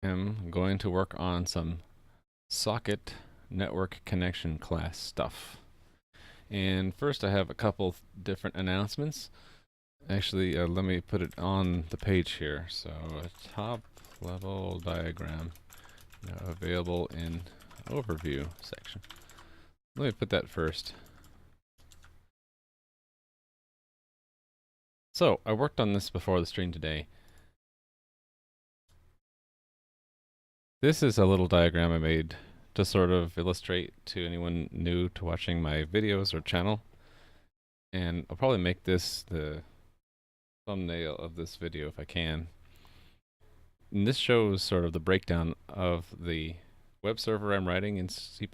am going to work on some socket network connection class stuff. And first I have a couple different announcements. Actually, let me put it on the page here. So a top level diagram available in overview section. Let me put that first. So I worked on this before the stream today. This is a little diagram I made to sort of illustrate to anyone new to watching my videos or channel. And I'll probably make this the thumbnail of this video if I can. And this shows sort of the breakdown of the web server I'm writing in C++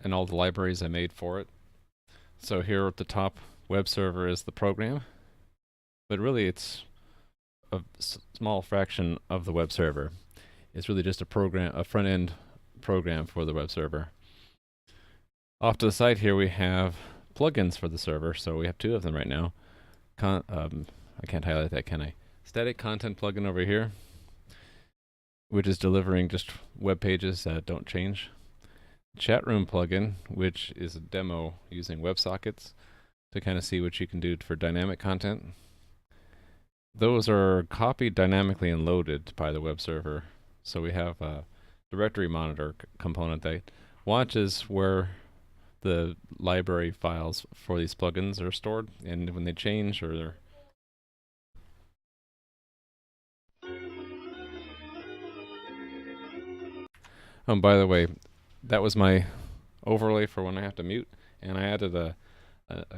and all the libraries I made for it. So here at the top, web server is the program, but really it's a small fraction of the web server. It's really just a program, a front-end program for the web server. Off to the side here we have plugins for the server, so we have two of them right now. I can't highlight that, can I? Static content plugin over here, which is delivering just web pages that don't change. Chat room plugin, which is a demo using WebSockets to kind of see what you can do for dynamic content. Those are copied dynamically and loaded by the web server. So we have a directory monitor component that watches where the library files for these plugins are stored, and when they change or they're by the way, that was my overlay for when I have to mute, and I added a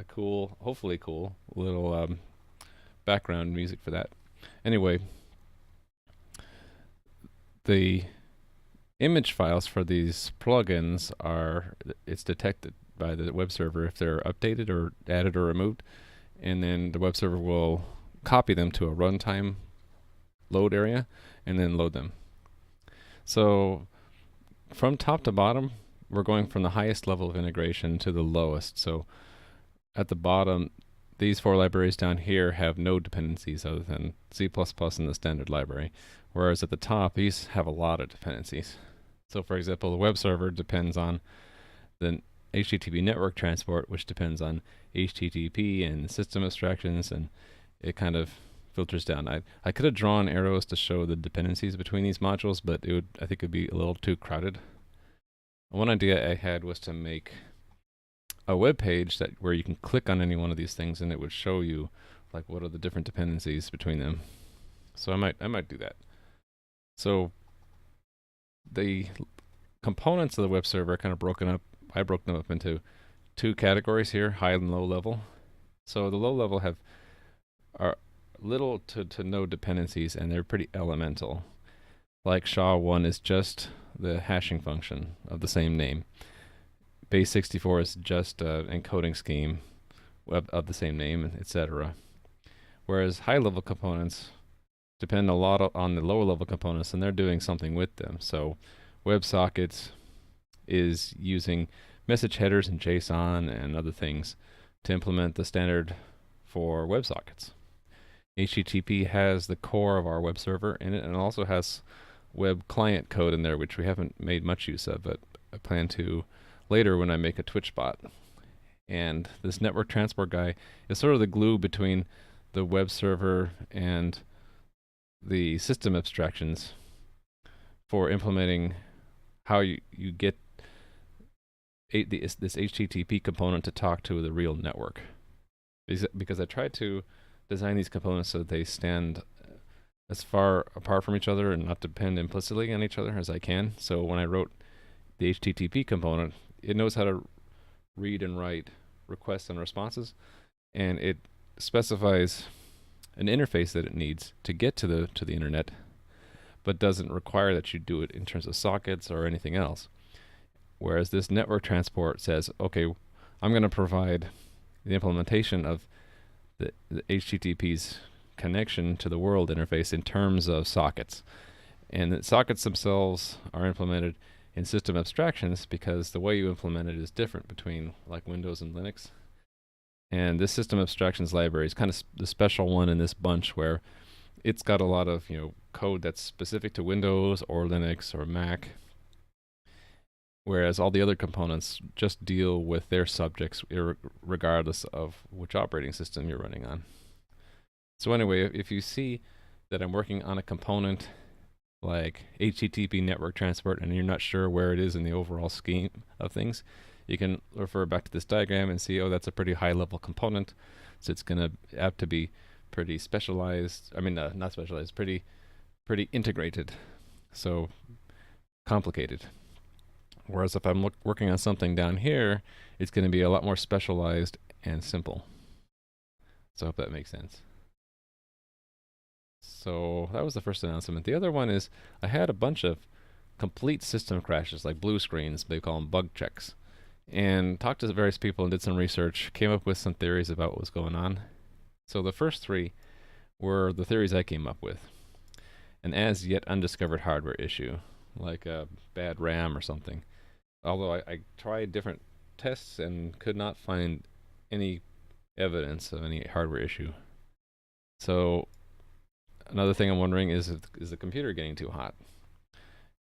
cool, hopefully cool, little background music for that. Anyway, the image files for these plugins are, it's detected by the web server if they're updated or added or removed, and then the web server will copy them to a runtime load area and then load them. So from top to bottom, we're going from the highest level of integration to the lowest. So at the bottom, these four libraries down here have no dependencies other than C++ and the standard library, whereas at the top, these have a lot of dependencies. So for example, the web server depends on the HTTP network transport, which depends on HTTP and system abstractions, and it kind of filters down. I could have drawn arrows to show the dependencies between these modules, but it would, I think, it'd be a little too crowded. One idea I had was to make a web page that where you can click on any one of these things and it would show you like what are the different dependencies between them. So I might do that. So the components of the web server are kind of broken up. I broke them up into two categories here, high and low level. So the low level are little to no dependencies, and they're pretty elemental. Like SHA-1 is just the hashing function of the same name. Base64 is just an encoding scheme of the same name, etc. Whereas high-level components depend a lot on the lower-level components, and they're doing something with them. So WebSockets is using message headers and JSON and other things to implement the standard for WebSockets. HTTP has the core of our web server in it, and it also has web client code in there, which we haven't made much use of, but I plan to later when I make a Twitch bot. And this network transport guy is sort of the glue between the web server and the system abstractions for implementing how you get this HTTP component to talk to the real network. Because I tried to design these components so that they stand as far apart from each other and not depend implicitly on each other as I can. So when I wrote the HTTP component, it knows how to read and write requests and responses, and it specifies an interface that it needs to get to the internet, but doesn't require that you do it in terms of sockets or anything else. Whereas this network transport says, okay, I'm going to provide the implementation of the HTTP's connection to the world interface in terms of sockets. And the sockets themselves are implemented in system abstractions because the way you implement it is different between like Windows and Linux. And this system abstractions library is kind of the special one in this bunch where it's got a lot of, code that's specific to Windows or Linux or Mac, whereas all the other components just deal with their subjects regardless of which operating system you're running on. So anyway, if you see that I'm working on a component like HTTP network transport and you're not sure where it is in the overall scheme of things, you can refer back to this diagram and see, oh, that's a pretty high level component, so it's going to have to be pretty specialized. I mean, not specialized, pretty integrated, so complicated. Whereas if I'm working on something down here, it's going to be a lot more specialized and simple. So I hope that makes sense. So that was the first announcement. The other one is I had a bunch of complete system crashes, like blue screens, they call them bug checks, and talked to various people and did some research, came up with some theories about what was going on. So the first three were the theories I came up with. An as yet undiscovered hardware issue, like a bad RAM or something. Although I tried different tests and could not find any evidence of any hardware issue. So another thing I'm wondering is the computer getting too hot?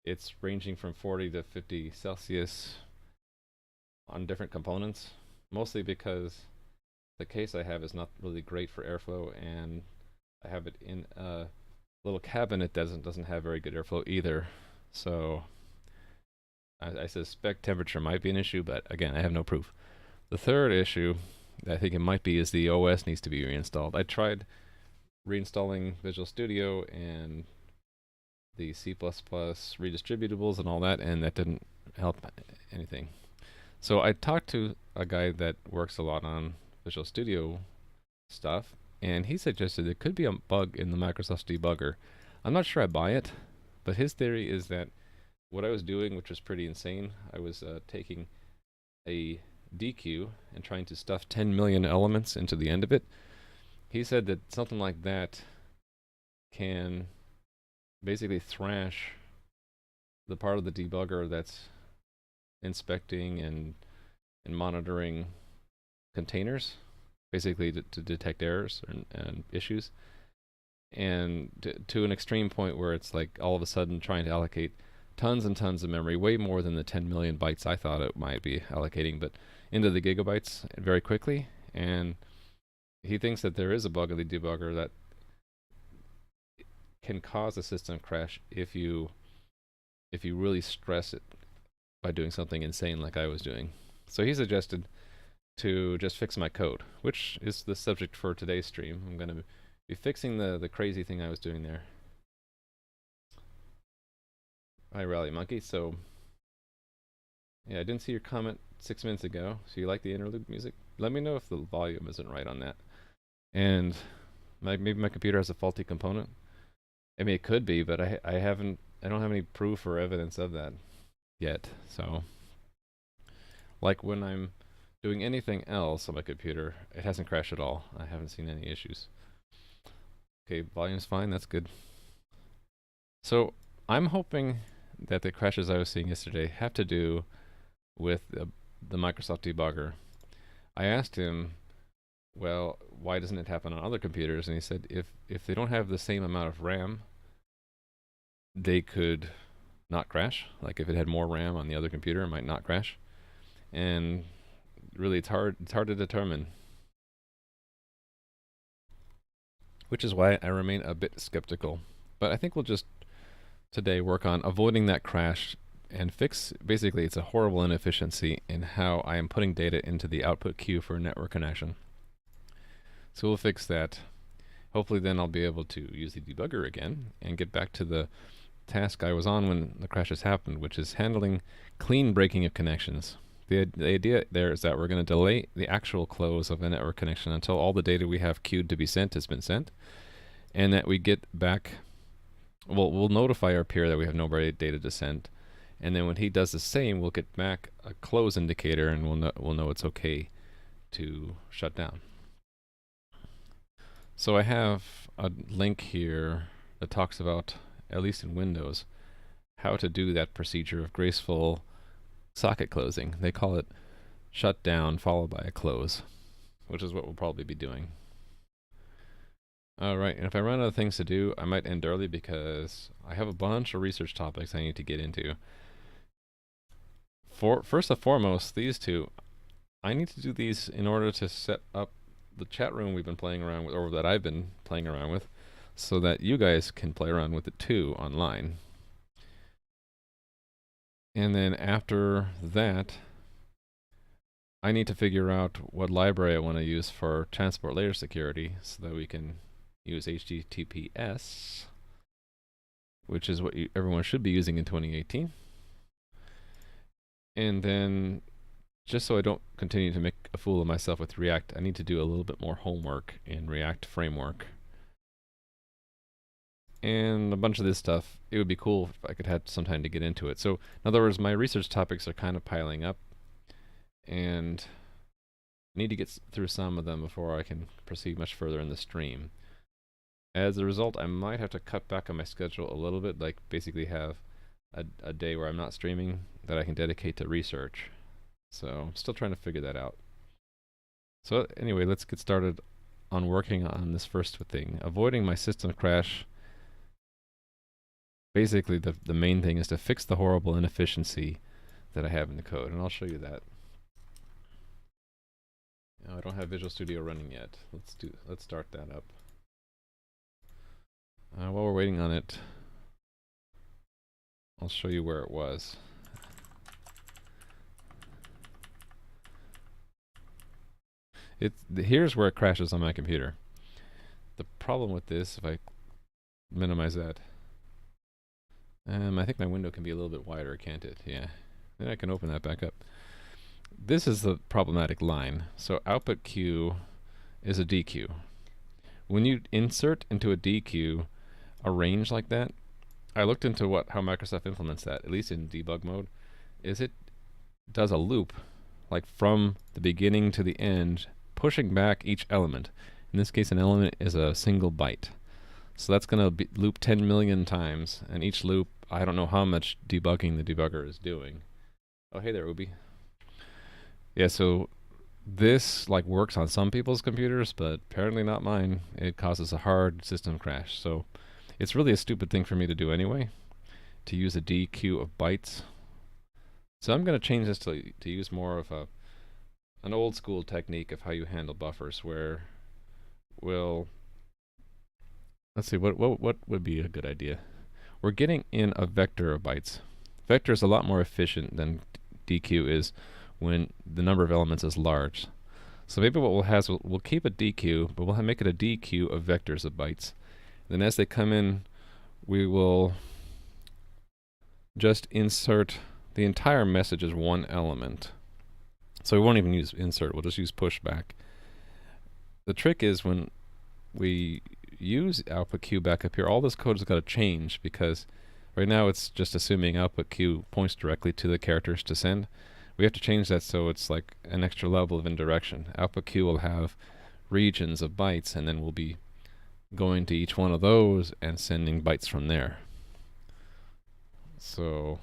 It's ranging from 40 to 50 Celsius on different components, mostly because the case I have is not really great for airflow, and I have it in a little cabinet that doesn't have very good airflow either. So I suspect temperature might be an issue, but again, I have no proof. The third issue that I think it might be is the OS needs to be reinstalled. I tried reinstalling Visual Studio and the C++ redistributables and all that, and that didn't help anything. So I talked to a guy that works a lot on Visual Studio stuff, and he suggested there could be a bug in the Microsoft debugger. I'm not sure I buy it, but his theory is that what I was doing, which was pretty insane, I was taking a deque and trying to stuff 10 million elements into the end of it. He said that something like that can basically thrash the part of the debugger that's inspecting and monitoring containers, basically to detect errors and issues, and to an extreme point where it's like all of a sudden trying to allocate tons and tons of memory, way more than the 10 million bytes I thought it might be allocating, but into the gigabytes very quickly. And he thinks that there is a bug of the debugger that can cause a system crash if you really stress it by doing something insane like I was doing. So he suggested to just fix my code, which is the subject for today's stream. I'm going to be fixing the crazy thing I was doing there. Hi, Rally Monkey. So yeah, I didn't see your comment 6 minutes ago. So you like the interlude music? Let me know if the volume isn't right on that. And maybe my computer has a faulty component. I mean, it could be, but I don't have any proof or evidence of that yet. So, like when I'm doing anything else on my computer, it hasn't crashed at all. I haven't seen any issues. Okay, volume's fine. That's good. So I'm hoping that the crashes I was seeing yesterday have to do with the Microsoft debugger. I asked him, well, why doesn't it happen on other computers? And he said if they don't have the same amount of RAM, they could not crash. Like if it had more RAM on the other computer, it might not crash. And really, it's hard to determine. Which is why I remain a bit skeptical. But I think we'll just today work on avoiding that crash and fix, basically it's a horrible inefficiency in how I am putting data into the output queue for a network connection. So we'll fix that. Hopefully then I'll be able to use the debugger again and get back to the task I was on when the crashes happened, which is handling clean breaking of connections. The idea there is that we're going to delay the actual close of a network connection until all the data we have queued to be sent has been sent, and that we get back, we'll notify our peer that we have no data to send, and then when he does the same, we'll get back a close indicator, and we'll know it's okay to shut down. So I have a link here that talks about, at least in Windows, how to do that procedure of graceful socket closing. They call it shut down followed by a close, which is what we'll probably be doing. Alright, and if I run out of things to do, I might end early because I have a bunch of research topics I need to get into. First and foremost, these two, I need to do these in order to set up the chat room we've been playing around with, or that I've been playing around with, so that you guys can play around with it too online. And then after that, I need to figure out what library I want to use for transport layer security so that we can use HTTPS, which is what everyone should be using in 2018. And then, just so I don't continue to make a fool of myself with React, I need to do a little bit more homework in React framework. And a bunch of this stuff, it would be cool if I could have some time to get into it. So, in other words, my research topics are kind of piling up, and I need to get through some of them before I can proceed much further in the stream. As a result, I might have to cut back on my schedule a little bit, like basically have a day where I'm not streaming that I can dedicate to research. So I'm still trying to figure that out. So anyway, let's get started on working on this first thing. Avoiding my system crash. Basically, the main thing is to fix the horrible inefficiency that I have in the code, and I'll show you that. Now, I don't have Visual Studio running yet. Let's start that up. While we're waiting on it, I'll show you where it was. Here's where it crashes on my computer. The problem with this, if I minimize that, I think my window can be a little bit wider, can't it? Yeah. Then I can open that back up. This is the problematic line. So output queue is a deque. When you insert into a deque a range like that, I looked into how Microsoft implements that, at least in debug mode, is it does a loop, like from the beginning to the end, pushing back each element. In this case, an element is a single byte. So that's going to loop 10 million times, and each loop, I don't know how much debugging the debugger is doing. Oh, hey there, Ubi. Yeah, so this works on some people's computers, but apparently not mine. It causes a hard system crash. So it's really a stupid thing for me to do anyway, to use a deque of bytes. So I'm going to change this to use more of an old school technique of how you handle buffers, where let's see, what would be a good idea? We're getting in a vector of bytes. Vector is a lot more efficient than deque is when the number of elements is large. So maybe what we'll have is we'll keep a deque, but we'll make it a deque of vectors of bytes. Then as they come in, we will just insert the entire message as one element. So we won't even use insert, we'll just use pushback. The trick is when we use output queue back up here, all this code has got to change, because right now it's just assuming output queue points directly to the characters to send. We have to change that so it's like an extra level of indirection. Output queue will have regions of bytes, and then we'll be going to each one of those and sending bytes from there. So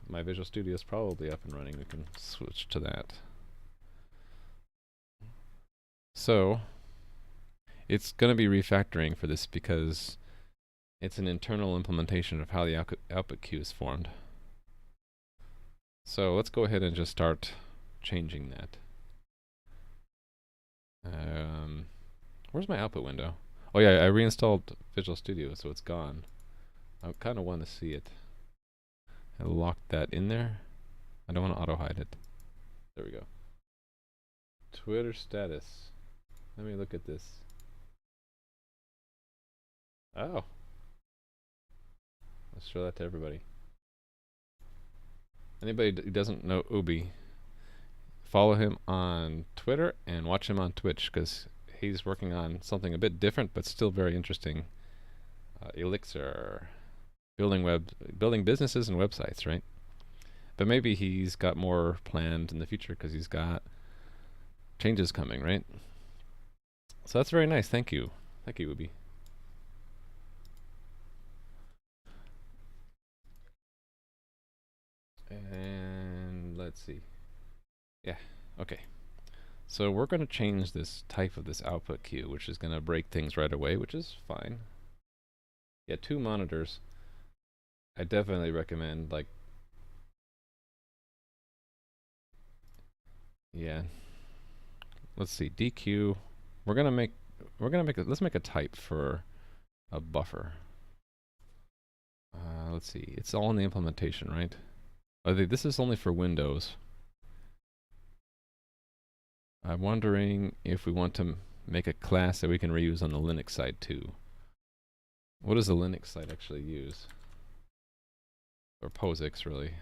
my Visual Studio is probably up and running. We can switch to that. So it's going to be refactoring for this because it's an internal implementation of how the output queue is formed. So let's go ahead and just start changing that. Where's my output window? Oh yeah, I reinstalled Visual Studio, so it's gone. I kind of want to see it. I locked that in there. I don't want to auto hide it. There we go. Twitter status. Let me look at this. Oh. Let's show that to everybody. Anybody who doesn't know Ubi, follow him on Twitter and watch him on Twitch, because he's working on something a bit different but still very interesting. Elixir, building businesses and websites, right? But maybe he's got more planned in the future because he's got changes coming, right? So that's very nice. Thank you, Ubi. And let's see. Yeah, okay. So we're going to change this type of this output queue, which is going to break things right away, which is fine. Yeah, 2 monitors. I definitely recommend, like, yeah. Let's see, deque. Let's make a type for a buffer. Let's see, it's all in the implementation, right? I think this is only for Windows. I'm wondering if we want to make a class that we can reuse on the Linux side too. What does the Linux side actually use? Or POSIX, really.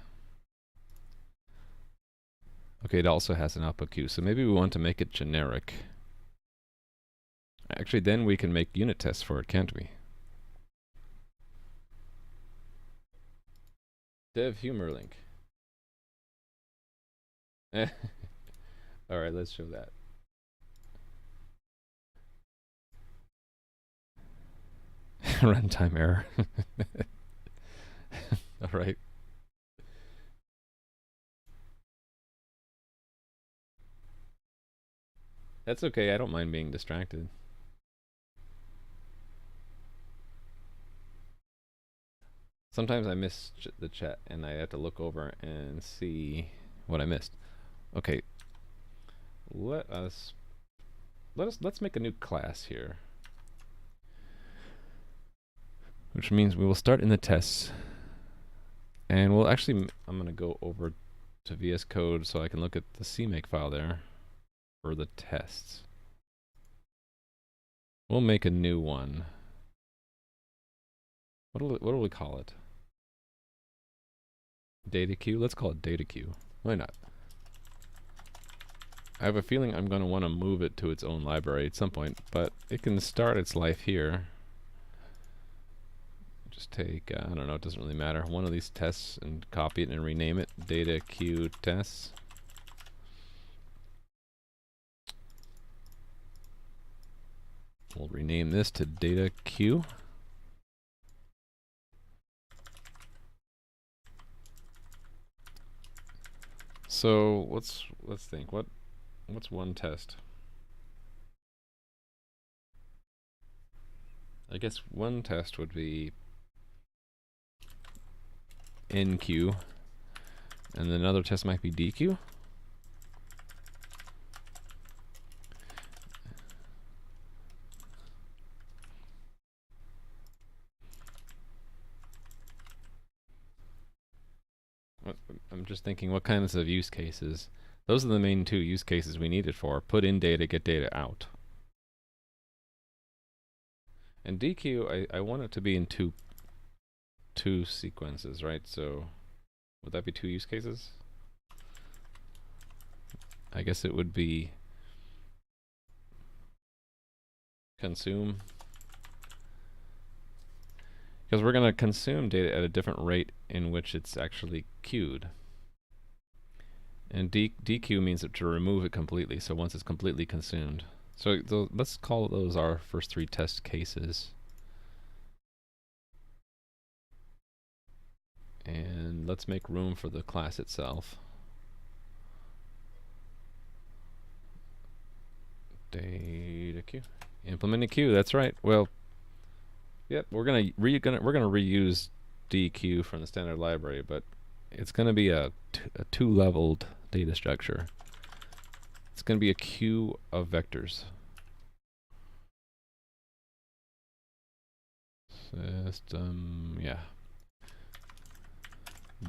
Okay, it also has an output queue, so maybe we want to make it generic. Actually, then we can make unit tests for it, can't we? Dev humor link. Alright, let's show that. Runtime error. Alright. That's okay, I don't mind being distracted. Sometimes I miss the chat and I have to look over and see what I missed. Okay. Let's make a new class here. Which means we will start in the tests. And we'll actually, I'm going to go over to VS Code so I can look at the CMake file there for the tests. We'll make a new one. What do we call it? Deque? Let's call it deque. Why not? I have a feeling I'm going to want to move it to its own library at some point, but it can start its life here. Just take, I don't know, it doesn't really matter, one of these tests and copy it and rename it deque tests. We'll rename this to deque. So let's think. What's one test? I guess one test would be NQ, and then another test might be DQ. I'm just thinking what kinds of use cases. Those are the main 2 use cases we need it for. Put in data, get data out. And DQ, I want it to be in two sequences, right? So would that be 2 use cases? I guess it would be consume, because we're going to consume data at a different rate in which it's actually queued. And deque means to remove it completely, so once it's completely consumed. So let's call those our first 3 test cases. And let's make room for the class itself. Deque. Implement a queue, that's right. Well, yep, we're gonna reuse deque from the standard library, but it's gonna be a 2-leveled data structure. It's gonna be a queue of vectors. System, yeah.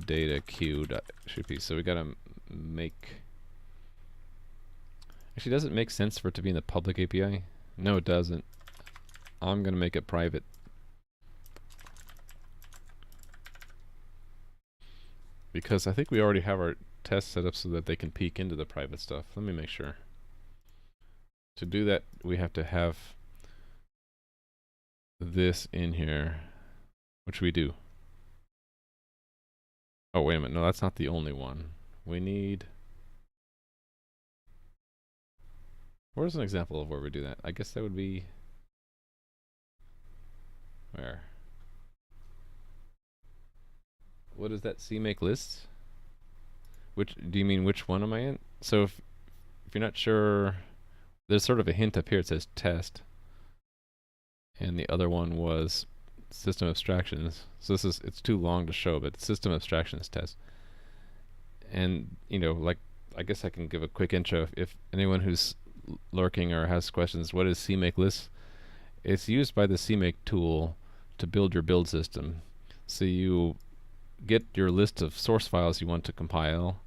Data queue should be, so we gotta make. Actually, does it make sense for it to be in the public API? No, it doesn't. I'm gonna make it private. Because I think we already have our tests set up so that they can peek into the private stuff. Let me make sure. To do that, we have to have this in here, which we do. Oh, wait a minute. No, that's not the only one. We need... Where's an example of where we do that? I guess that would be... Where? What is that? CMake list? Which do you mean which one am I in? So if if you're not sure, there's sort of a hint up here. It says test, and the other one was system abstractions. So it's too long to show, but system abstractions test. And like, I guess I can give a quick intro if anyone who's lurking or has questions. What is CMake list? It's used by the CMake tool to build your build system. So you get your list of source files you want to compile,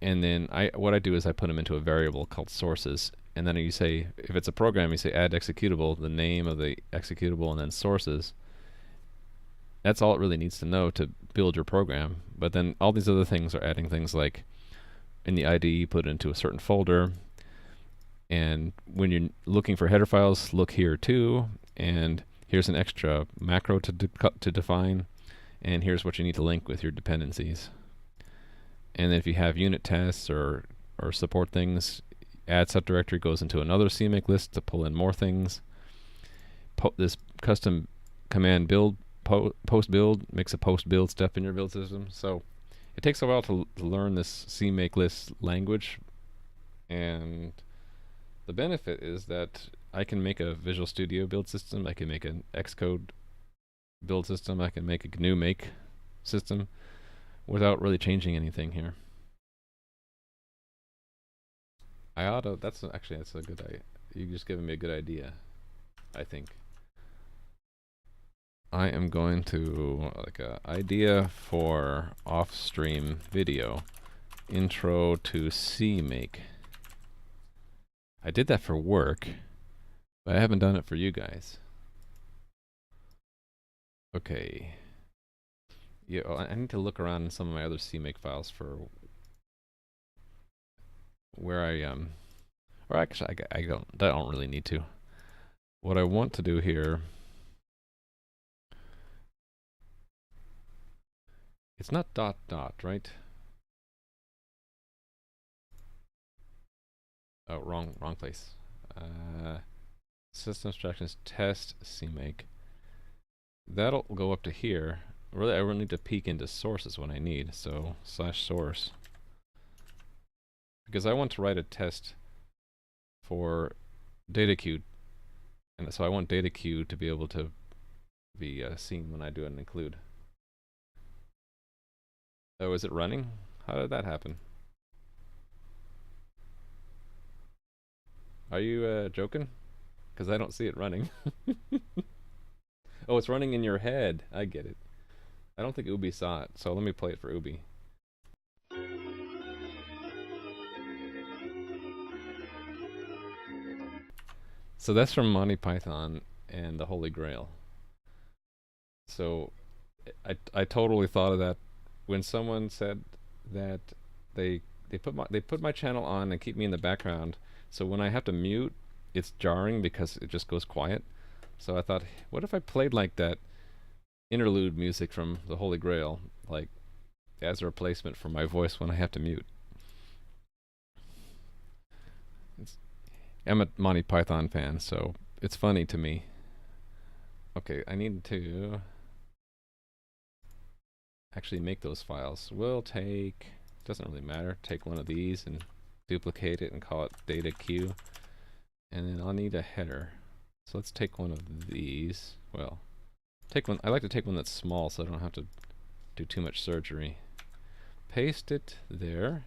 and then what I do is I put them into a variable called sources, and then you say, if it's a program, you say add executable, the name of the executable, and then sources. That's all it really needs to know to build your program. But then all these other things are adding things like, in the IDE, put it into a certain folder, and when you're looking for header files, look here too, and here's an extra macro to define, and here's what you need to link with your dependencies. And then if you have unit tests or support things, add subdirectory goes into another CMake list to pull in more things. This custom command build post build makes a post build step in your build system. So it takes a while to learn this CMake list language, and the benefit is that I can make a Visual Studio build system, I can make an Xcode build system, I can make a GNU Make system without really changing anything here. That's a good idea. You've just given me a good idea, I think. I am going to, like, a idea for off-stream video, intro to CMake. I did that for work, but I haven't done it for you guys. Okay. Yeah, I need to look around in some of my other CMake files for where or actually I don't really need to. What I want to do here, it's not dot, right? Oh, wrong place. System abstractions test CMake. That'll go up to here. Really, I will need to peek into sources when I need, so /source. Because I want to write a test for deque, and so I want deque to be able to be seen when I do an include. Oh, is it running? How did that happen? Are you joking? Because I don't see it running. Oh, it's running in your head. I get it. I don't think Ubi saw it, so let me play it for Ubi. So that's from Monty Python and the Holy Grail. So I totally thought of that when someone said that they put my channel on and keep me in the background. So when I have to mute, it's jarring because it just goes quiet. So I thought, what if I played like that interlude music from the Holy Grail, like as a replacement for my voice when I have to mute? I'm a Monty Python fan, so it's funny to me. Okay, I need to actually make those files. We'll take, doesn't really matter, take one of these and duplicate it and call it deque, and then I'll need a header. So let's take one of these. Well, take one. I like to take one that's small so I don't have to do too much surgery. Paste it there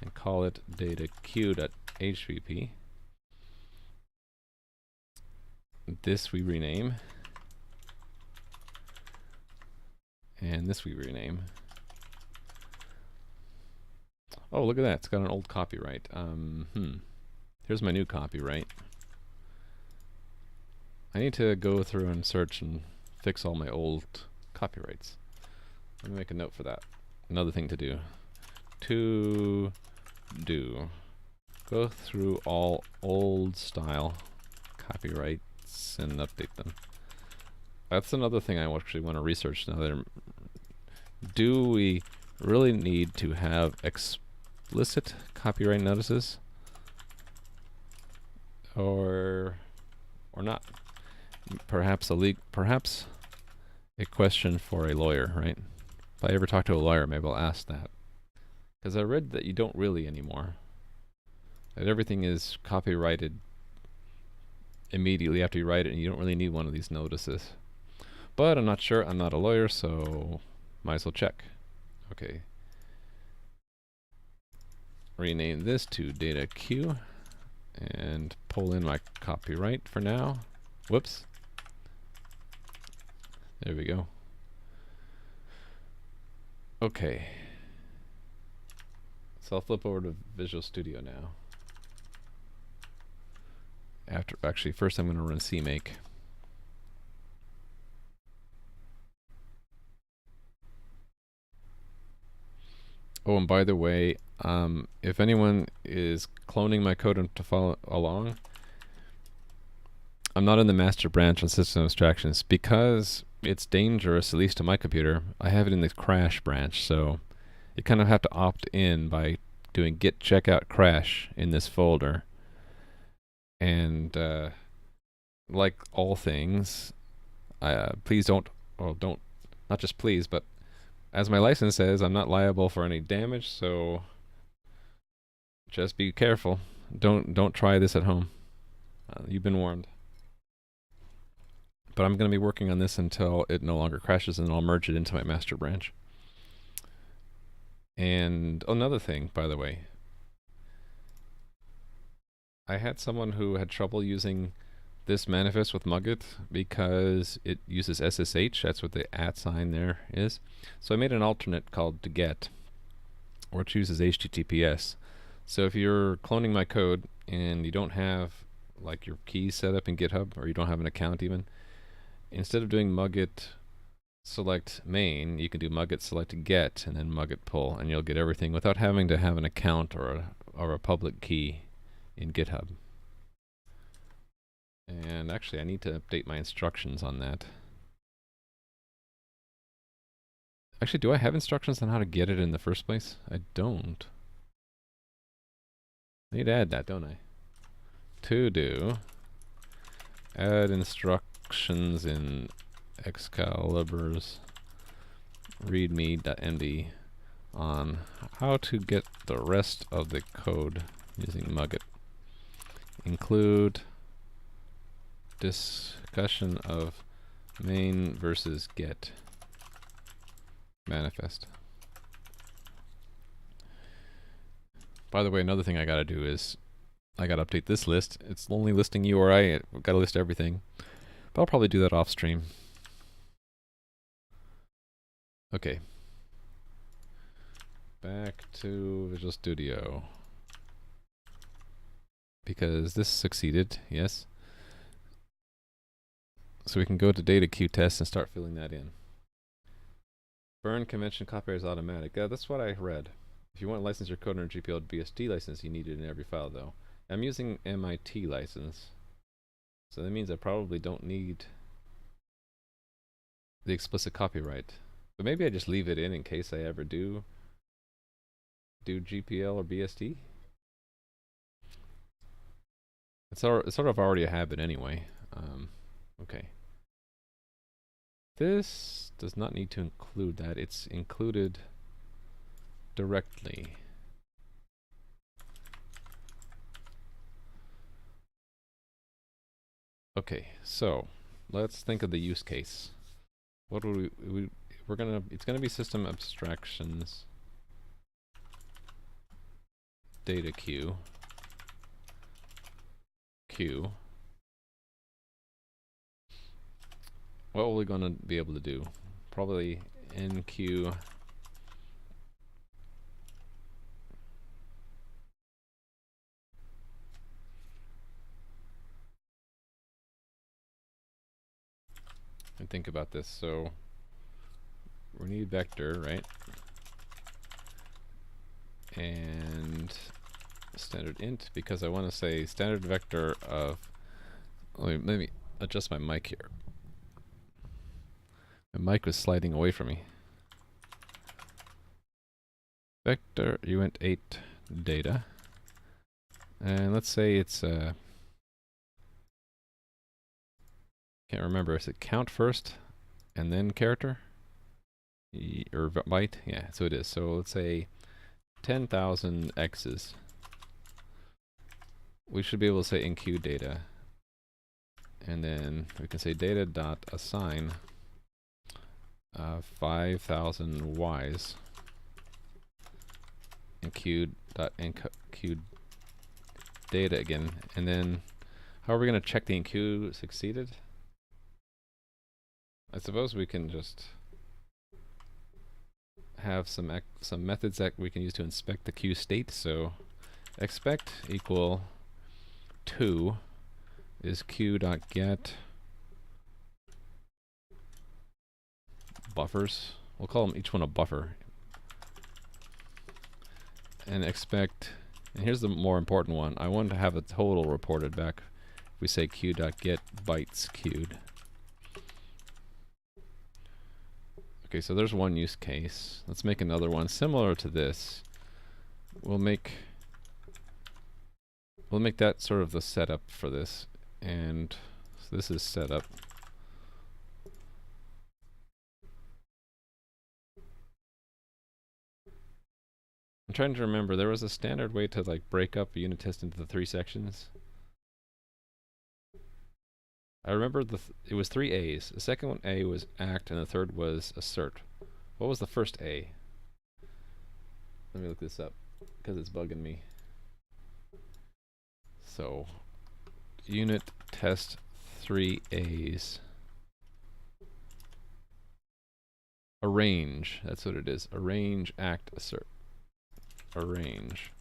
and call it deque.hvp. This we rename, and this we rename. Oh, look at that, it's got an old copyright. Here's my new copyright. I need to go through and search and fix all my old copyrights. Let me make a note for that. Another thing to do. Go through all old style copyrights and update them. That's another thing I actually want to research now. Do we really need to have explicit copyright notices, or not? Perhaps a question for a lawyer, right? If I ever talk to a lawyer, maybe I'll ask that. Because I read that you don't really anymore. that everything is copyrighted immediately after you write it, and you don't really need one of these notices. But I'm not sure. I'm not a lawyer, so might as well check. Okay. Rename this to deque and pull in my copyright for now. Whoops. There we go. Okay. So I'll flip over to Visual Studio now. Actually, first I'm going to run CMake. Oh, and by the way, if anyone is cloning my code to follow along, I'm not in the master branch on system abstractions because it's dangerous, at least to my computer. I have it in the crash branch, so you kind of have to opt in by doing git checkout crash in this folder. And like all things, please don't, not just please, but as my license says, I'm not liable for any damage, so just be careful. Don't try this at home. You've been warned. But I'm going to be working on this until it no longer crashes, and I'll merge it into my master branch. And another thing, by the way, I had someone who had trouble using this manifest with Mugget because it uses SSH. That's what the @ sign there is. So I made an alternate called deque, which uses HTTPS. So if you're cloning my code and you don't have like your keys set up in GitHub, or you don't have an account even, instead of doing Mugget select main, you can do Mugget select get and then Mugget pull, and you'll get everything without having to have an account or a public key in GitHub. And actually, I need to update my instructions on that. Actually, do I have instructions on how to get it in the first place? I don't. I need to add that, don't I? To do add instructions in Excalibur's readme.md on how to get the rest of the code using Mugget. Include discussion of main versus get manifest. By the way, another thing I gotta do is I gotta update this list. It's only listing URI. I've gotta list everything. But I'll probably do that off stream. Okay. Back to Visual Studio. Because this succeeded, yes. So we can go to deque test and start filling that in. Burn convention copyright is automatic. That's what I read. If you want to license your code under GPL BSD license, you need it in every file though. I'm using MIT license. So that means I probably don't need the explicit copyright. But maybe I just leave it in case I ever do GPL or BSD. It's sort of already a habit anyway. Okay. This does not need to include that. It's included directly. Okay, so let's think of the use case. What would it's gonna be system abstractions deque Q. What are we going to be able to do? Probably NQ and think about this. So we need vector, right? And standard int, because I want to say standard vector of, let me adjust my mic here. My mic was sliding away from me. Vector uint8 data, and let's say it's can't remember, is it count first and then character or byte? Yeah, so it is. So let's say 10,000 x's. we should be able to say enqueue data. And then we can say data dot assign 5,000 Ys enqueue dot enqueue data again. And then how are we going to check the enqueue succeeded? I suppose we can just have some methods that we can use to inspect the queue state. So expect equal to is queue.get buffers. We'll call them each one a buffer. And expect, and here's the more important one, I want to have a total reported back. If we say queue.get bytes queued. Okay, so there's one use case. Let's make another one similar to this. We'll make that sort of the setup for this, and so this is setup. I'm trying to remember, there was a standard way to like break up a unit test into the 3 sections. I remember it was 3 A's. The second one A was act, and the third was assert. What was the first A? Let me look this up, because it's bugging me. So, unit test 3 A's. Arrange, that's what it is. Arrange, act, assert. Arrange.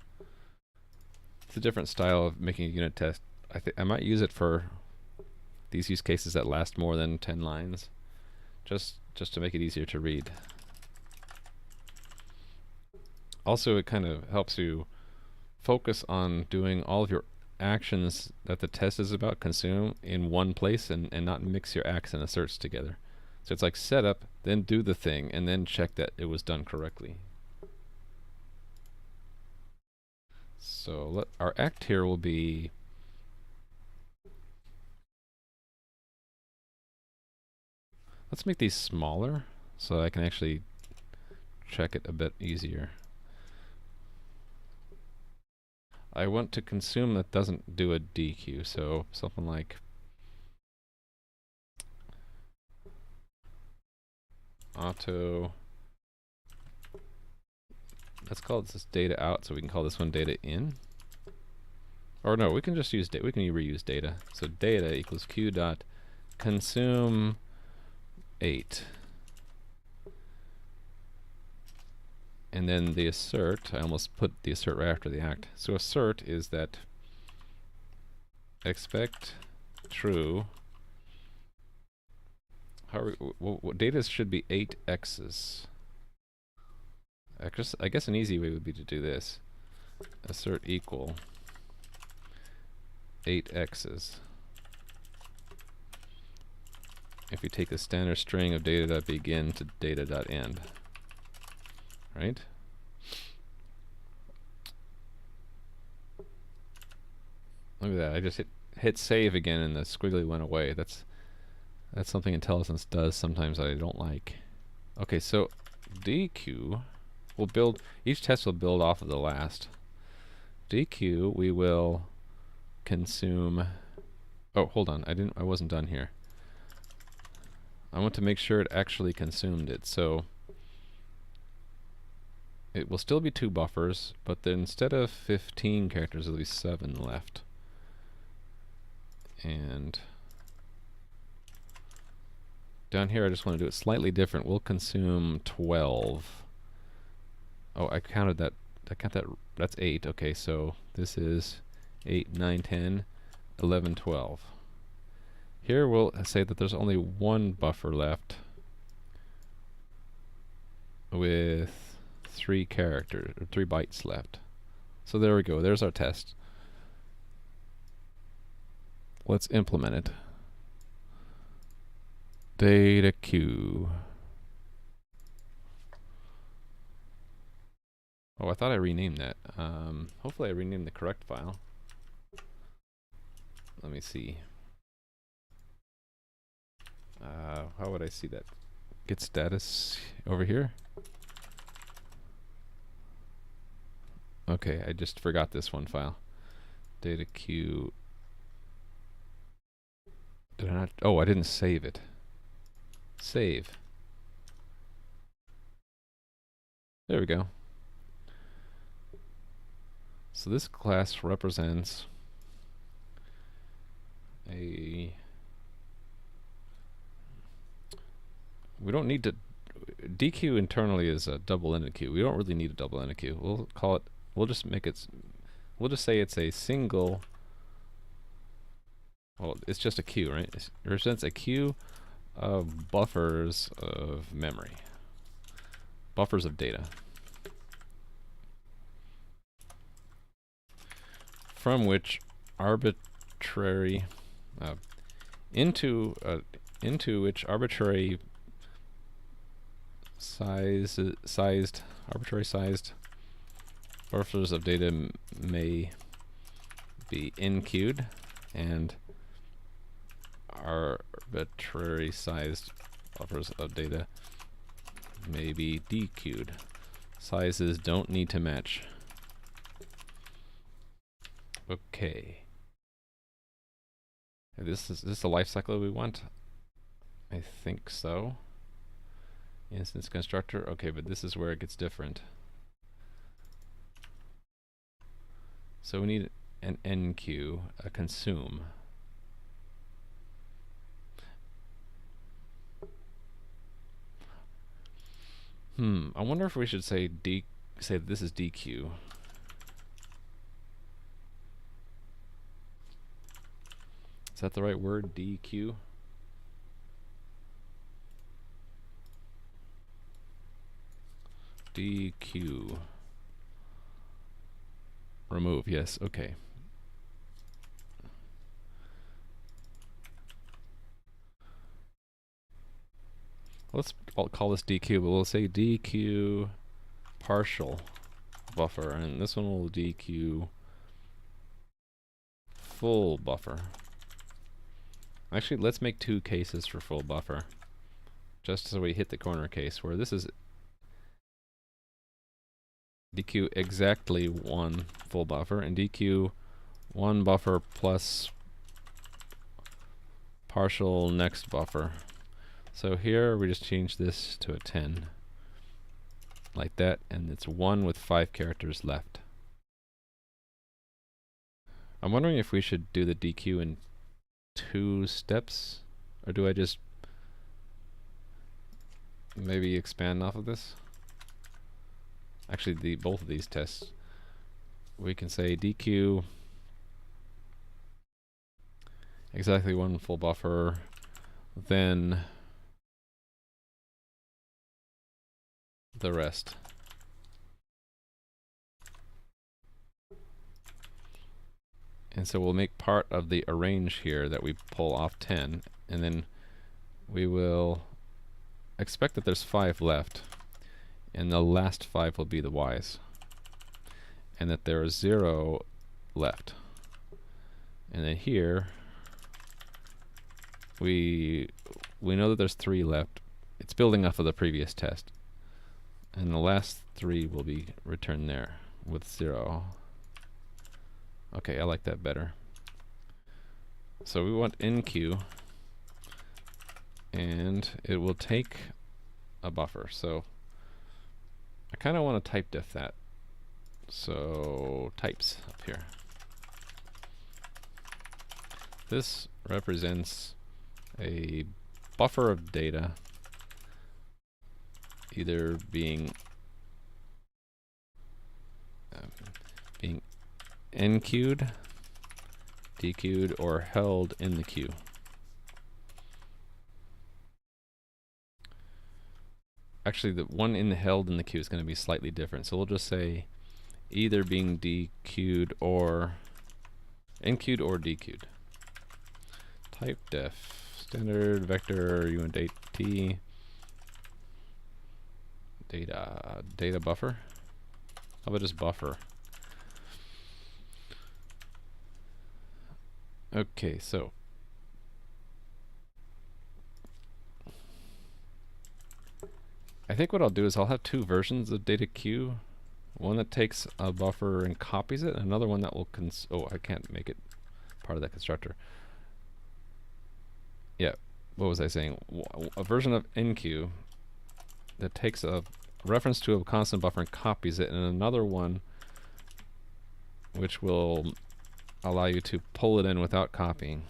It's a different style of making a unit test. I might use it for these use cases that last more than 10 lines, just to make it easier to read. Also, it kind of helps you focus on doing all of your actions that the test is about consume in one place, and not mix your acts and asserts together. So it's like set up, then do the thing, and then check that it was done correctly. So our act here will be let's make these smaller so I can actually check it a bit easier. I want to consume that doesn't do a deque, so something like auto. Let's call this data out, so we can call this one data in. Or no, we can just use data. We can reuse data. So data equals queue dot consume 8. And then the assert, I almost put the assert right after the act. So assert is that expect true. What data should be 8 x's. I guess an easy way would be to do this. Assert equal 8 x's. If you take the standard string of data.begin to data.end. Right? Look at that. I just hit save again and the squiggly went away. That's something IntelliSense does sometimes that I don't like. Okay, so deque will build, each test will build off of the last. Deque we will consume, oh hold on, I wasn't done here. I want to make sure it actually consumed it, so it will still be 2 buffers, but then instead of 15 characters there'll be 7 left. And down here I just want to do it slightly different. We'll consume 12. Oh, I counted that. I count that. That's 8. Okay, so this is 8, 9, 10, 11, 12. Here we'll say that there's only 1 buffer left with 3 characters, or 3 bytes left. So there we go. There's our test. Let's implement it. Data queue. Oh, I thought I renamed that. Hopefully I renamed the correct file. Let me see. How would I see that? Get status over here. Okay, I just forgot this one file. data queue. Did I not? Oh, I didn't save it. Save. There we go. So this class represents a... We don't need to... deque internally is a double-ended queue. We don't really need a double-ended queue. We'll call it... We'll just make it... We'll just say it's a single... Well, it's just a queue, right? It represents a queue of buffers of memory. Buffers of data. From which arbitrary... into which arbitrary arbitrary sized buffers of data may be in-queued, and arbitrary sized buffers of data may be dequeued. Sizes don't need to match. Okay. Is this the life cycle we want? I think so. Instance constructor. Okay, but this is where it gets different. So we need an enqueue, a consume. I wonder if we should say say that this is deque. Is that the right word? deque? deque. Remove, yes, okay. I'll call this deque, but we'll say deque partial buffer, and this one will deque full buffer. Actually, let's make two cases for full buffer, just so we hit the corner case, where this is deque exactly one full buffer, and deque one buffer plus partial next buffer. So here we just change this to a 10, like that, and it's 1 with 5 characters left. I'm wondering if we should do the deque in 2 steps, or do I just maybe expand off of this? Actually, both of these tests, we can say deque exactly one full buffer, then the rest. And so we'll make part of the arrange here that we pull off 10, and then we will expect that there's 5 left, and the last 5 will be the y's, and that there is 0 left. And then here we know that there's 3 left. It's building off of the previous test, and the last 3 will be returned there with 0. Okay, I like that better. So we want enqueue, and it will take a buffer. So I kind of want to type diff that. So types up here. This represents a buffer of data either being enqueued, dequeued, or held in the queue. Actually, the one held in the queue is going to be slightly different. So we'll just say either being dequeued or enqueued or dequeued. Type def standard vector uint t data buffer. How about just buffer? Okay, so I think what I'll do is I'll have 2 versions of data queue. one that takes a buffer and copies it, and another one that will oh, I can't make it part of that constructor. Yeah, what was I saying? A version of enqueue that takes a reference to a constant buffer and copies it, and another one which will allow you to pull it in without copying.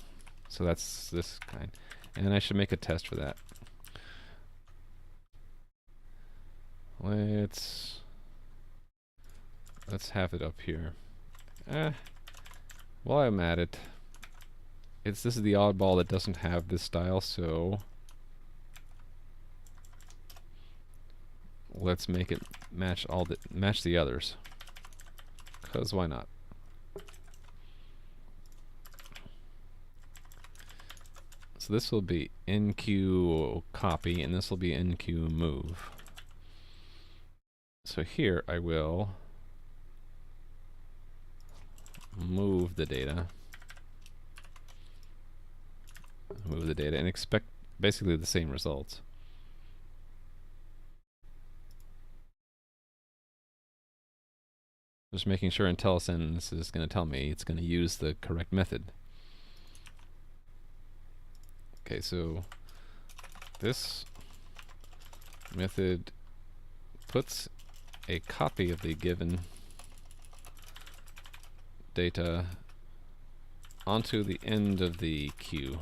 So that's this kind. And I should make a test for that. Let's have it up here. While I'm at it, this is the oddball that doesn't have this style, so let's make it match the others. 'Cause why not? So this will be enqueue copy, and this will be enqueue move. So here I will move the data, and expect basically the same results. Just making sure IntelliSense is going to tell me it's going to use the correct method. Okay, so this method puts a copy of the given data onto the end of the queue.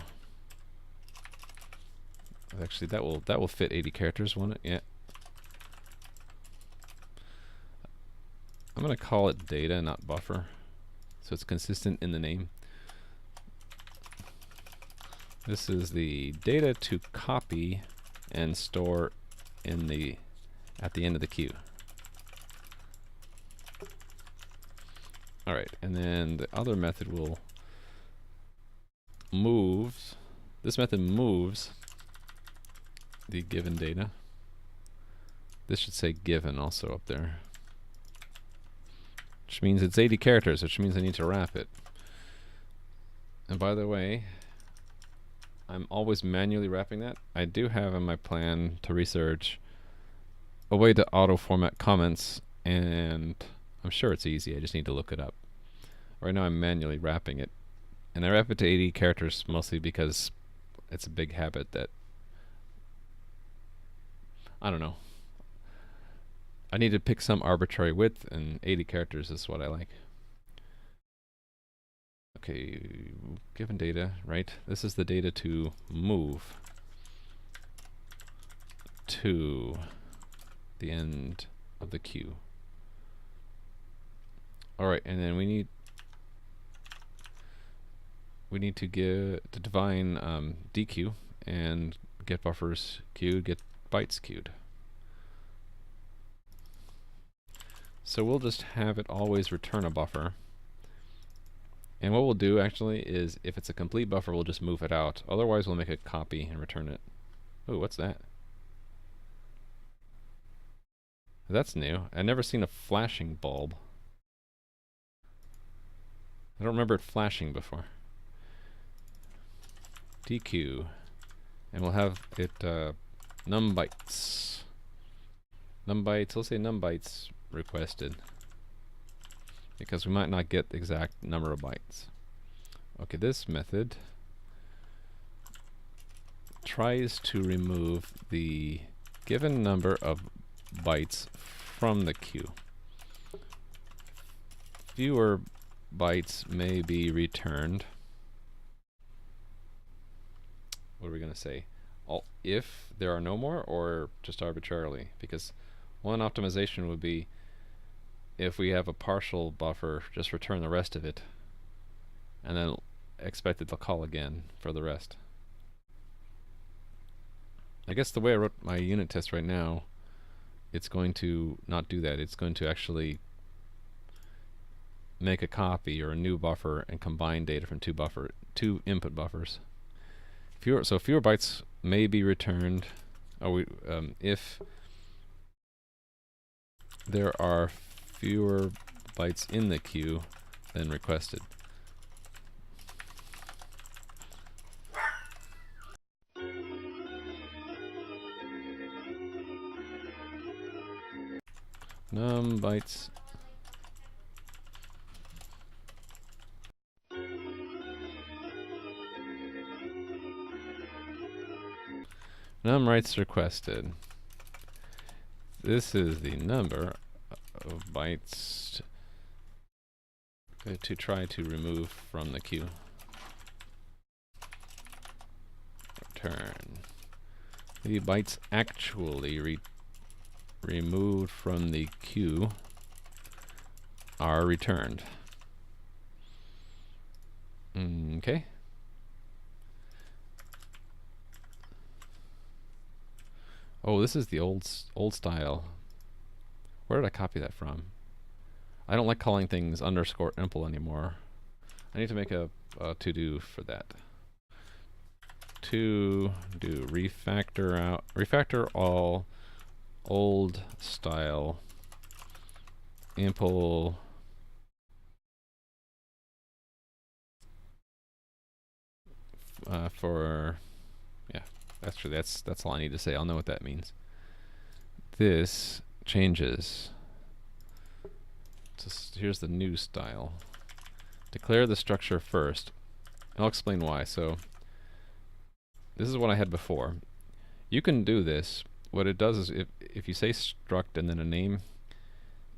Actually, that will fit 80 characters, won't it? Yeah. I'm going to call it data, not buffer, so it's consistent in the name. This is the data to copy and store at the end of the queue. Alright, and then the other method will move. This method moves the given data. This should say given also up there, which means it's 80 characters, which means I need to wrap it. And by the way, I'm always manually wrapping that. I do have in my plan to research a way to auto-format comments, and I'm sure it's easy. I just need to look it up. Right now I'm manually wrapping it, and I wrap it to 80 characters mostly because it's a big habit that, I don't know, I need to pick some arbitrary width, and 80 characters is what I like. Okay, given data, right? This is the data to move to the end of the queue. Alright, and then we need to define deque and get buffers queued, get bytes queued. So we'll just have it always return a buffer. And what we'll do actually is, if it's a complete buffer, we'll just move it out. Otherwise, we'll make a copy and return it. Oh, what's that? That's new. I've never seen a flashing bulb. I don't remember it flashing before. deque. And we'll have it num bytes. Let's say num bytes requested, because we might not get the exact number of bytes. Okay, this method tries to remove the given number of bytes from the queue. Fewer bytes may be returned. What are we going to say? If there are no more, or just arbitrarily? Because one optimization would be, if we have a partial buffer, just return the rest of it, and then expect it to call again for the rest. I guess the way I wrote my unit test right now, it's going to not do that. It's going to actually make a copy or a new buffer and combine data from two input buffers. Fewer bytes may be returned if there are fewer bytes in the queue than requested. num bytes num writes requested. This is the number of bytes to try to remove from the queue. Return. The bytes actually removed from the queue are returned. Okay. Oh, this is the old style. Where did I copy that from? I don't like calling things underscore impl anymore. I need to make a to-do for that. To do refactor all old style impl for, yeah, that's true. That's all I need to say. I'll know what that means. This changes. Here's the new style. Declare the structure first. I'll explain why. So this is what I had before. You can do this. What it does is if you say struct and then a name,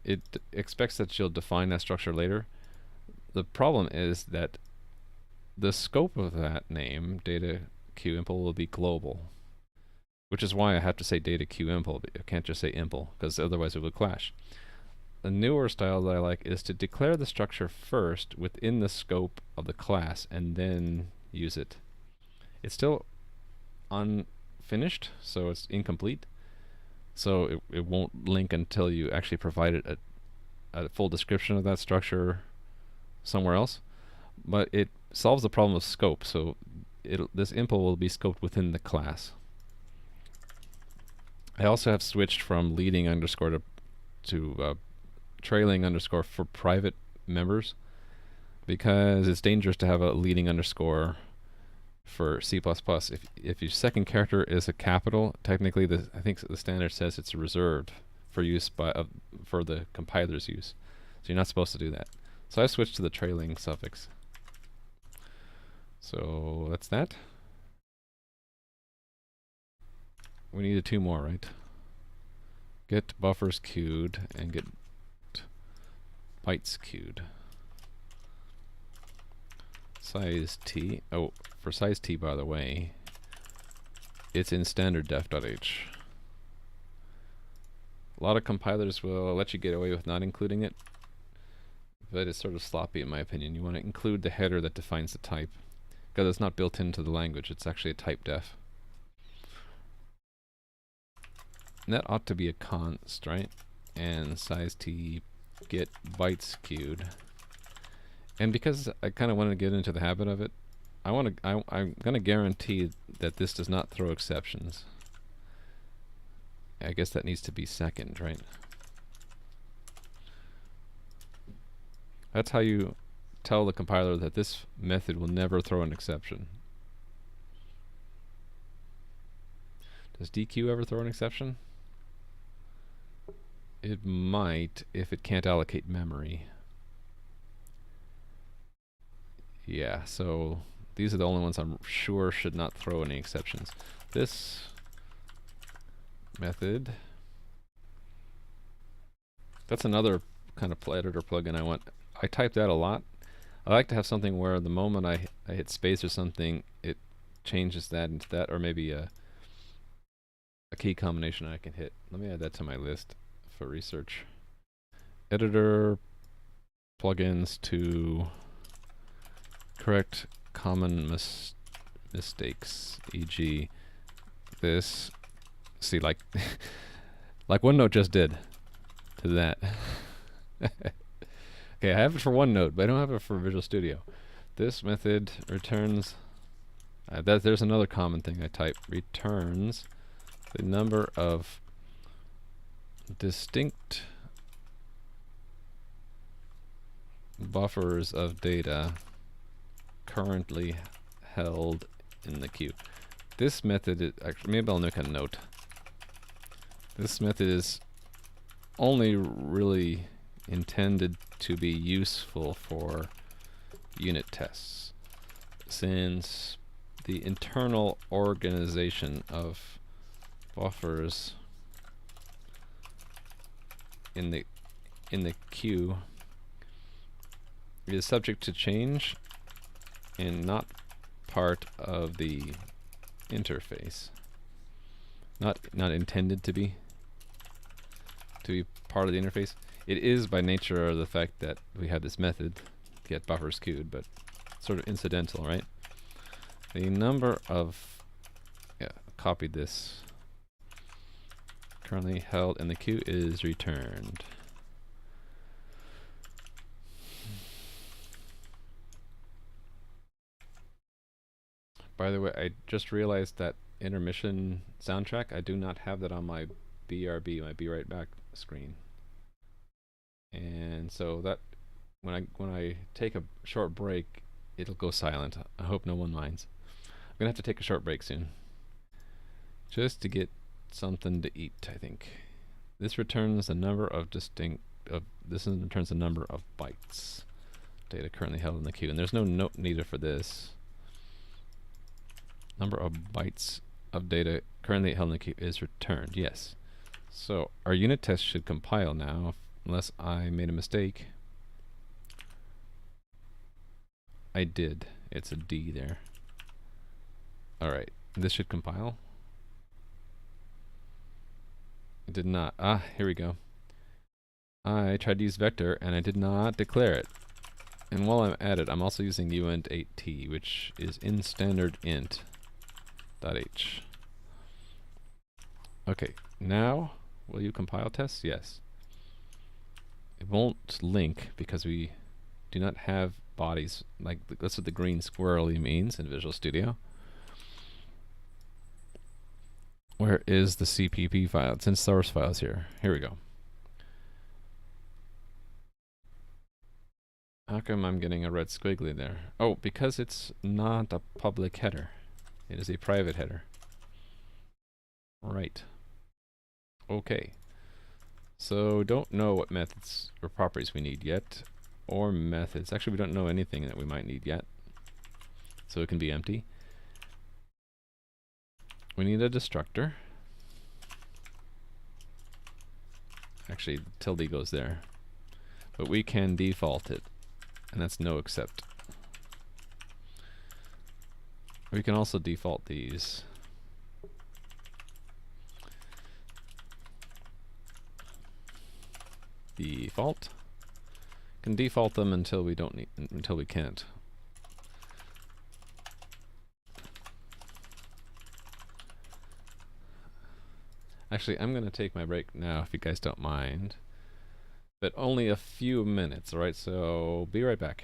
it expects that you'll define that structure later. The problem is that the scope of that name, data queue impl, will be global, which is why I have to say data queue impl. I can't just say impl, because otherwise it would clash. The newer style that I like is to declare the structure first within the scope of the class and then use it. It's still unfinished, so it's incomplete. So it won't link until you actually provided a full description of that structure somewhere else. But it solves the problem of scope, so this impl will be scoped within the class. I also have switched from leading underscore to trailing underscore for private members, because it's dangerous to have a leading underscore for C++. If your second character is a capital, technically I think the standard says it's reserved for use for the compiler's use. So you're not supposed to do that. So I switched to the trailing suffix. So that's that. We needed two more, right? Get buffers queued and get bytes queued. Size t. Oh, for size t, by the way, it's in standard def.h. A lot of compilers will let you get away with not including it, but it's sort of sloppy in my opinion. You want to include the header that defines the type, because it's not built into the language. It's actually a type def. And that ought to be a const, right? And size t get bytes queued. And because I kind of want to get into the habit of it, I'm going to guarantee that this does not throw exceptions. I guess that needs to be second, right? That's how you tell the compiler that this method will never throw an exception. Does deque ever throw an exception? It might if it can't allocate memory. Yeah, so these are the only ones I'm sure should not throw any exceptions. This method, that's another kind of editor plugin I want. I type that a lot. I like to have something where the moment I hit space or something, it changes that into that, or maybe a key combination I can hit. Let me add that to my list for research. Editor plugins to correct common mistakes, e.g. this. See, like like OneNote just did to that. Okay, I have it for OneNote, but I don't have it for Visual Studio. This method returns, there's another common thing I type, returns the number of distinct buffers of data currently held in the queue. This method is actually, maybe I'll make a note. This method is only really intended to be useful for unit tests, since the internal organization of buffers in the queue is subject to change and not part of the interface. Not intended to be part of the interface. It is by nature of the fact that we have this method, get buffers queued, but sort of incidental, right? The number of, copied this, currently held in the queue is returned. By the way, I just realized that intermission soundtrack, I do not have that on my BRB, my Be Right Back screen. And so that when I take a short break, it'll go silent. I hope no one minds. I'm gonna have to take a short break soon, just to get something to eat. I think this returns the number of returns the number of bytes data currently held in the queue, and there's no note needed for this. Number of bytes of data currently held in the queue is returned. Yes. So our unit test should compile now, unless I made a mistake. I did. It's a D there. Alright, this should compile. It did not. Ah, here we go. I tried to use vector and I did not declare it. And while I'm at it, I'm also using uint8t, which is in standard int.h. Okay, now will you compile tests? Yes. It won't link because we do not have bodies. Like that's what the green squirrely means in Visual Studio. Where is the CPP file? It's in source files here. Here we go. How come I'm getting a red squiggly there? Oh, because it's not a public header. It is a private header. Right. Okay. So don't know what methods or properties we need yet, or methods. Actually, we don't know anything that we might need yet. So it can be empty. We need a destructor. Actually, tilde goes there. But we can default it, and that's no except. We can also default these. Default. Can default them until we don't need, until we can't. Actually, I'm going to take my break now if you guys don't mind. But only a few minutes, alright? So be right back.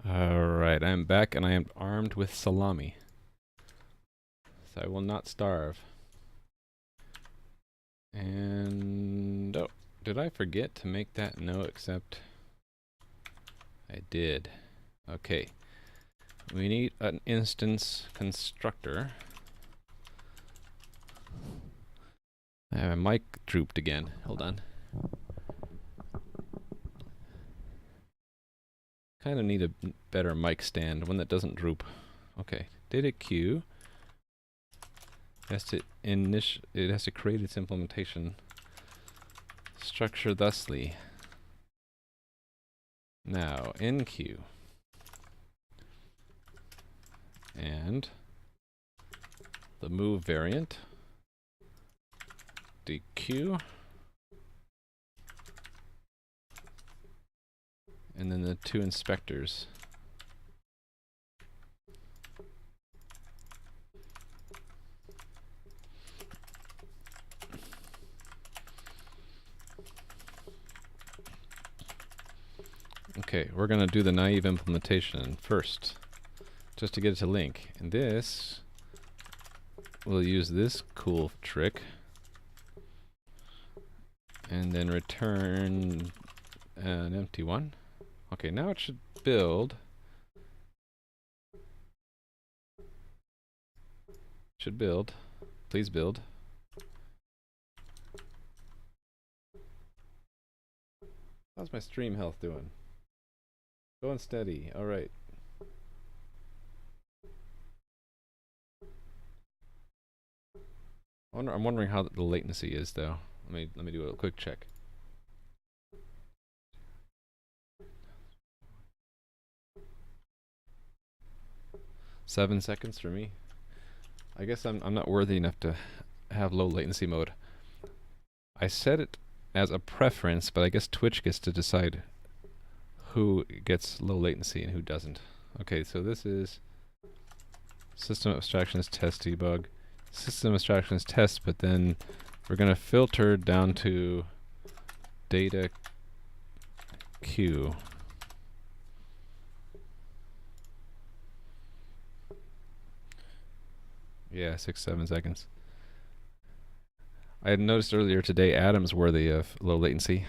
Alright, I'm back and I am armed with salami. So I will not starve. And oh, did I forget to make that no accept? I did. Okay. We need an instance constructor. I have my mic drooped again. Hold on. Kind of need a better mic stand, one that doesn't droop. Okay. Deque has to it has to create its implementation. Structure thusly. Now enqueue. And the move variant. Deque. And then the two inspectors. Okay, we're going to do the naive implementation first, just to get it to link. And this, we'll use this cool trick, and then return an empty one. Okay, now it should build. Should build. Please build. How's my stream health doing? Going steady. All right. I'm wondering how the latency is, though. Let me do a quick check. Seven seconds for me. I guess I'm not worthy enough to have low latency mode. I set it as a preference, but I guess Twitch gets to decide who gets low latency and who doesn't. Okay, so this is system abstractions test debug. System abstractions test, but then we're going to filter down to data queue. Yeah, 6-7 seconds. I had noticed earlier today Adam's worthy of low latency,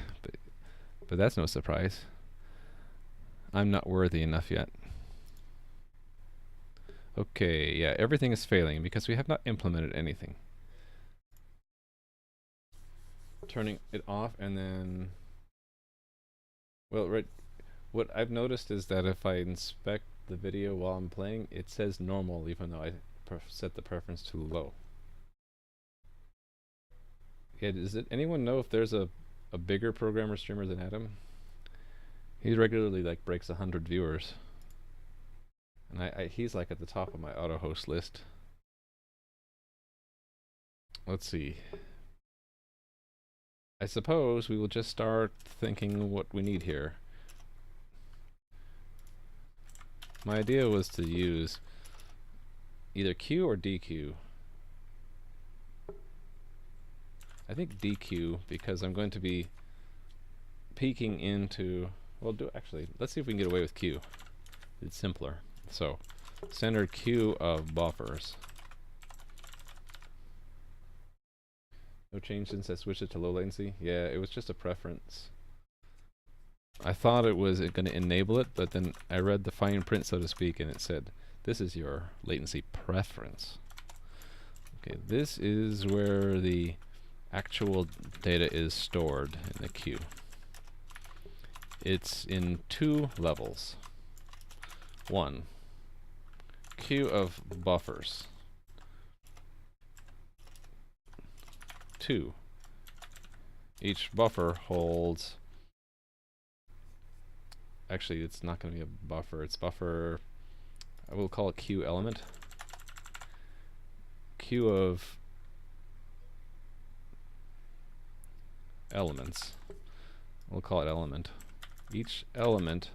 but that's no surprise. I'm not worthy enough yet. Okay, yeah, everything is failing because we have not implemented anything. Turning it off and then... Well, right, what I've noticed is that if I inspect the video while I'm playing, it says normal even though I set the preference to low. Yeah, does anyone know if there's a bigger programmer streamer than Adam? He regularly like breaks 100 viewers. And he's like at the top of my auto host list. Let's see. I suppose we will just start thinking what we need here. My idea was to use either Q or deque. I think deque because I'm going to be peeking into... Well, actually, let's see if we can get away with Q. It's simpler. So, standard queue of buffers. No change since I switched it to low latency. Yeah, it was just a preference. I thought it was going to enable it, but then I read the fine print, so to speak, and it said, this is your latency preference. Okay, this is where the actual data is stored in the queue. It's in two levels. One, queue of buffers. Two, each buffer holds... Actually, it's not going to be a buffer. It's buffer... I will call it queue element. Queue of elements. We'll call it element. Each element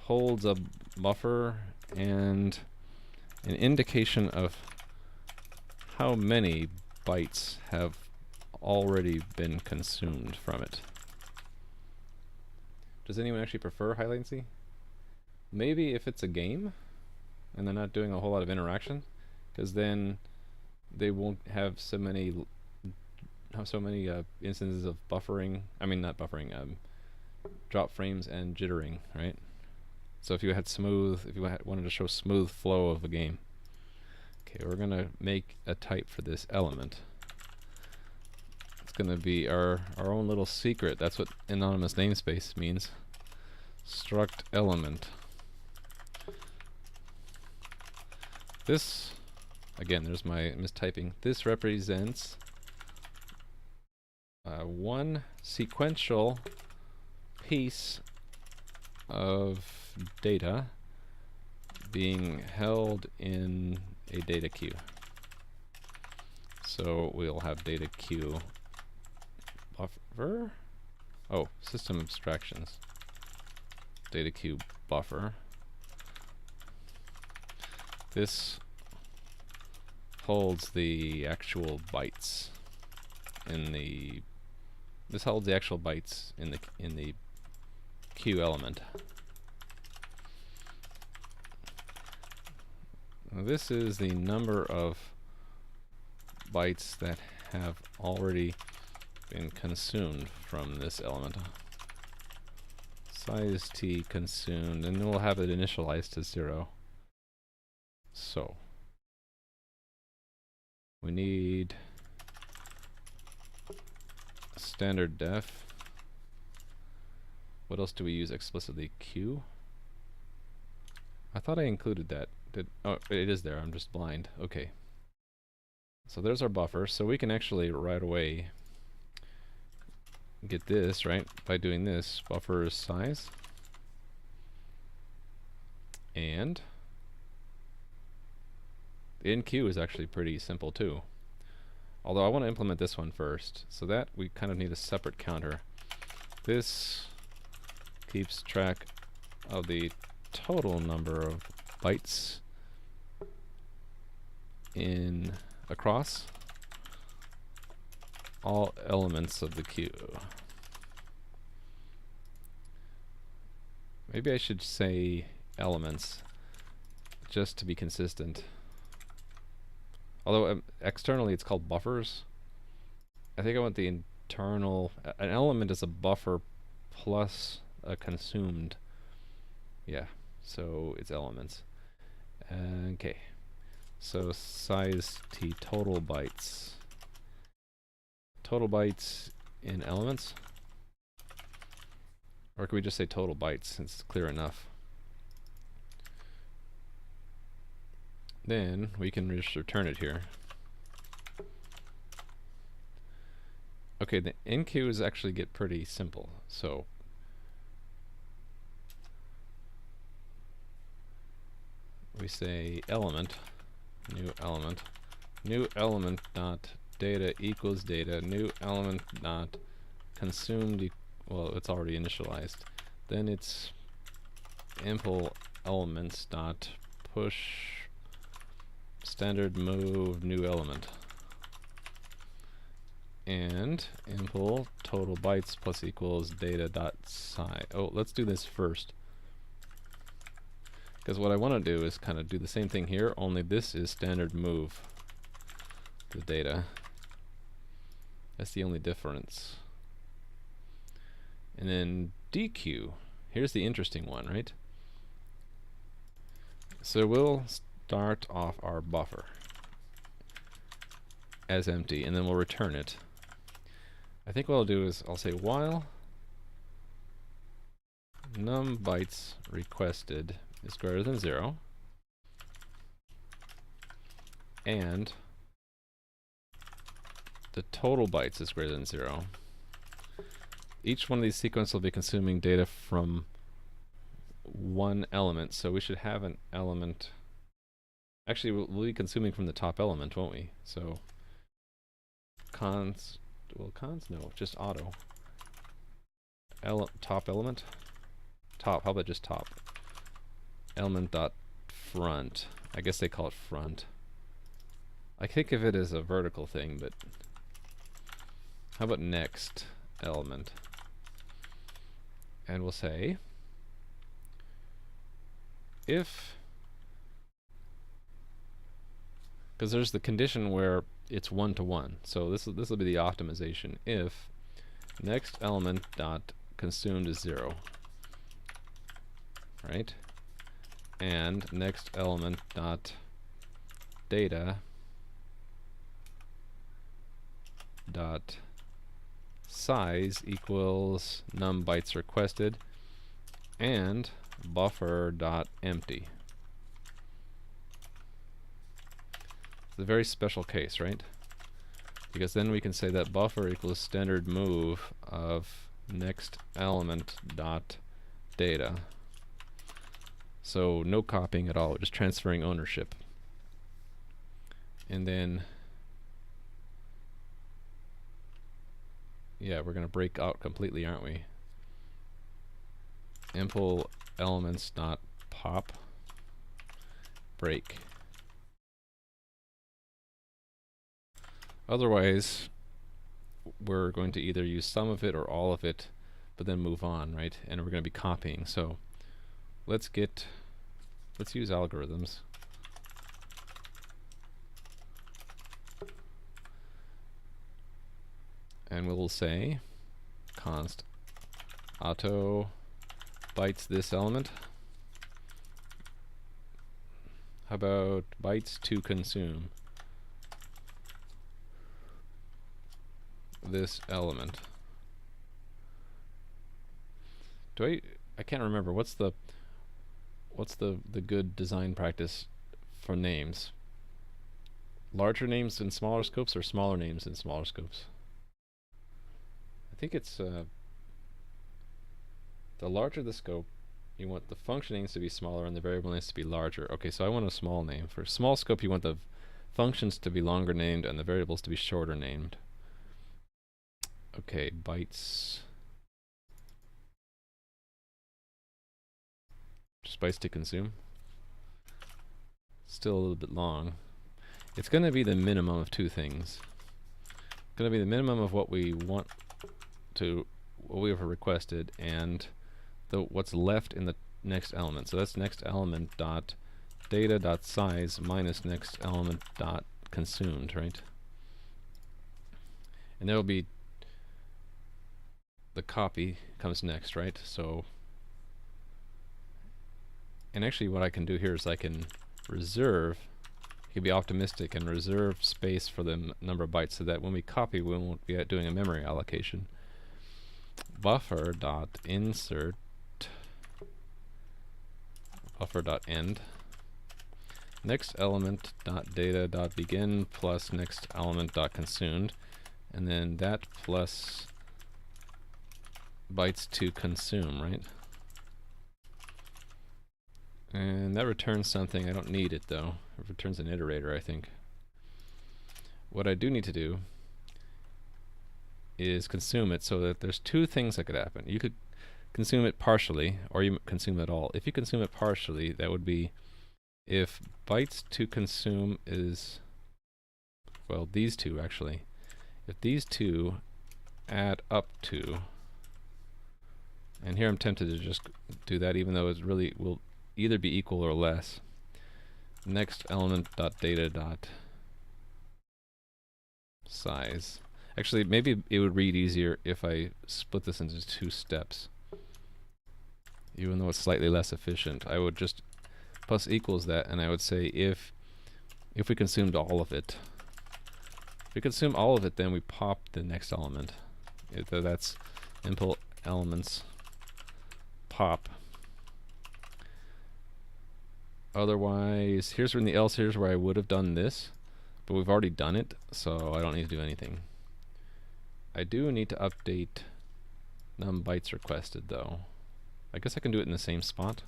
holds a buffer and an indication of how many bytes have already been consumed from it. Does anyone actually prefer high latency? Maybe if it's a game and they're not doing a whole lot of interaction, because then they won't have so many instances of buffering. I mean, not buffering. Drop frames and jittering, right? So if you wanted to show smooth flow of a game. Okay, we're gonna make a type for this element. It's gonna be our own little secret. That's what anonymous namespace means. Struct element. This, again, there's my mistyping. This represents one sequential piece of data being held in a data queue. So we'll have data queue buffer. Oh, system abstractions. Data queue buffer. This holds the actual bytes in the. This holds the actual bytes in the queue element. Now this is the number of bytes that have already been consumed from this element. Size t consumed, and then we'll have it initialized to 0. So we need standard def. What else do we use explicitly? Q? I thought I included that. Oh, it is there. I'm just blind. Okay. So there's our buffer. So we can actually right away get this, right? By doing this, buffer is size. And the enqueue is actually pretty simple too. Although I want to implement this one first. So that we kind of need a separate counter. This keeps track of the total number of bytes in across all elements of the queue. Maybe I should say elements just to be consistent. Although externally it's called buffers. I think I want the internal. An element is a buffer plus a consumed. Yeah, so it's elements. Okay, so size t total bytes. Total bytes in elements? Or can we just say total bytes since it's clear enough? Then we can just return it here. Okay, the enqueues actually get pretty simple. So we say element, new element dot data equals data, new element dot consumed, well, it's already initialized. Then it's impl elements dot push standard move new element. And impl total bytes plus equals data dot size. Oh, let's do this first. Because what I want to do is kind of do the same thing here, only this is standard move the data. That's the only difference. And then deque. Here's the interesting one, right? So we'll start off our buffer as empty, and then we'll return it. I think what I'll do is I'll say while num bytes requested is greater than 0, and the total bytes is greater than 0. Each one of these sequences will be consuming data from one element, so we should have an element. Actually, we'll be consuming from the top element, won't we? So cons, well, cons, no, just auto. Top element? Top, how about just top? Element dot front. I guess they call it front. I think of it as a vertical thing, but how about next element? And we'll say if, because there's the condition where it's 1 to 1. So this will be the optimization. If next element dot consumed is 0, right? And next element dot data dot size equals num bytes requested and buffer dot empty. It's a very special case, right? Because then we can say that buffer equals standard move of next element dot data. So no copying at all, just transferring ownership. And then, yeah, we're going to break out completely, aren't we? Impl elements dot pop break. Otherwise, we're going to either use some of it or all of it, but then move on, right? And we're going to be copying. So let's use algorithms. And we'll say const auto bytes this element. How about bytes to consume this element? I can't remember what's the good design practice for names. Larger names in smaller scopes or smaller names in smaller scopes? I think it's the larger the scope, you want the function names to be smaller and the variable names to be larger. Okay, so I want a small name. For a small scope, you want the functions to be longer named and the variables to be shorter named. Okay, bytes. Just bytes to consume. Still a little bit long. It's going to be the minimum of two things. It's going to be the minimum of what we want to, what we have requested, and what's left in the next element. So that's next element dot data dot size minus next element dot consumed, right? And there will be the copy comes next, right? So, and actually what I can do here is I can reserve, I can be optimistic and reserve space for the number of bytes so that when we copy we won't be doing a memory allocation. Buffer dot insert buffer dot end next element dot data dot begin plus next element dot consumed, and then that plus bytes to consume, right? And that returns something. I don't need it though. It returns an iterator, I think. What I do need to do is consume it, so that there's two things that could happen. You could consume it partially, or you consume it all. If you consume it partially, that would be if bytes to consume is, well, these two actually. If these two add up to, and here I'm tempted to just do that even though it really will either be equal or less. Next element dot data dot size. Actually, maybe it would read easier if I split this into two steps. Even though it's slightly less efficient, I would just plus equals that, and I would say if we consumed all of it. If we consume all of it, then we pop the next element. That's impl elements pop. Otherwise, here's when the else, here's where I would have done this, but we've already done it, so I don't need to do anything. I do need to update num bytes requested though. I guess I can do it in the same spot.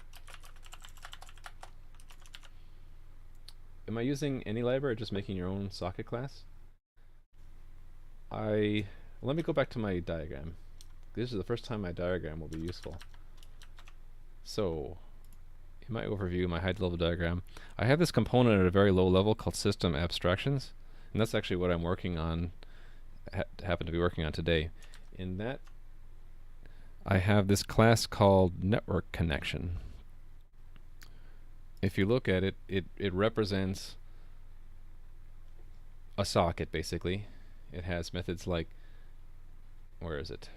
Am I using any library or just making your own socket class? Let me go back to my diagram. This is the first time my diagram will be useful. So, in my overview, my high level diagram, I have this component at a very low level called system abstractions, and that's actually what I'm working on, happen to be working on today. In that, I have this class called NetworkConnection. if you look at it, it represents a socket basically. It has methods like, where is it?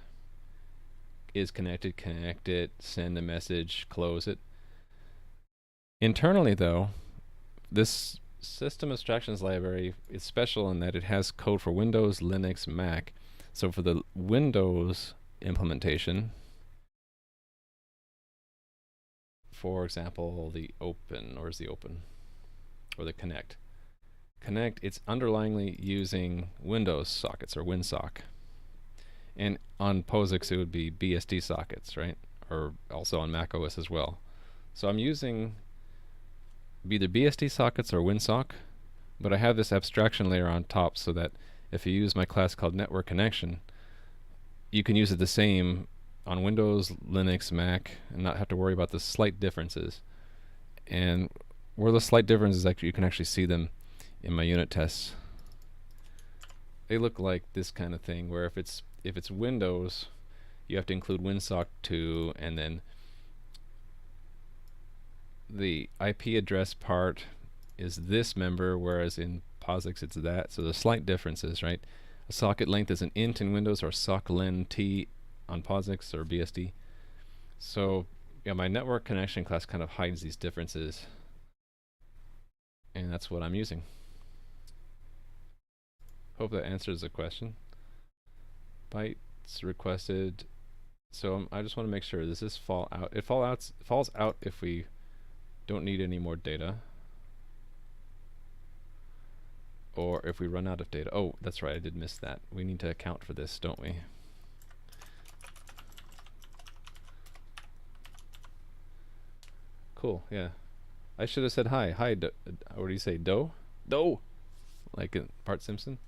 Is connected, connect it, send a message, close it. Internally though, this system abstractions library is special in that it has code for Windows, Linux, Mac. So for the Windows implementation, for example, the open, or is the open? Or the connect. Connect, it's underlyingly using Windows sockets, or WinSock. And on POSIX it would be BSD sockets, right? Or also on Mac OS as well. So I'm using either BSD sockets or WinSock, but I have this abstraction layer on top so that if you use my class called NetworkConnection, you can use it the same on Windows, Linux, Mac, and not have to worry about the slight differences. And where the slight differences, actually, you can actually see them in my unit tests. They look like this kind of thing, where if it's Windows, you have to include WinSock 2, and then the IP address part is this member, whereas in POSIX it's that. So the slight differences, right? A socket length is an int in Windows, or socklen_t on POSIX or BSD. So yeah, my network connection class kind of hides these differences, and that's what I'm using. Hope that answers the question. Bytes requested. So I just want to make sure this is fall out. It falls out if we don't need any more data, or if we run out of data. Oh, that's right, I did miss that. We need to account for this, don't we? Cool, yeah. I should have said hi. Hi, what do you say, Doe? Doe! Like in Bart Simpson?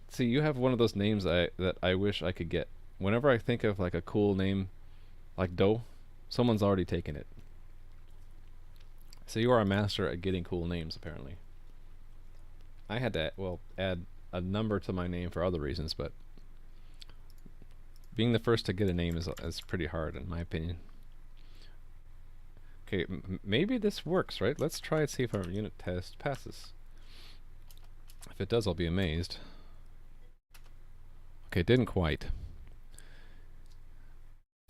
See, you have one of those names that I wish I could get. Whenever I think of like a cool name like Doe, someone's already taken it. So you are a master at getting cool names, apparently. I had to, well, add a number to my name for other reasons, but being the first to get a name is pretty hard, in my opinion. Okay, maybe this works, right? Let's try and see if our unit test passes. If it does, I'll be amazed. Okay, it didn't quite.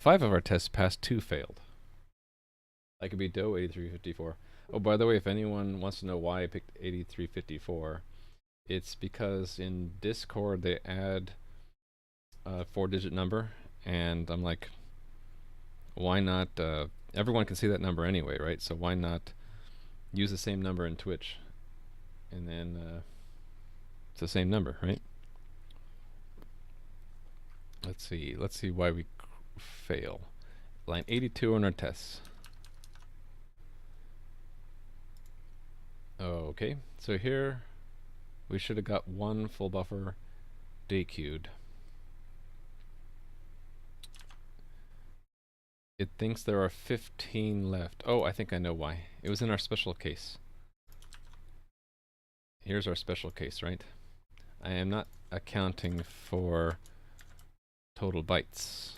5 of our tests passed, 2 failed. I could be Doe 8354. Oh, by the way, if anyone wants to know why I picked 8354, it's because in Discord they add a 4-digit number, and I'm like, why not? Everyone can see that number anyway, right? So why not use the same number in Twitch? And then it's the same number, right? Let's see why we fail. Line 82 on our tests. Okay, so here we should have got 1 full buffer dequed. It thinks there are 15 left. Oh, I think I know why. It was in our special case. Here's our special case, right? I am not accounting for total bytes.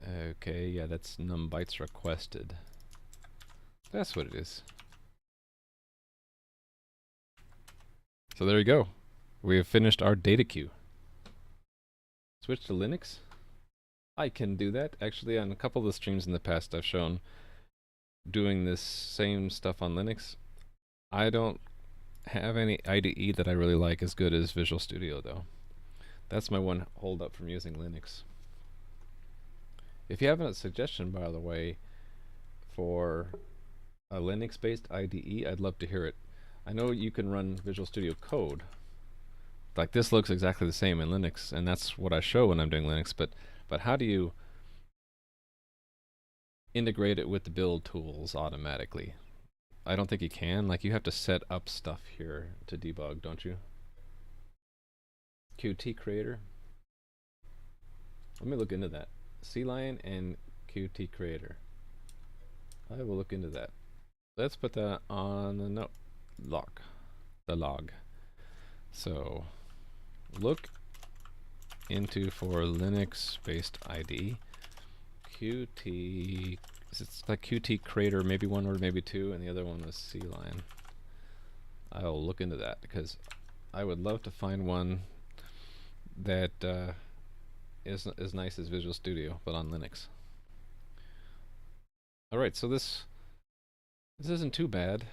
Okay, yeah, that's num bytes requested. That's what it is. So there you go. We have finished our data queue. Switch to Linux? I can do that. Actually, on a couple of the streams in the past, I've shown doing this same stuff on Linux. I don't have any IDE that I really like as good as Visual Studio, though. That's my one hold up from using Linux. If you have a suggestion, by the way, for a Linux-based IDE, I'd love to hear it. I know you can run Visual Studio Code. Like this looks exactly the same in Linux, and that's what I show when I'm doing Linux, but how do you integrate it with the build tools automatically? I don't think you can. Like, you have to set up stuff here to debug, don't you? Qt Creator. Let me look into that. CLion and Qt Creator. I will look into that. Let's put that on the log. So look into for Linux based ID Qt. It's like Qt creator, maybe one word, maybe two, and the other one was cline. I'll look into that because I would love to find one that is as nice as Visual Studio, but on Linux. All right, so this isn't too bad.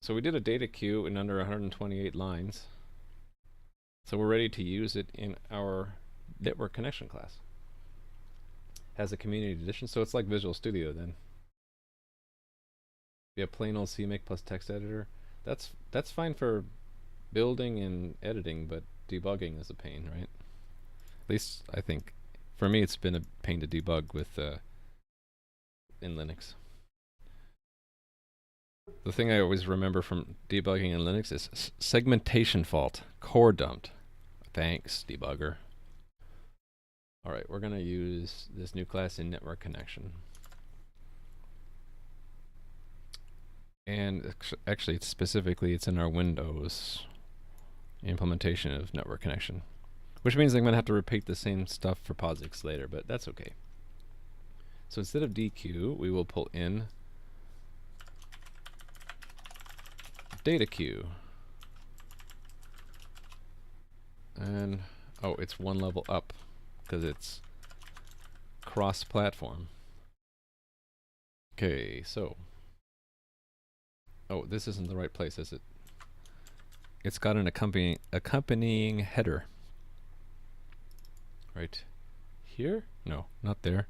So we did a data queue in under 128 lines. So we're ready to use it in our network connection class. Has a community edition, so it's like Visual Studio then. We have plain old CMake plus text editor. That's fine for building and editing, but debugging is a pain, right? At least I think for me it's been a pain to debug with in Linux. The thing I always remember from debugging in Linux is segmentation fault, core dumped. Thanks, debugger. All right, we're gonna use this new class in network connection. And actually, specifically, it's in our Windows implementation of network connection, which means I'm gonna have to repeat the same stuff for POSIX later, but that's okay. So instead of deque, we will pull in data queue. And oh, it's one level up because it's cross-platform. Okay, so oh, this isn't the right place, is it? It's got an accompanying header. Right here? No, not there.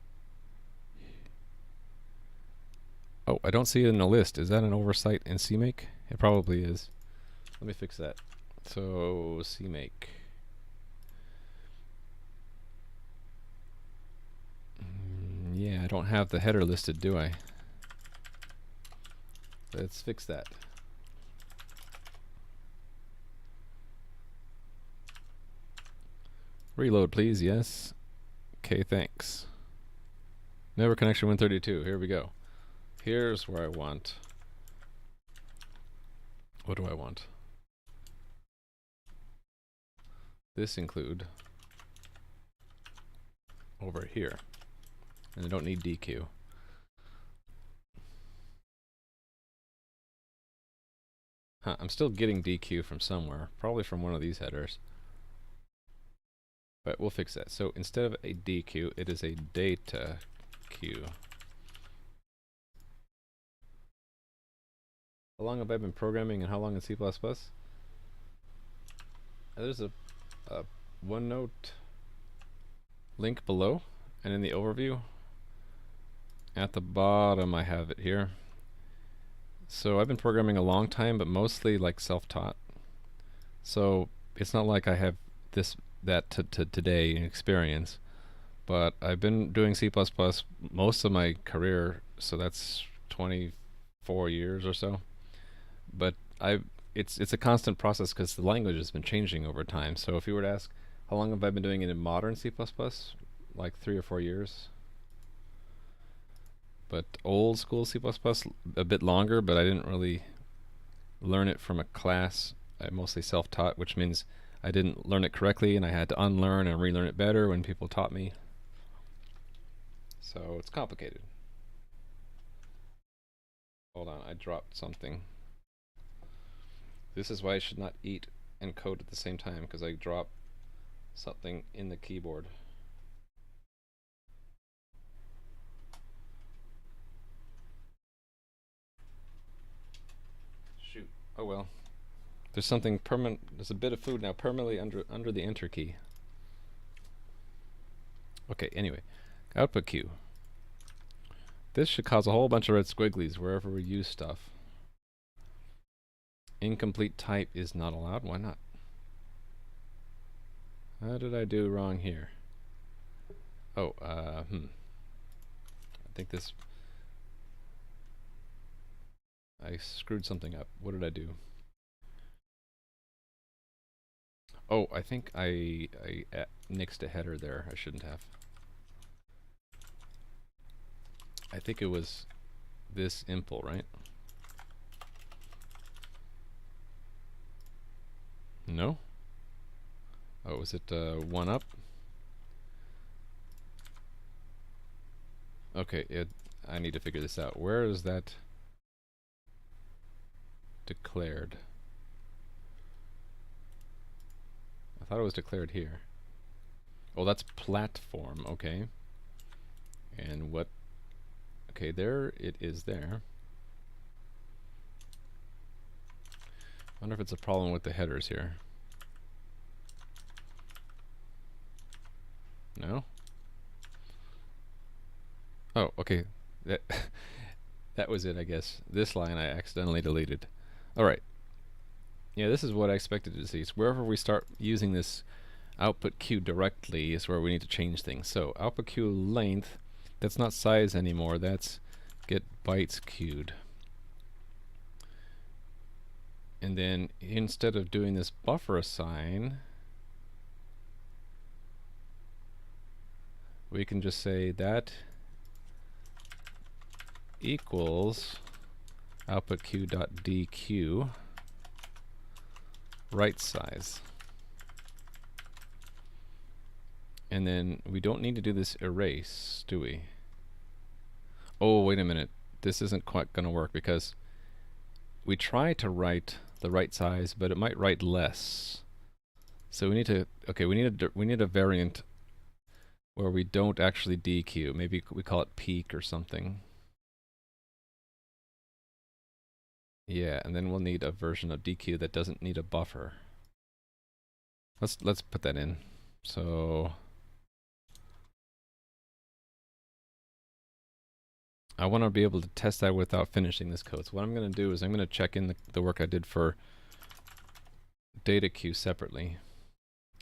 Oh, I don't see it in the list. Is that an oversight in CMake? It probably is. Let me fix that. So CMake. Yeah, I don't have the header listed, do I? Let's fix that. Reload, please. Yes. Okay, thanks. Network connection 132. Here we go. Here's where I want. What do I want? This include over here. And I don't need deque. Huh, I'm still getting deque from somewhere. Probably from one of these headers. But we'll fix that. So instead of a deque, it is a data queue. How long have I been programming and how long in C++? There's a OneNote link below, and in the overview at the bottom I have it here. So I've been programming a long time, but mostly like self-taught. So it's not like I have that today experience, but I've been doing C++ most of my career, so that's 24 years or so. But it's a constant process because the language has been changing over time. So if you were to ask how long have I been doing it in modern C++, like 3 or 4 years. But old school C++, a bit longer, but I didn't really learn it from a class. I mostly self-taught, which means I didn't learn it correctly and I had to unlearn and relearn it better when people taught me. So it's complicated. Hold on, I dropped something. This is why I should not eat and code at the same time, because I dropped something in the keyboard. Shoot. Oh well. There's something permanent. There's a bit of food now permanently under the enter key. Okay, anyway. Output queue. This should cause a whole bunch of red squigglies wherever we use stuff. Incomplete type is not allowed. Why not? How did I do wrong here? Oh, I think this... I screwed something up. What did I do? Oh, I think I nixed a header there. I shouldn't have. I think it was this impl, right? No? Oh, was it one up? Okay, I need to figure this out. Where is that declared? I thought it was declared here. Oh, that's platform, okay. And what? Okay, there it is there. I wonder if it's a problem with the headers here. No? Oh, okay. That that was it, I guess. This line I accidentally deleted. Alright. Yeah, this is what I expected to see. So wherever we start using this output queue directly is where we need to change things. So output queue length, that's not size anymore, that's get bytes queued. And then instead of doing this buffer assign, we can just say that equals output queue.deque right size. And then we don't need to do this erase, do we? Oh, wait a minute. This isn't quite going to work because we try to write the right size, but it might write less. So we need to, okay, we need a variant where we don't actually deque. Maybe we call it peak or something. Yeah, and then we'll need a version of deque that doesn't need a buffer. Let's put that in. So I want to be able to test that without finishing this code. So what I'm going to do is I'm going to check in the work I did for deque separately,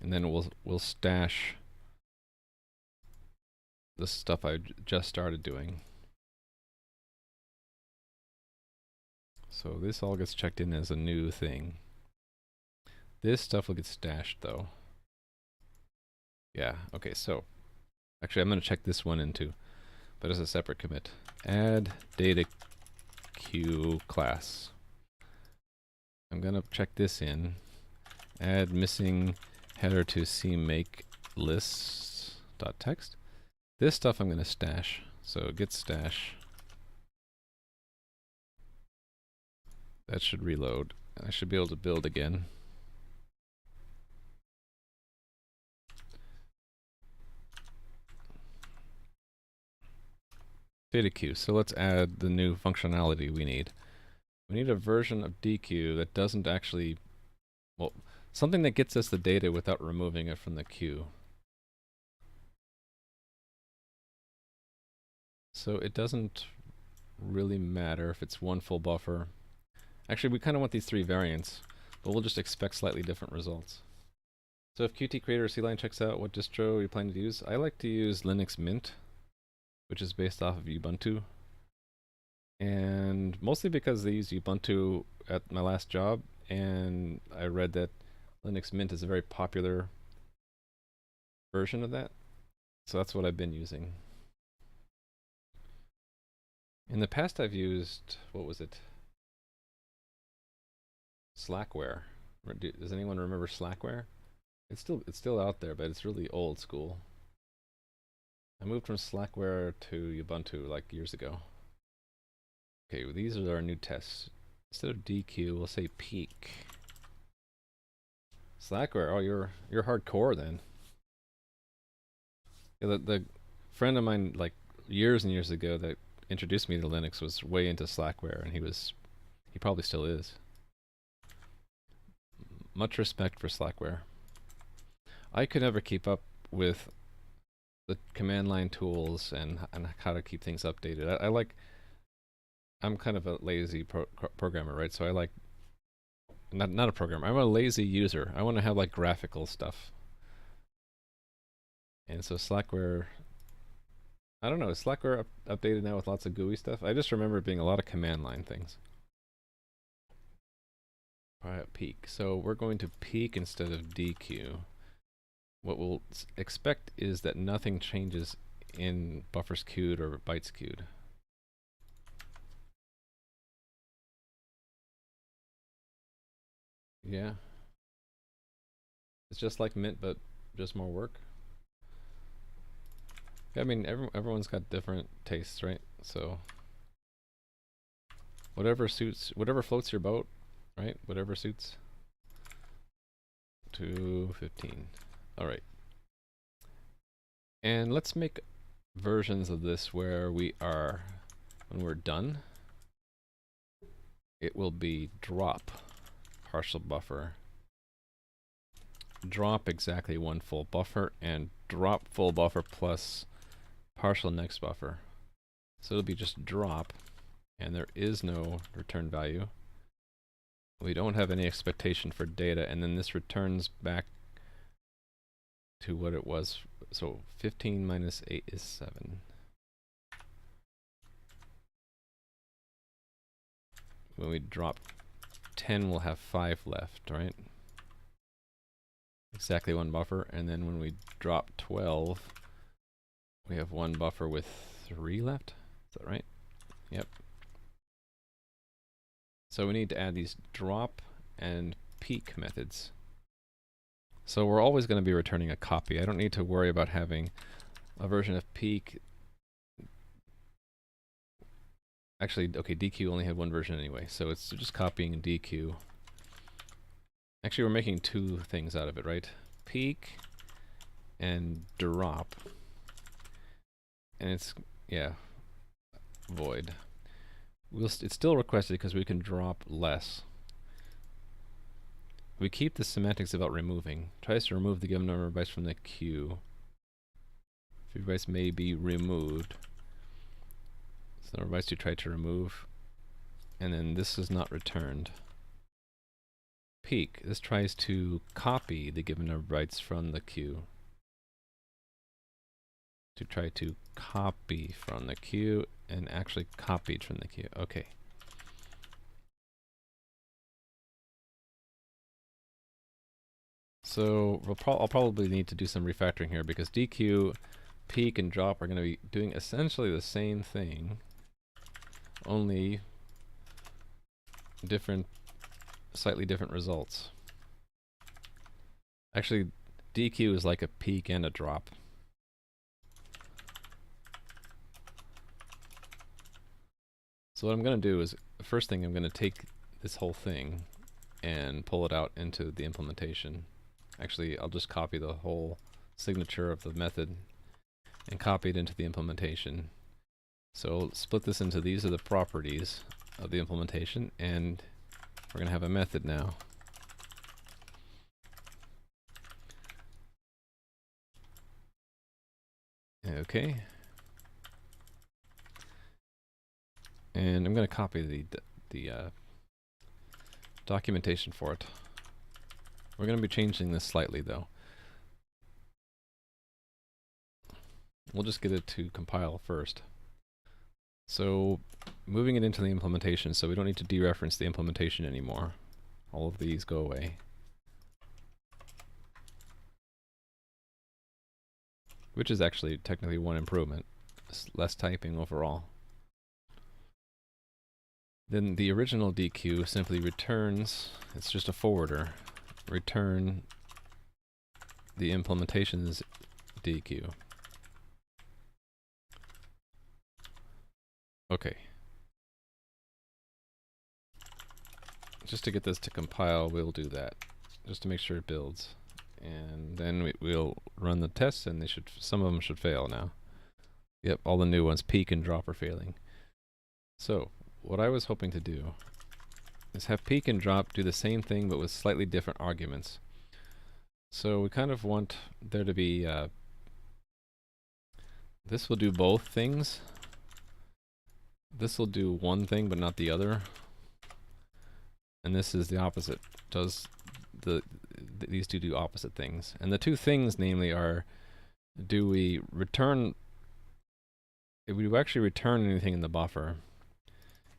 and then we'll stash the stuff I just started doing. So this all gets checked in as a new thing. This stuff will get stashed though. Yeah, okay, so actually I'm going to check this one in too, but as a separate commit. Add deque class. I'm going to check this in. Add missing header to cmake list.txt. This stuff I'm going to stash. So git stash. That should reload. I should be able to build again. Deque. So let's add the new functionality we need. We need a version of deque that doesn't actually, well, something that gets us the data without removing it from the queue. So it doesn't really matter if it's one full buffer. Actually, we kind of want these three variants, but we'll just expect slightly different results. So if Qt Creator CLine checks out, what distro you plan to use? I like to use Linux Mint, which is based off of Ubuntu. And mostly because they use Ubuntu at my last job, and I read that Linux Mint is a very popular version of that. So that's what I've been using. In the past I've used, what was it? Slackware. Does anyone remember Slackware? It's still out there, but it's really old school. I moved from Slackware to Ubuntu like years ago. Okay, well, these are our new tests. Instead of deque, we'll say peak. Slackware. Oh, you're hardcore then. Yeah, the friend of mine like years and years ago that introduced me to Linux was way into Slackware, and he probably still is. Much respect for Slackware. I could never keep up with the command line tools and how to keep things updated. I'm kind of a lazy programmer, right? So I like, not a programmer, I'm a lazy user. I want to have like graphical stuff. And so Slackware, I don't know, is Slackware updated now with lots of GUI stuff? I just remember it being a lot of command line things. Alright, peak. So we're going to peak instead of deque. What we'll expect is that nothing changes in buffers queued or bytes queued. Yeah. It's just like Mint, but just more work. I mean, everyone's got different tastes, right? So whatever suits, whatever floats your boat, right? Whatever suits. 215. All right. And let's make versions of this where we are, when we're done, it will be drop partial buffer, drop exactly one full buffer, and drop full buffer plus partial next buffer. So it'll be just drop, and there is no return value. We don't have any expectation for data, and then this returns back to what it was. So 15 minus 8 is 7. When we drop 10, we'll have 5 left, right? Exactly one buffer. And then when we drop 12, we have one buffer with 3 left. Is that right? Yep. So we need to add these drop and peak methods. So we're always going to be returning a copy. I don't need to worry about having a version of peak. Actually, okay, deque only had one version anyway, so it's just copying deque. Actually, we're making two things out of it, right? Peak and drop. And it's, yeah, void. It's still requested because we can drop less. We keep the semantics about removing. Tries to remove the given number of bytes from the queue. Few bytes may be removed. So the number of bytes you try to remove. And then this is not returned. Peak. This tries to copy the given number of bytes from the queue. To try to copy from the queue and actually copied from the queue. Okay. So I'll probably need to do some refactoring here because deque, peak, and drop are going to be doing essentially the same thing, only slightly different results. Actually, deque is like a peak and a drop. So what I'm going to do is, the first thing, I'm going to take this whole thing and pull it out into the implementation. Actually, I'll just copy the whole signature of the method and copy it into the implementation. So split this into, these are the properties of the implementation, and we're going to have a method now. Okay. And I'm going to copy the documentation for it. We're going to be changing this slightly, though. We'll just get it to compile first. So moving it into the implementation, so we don't need to dereference the implementation anymore. All of these go away. Which is actually technically one improvement. It's less typing overall. Then the original deque simply returns, it's just a forwarder, return the implementation's deque. Okay. Just to get this to compile, we'll do that, just to make sure it builds. And then we'll run the tests, and some of them should fail now. Yep, all the new ones, peak and drop, are failing. So what I was hoping to do is have peak and drop do the same thing but with slightly different arguments. So we kind of want there to be, this will do both things. This will do one thing but not the other. And this is the opposite. These two do opposite things. And the two things, namely, are, do we return, if we actually return anything in the buffer?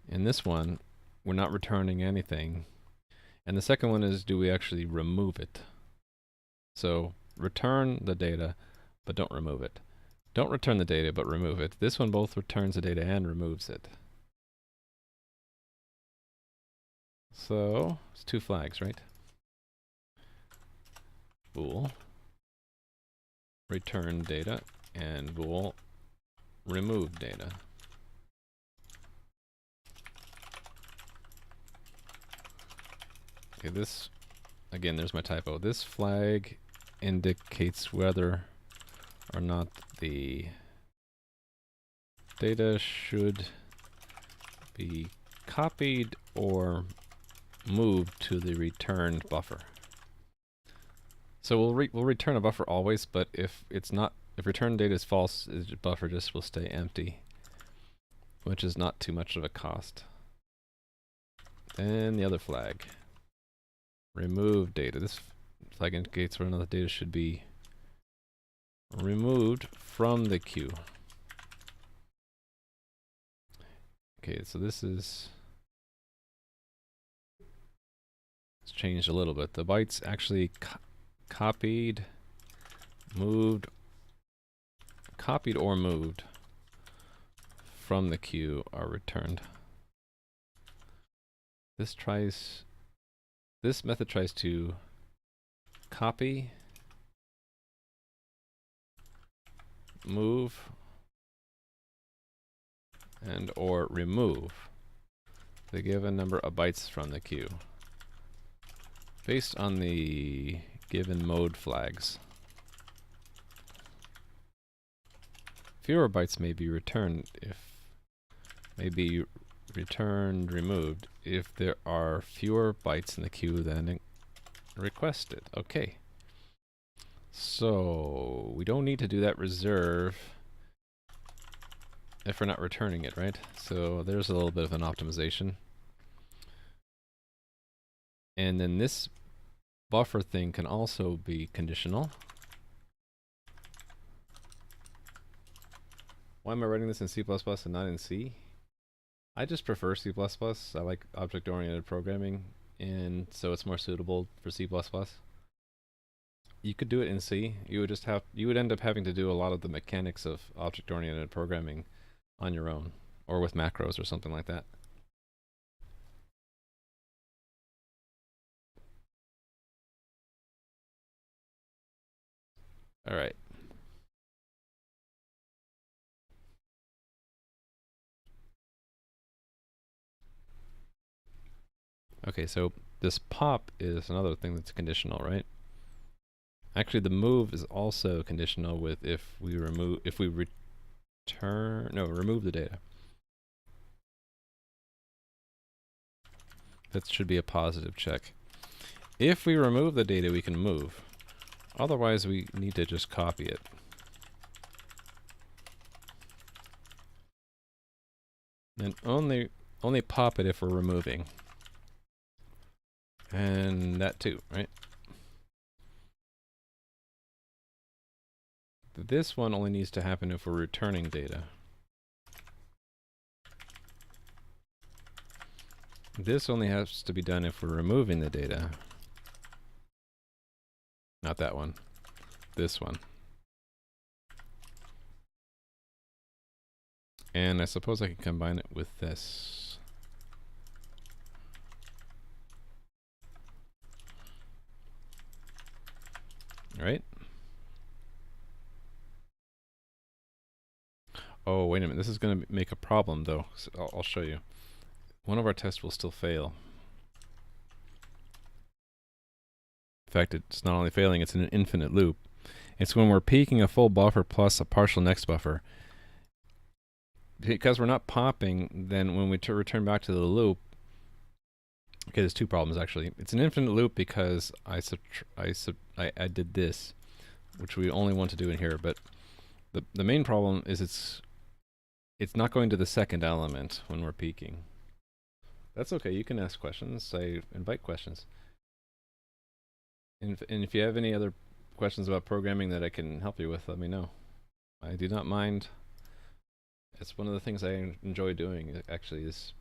In this one, we're not returning anything. And the second one is, do we actually remove it? So return the data, but don't remove it. Don't return the data, but remove it. This one both returns the data and removes it. So it's two flags, right? Bool return data and bool remove data. Okay, this, again, there's my typo. This flag indicates whether or not the data should be copied or moved to the returned buffer. So we'll return a buffer always, but if return data is false, the buffer just will stay empty, which is not too much of a cost. Then the other flag, remove data. This flag indicates whether or not the data should be removed from the queue. Okay, so this is, it's changed a little bit. The bytes actually copied or moved from the queue are returned. This method tries to copy, move, and or remove the given number of bytes from the queue based on the given mode flags. Fewer bytes may be returned removed if there are fewer bytes in the queue than requested. Okay. So we don't need to do that reserve if we're not returning it, right? So there's a little bit of an optimization. And then this buffer thing can also be conditional. Why am I writing this in C++ and not in C? I just prefer C++. I like object-oriented programming, and so it's more suitable for C++. You could do it in C. You would end up having to do a lot of the mechanics of object-oriented programming on your own, or with macros or something like that. All right. Okay, so this pop is another thing that's conditional, right? Actually, the move is also conditional with remove the data. That should be a positive check. If we remove the data, we can move. Otherwise, we need to just copy it. And only pop it if we're removing. And that too, right? This one only needs to happen if we're returning data. This only has to be done if we're removing the data. Not that one. This one. And I suppose I can combine it with this. All right. Oh, wait a minute. This is going to make a problem, though. So I'll show you. One of our tests will still fail. In fact, it's not only failing, it's in an infinite loop. It's when we're peaking a full buffer plus a partial next buffer. Because we're not popping, then when we return back to the loop, okay, there's two problems actually. It's an infinite loop because I did this, which we only want to do in here. But the main problem is it's not going to the second element when we're peaking. That's okay. You can ask questions. I invite questions. And if you have any other questions about programming that I can help you with, let me know. I do not mind. It's one of the things I enjoy doing, actually, is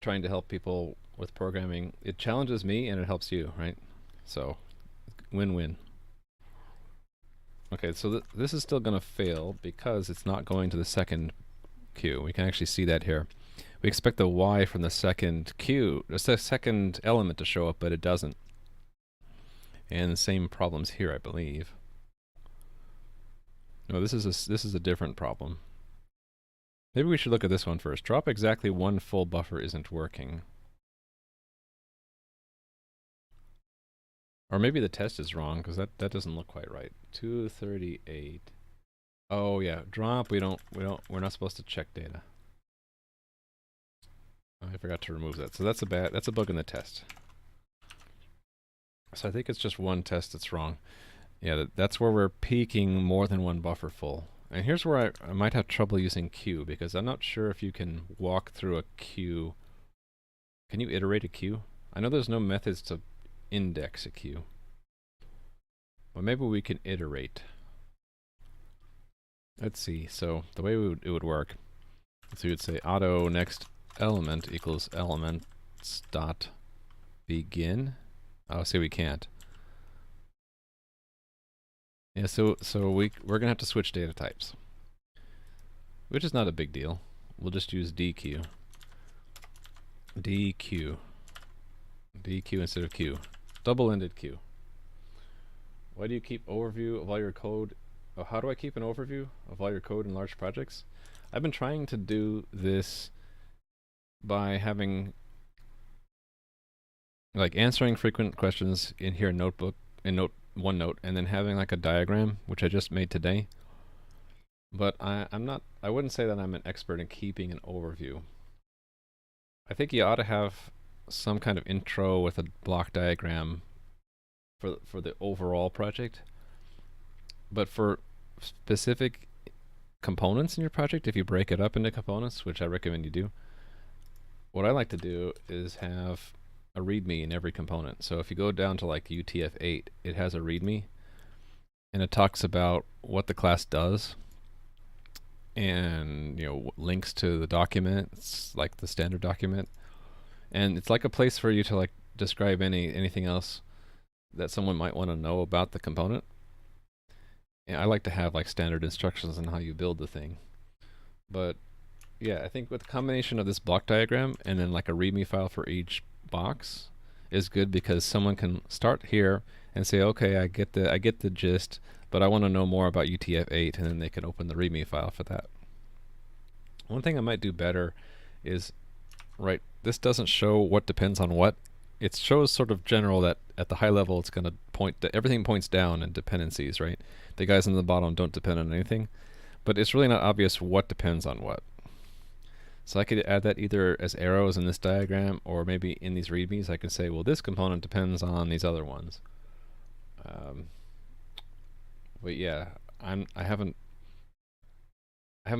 trying to help people with programming. It challenges me and it helps you, right? So, win-win. Okay, so this is still going to fail because it's not going to the second queue. We can actually see that here. We expect the Y from the second queue, the second element to show up, but it doesn't. And the same problems here, I believe. No, this is a different problem. Maybe we should look at this one first. Drop exactly one full buffer isn't working. Or maybe the test is wrong, because that doesn't look quite right. 238. Oh yeah, drop. We're not supposed to check data. Oh, I forgot to remove that. So that's a bug in the test. So I think it's just one test that's wrong. Yeah, that's where we're peaking more than one buffer full. And here's where I might have trouble using queue, because I'm not sure if you can walk through a queue. Can you iterate a queue? I know there's no methods to index a queue. Well, maybe we can iterate. Let's see. So the way it would work, so you would say auto next element equals elements dot begin. Oh, say we can't. Yeah, so we're gonna have to switch data types, which is not a big deal. We'll just use deque. deque instead of queue. Double-ended queue. Why do you keep overview of all your code? Oh, how do I keep an overview of all your code in large projects? I've been trying to do this by having, like, answering frequent questions in here in Notebook, in OneNote, and then having like a diagram, which I just made today. But I wouldn't say that I'm an expert in keeping an overview. I think you ought to have some kind of intro with a block diagram for the overall project. But for specific components in your project, if you break it up into components, which I recommend you do, what I like to do is have a README in every component. So if you go down to like UTF-8, it has a README, and it talks about what the class does, and links to the document. It's like the standard document, and it's like a place for you to like describe anything else that someone might want to know about the component. And I like to have like standard instructions on how you build the thing. But yeah, I think with the combination of this block diagram and then like a README file for each box is good, because someone can start here and say, okay, I get the gist, but I want to know more about UTF-8, and then they can open the README file for that. One thing I might do better is, right, this doesn't show what depends on what. It shows sort of general that at the high level it's going to point to everything, points down in dependencies, right? The guys on the bottom don't depend on anything, but it's really not obvious what depends on what. So I could add that either as arrows in this diagram, or maybe in these readmes I can say, well, this component depends on these other ones. But yeah, I haven't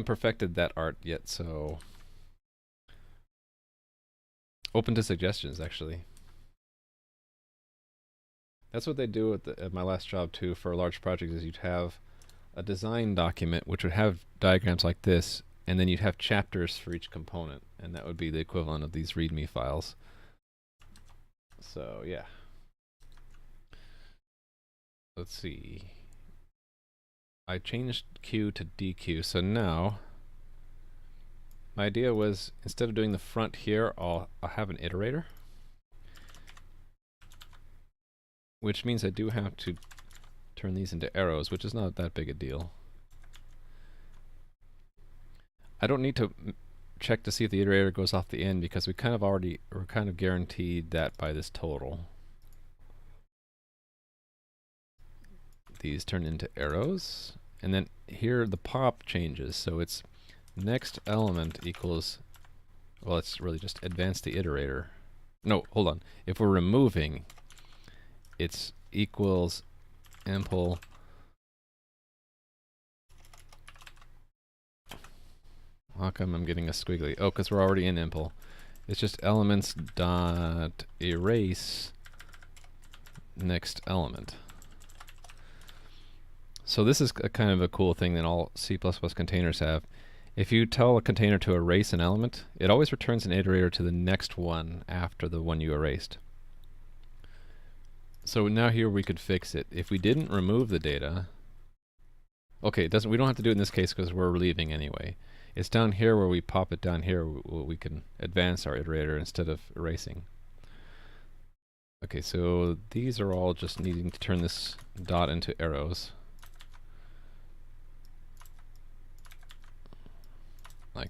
perfected that art yet, so open to suggestions, actually. That's what they do at my last job too for a large project, is you'd have a design document which would have diagrams like this, and then you'd have chapters for each component, and that would be the equivalent of these README files. So yeah. Let's see. I changed queue to deque, so now my idea was, instead of doing the front here, I'll have an iterator, which means I do have to turn these into arrows, which is not that big a deal. I don't need to check to see if the iterator goes off the end, because we're kind of guaranteed that by this total. These turn into arrows, and then here the pop changes, so it's next element equals, well, it's really just advance the iterator. No, hold on. If we're removing, it's equals impl. How come I'm getting a squiggly? Oh, because we're already in impl. It's just elements dot erase next element. So this is a kind of a cool thing that all C++ containers have. If you tell a container to erase an element, it always returns an iterator to the next one after the one you erased. So now here we could fix it. If we didn't remove the data, okay, we don't have to do it in this case because we're leaving anyway. It's down here where we pop it down here, we can advance our iterator instead of erasing. Okay, so these are all just needing to turn this dot into arrows.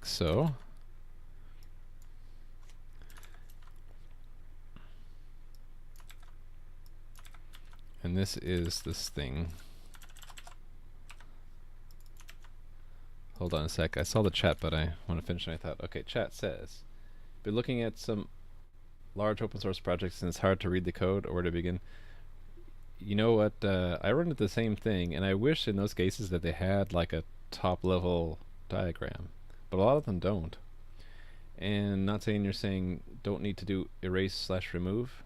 like so. And this is this thing. Hold on a sec. I saw the chat, but I want to finish and I thought, okay, chat says, be looking at some large open source projects and it's hard to read the code or where to begin. You know what? I run into the same thing, and I wish in those cases that they had like a top level diagram, but a lot of them don't. And not saying you're saying don't need to do erase/remove.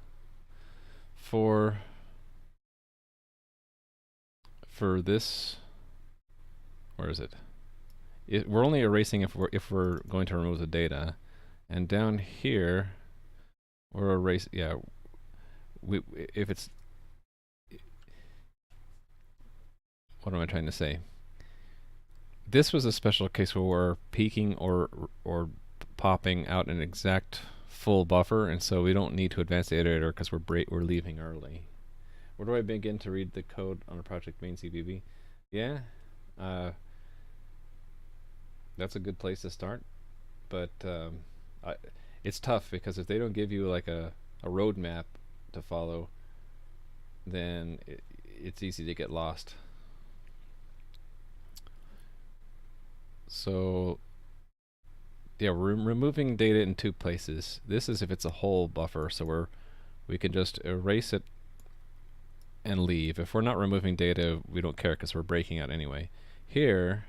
For this, where is it? We're only erasing if we're going to remove the data, and down here we're erasing. Yeah, if it's, what am I trying to say? This was a special case where we're peeking or popping out an exact full buffer, and so we don't need to advance the iterator because we're leaving early. Where do I begin to read the code on a project main CBB? Yeah, that's a good place to start, but it's tough because if they don't give you like a roadmap to follow, then it's easy to get lost. So yeah, we're removing data in two places. This is if it's a whole buffer, so we can just erase it and leave. If we're not removing data, we don't care because we're breaking out anyway. Here,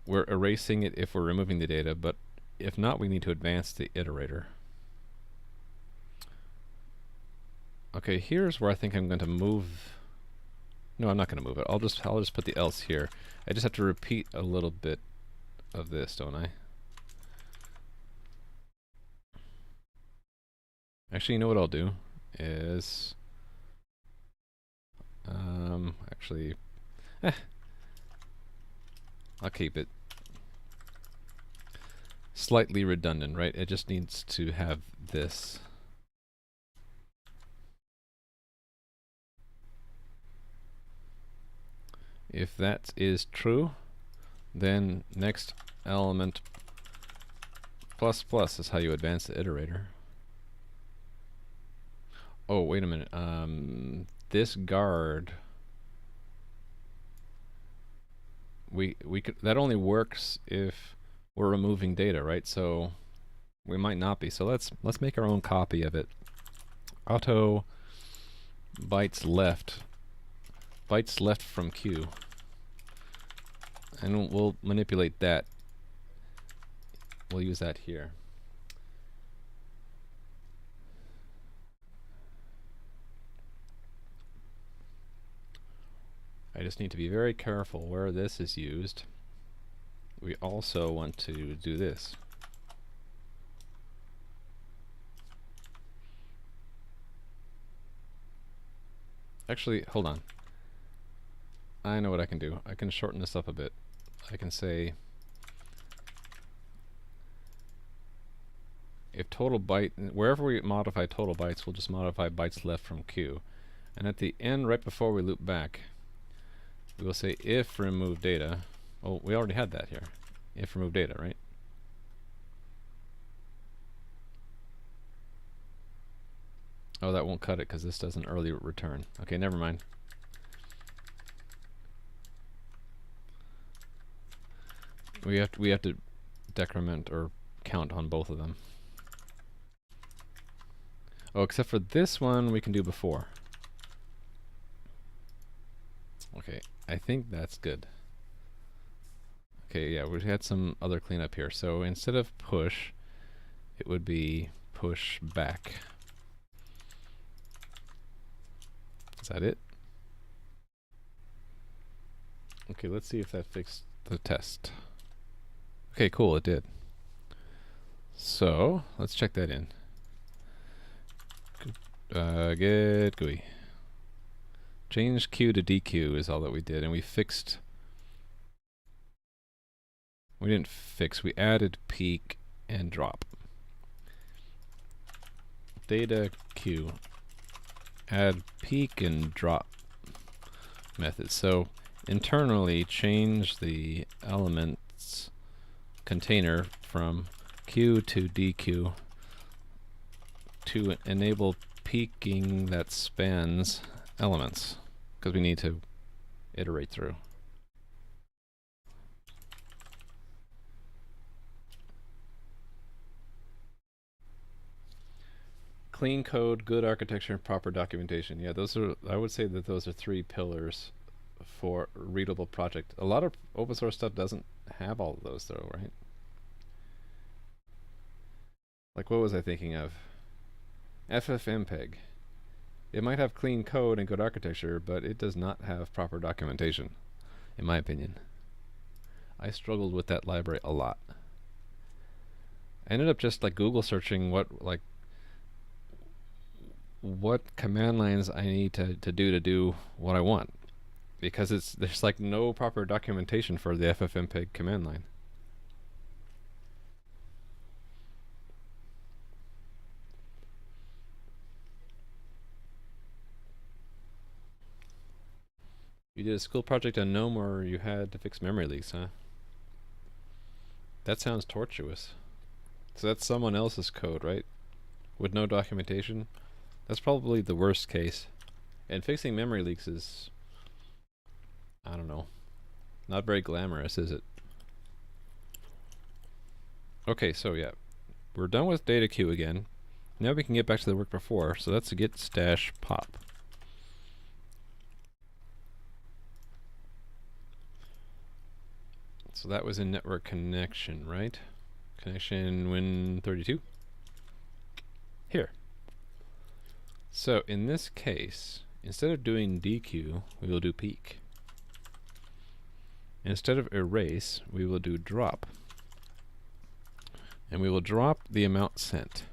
we're erasing it if we're removing the data, but if not, we need to advance the iterator. Okay, here's where I think I'm going to move. No, I'm not going to move it. I'll just put the else here. I just have to repeat a little bit of this, don't I? Actually, you know what I'll do is actually I'll keep it slightly redundant, right? It just needs to have this. If that is true, then next element plus plus is how you advance the iterator. Oh, wait a minute. This guard, we could, that only works if we're removing data, right? So we might not be. So let's make our own copy of it. Auto bytes left from queue, and we'll manipulate that. We'll use that here. I just need to be very careful where this is used. We also want to do this. Actually, hold on. I know what I can do. I can shorten this up a bit. I can say if total byte, wherever we modify total bytes, we'll just modify bytes left from queue. And at the end, right before we loop back, we will say if remove data. Oh, we already had that here. If remove data, right? Oh, that won't cut it because this does an early return. Okay, never mind. We have to decrement or count on both of them. Oh, except for this one we can do before. Okay, I think that's good. Okay, yeah, we had some other cleanup here. So instead of push, it would be push back. Is that it? Okay, let's see if that fixed the test. Okay, cool, it did. So let's check that in. Get GUI. Change queue to deque is all that we did, and we fixed. We didn't fix, we added peak and drop. Data queue. Add peak and drop methods. So internally change the elements container from queue to deque to enable peeking that spans elements, because we need to iterate through. Clean code, good architecture, and proper documentation. Yeah, those are, I would say that those are 3 pillars for a readable project. A lot of open source stuff doesn't have all of those though, right? Like, what was I thinking of? FFmpeg. It might have clean code and good architecture, but it does not have proper documentation, in my opinion. I struggled with that library a lot. I ended up just like Google searching what command lines I need to do what I want, because there's like no proper documentation for the FFmpeg command line. You did a school project on GNOME, or you had to fix memory leaks, huh? That sounds tortuous. So that's someone else's code, right? With no documentation? That's probably the worst case. And fixing memory leaks is, I don't know, not very glamorous, is it? Okay, so yeah, we're done with deque again. Now we can get back to the work before, so that's a git stash pop. So that was in network connection, right? Connection Win32. Here. So in this case, instead of doing deque, we will do peek. Instead of erase, we will do drop. And we will drop the amount sent.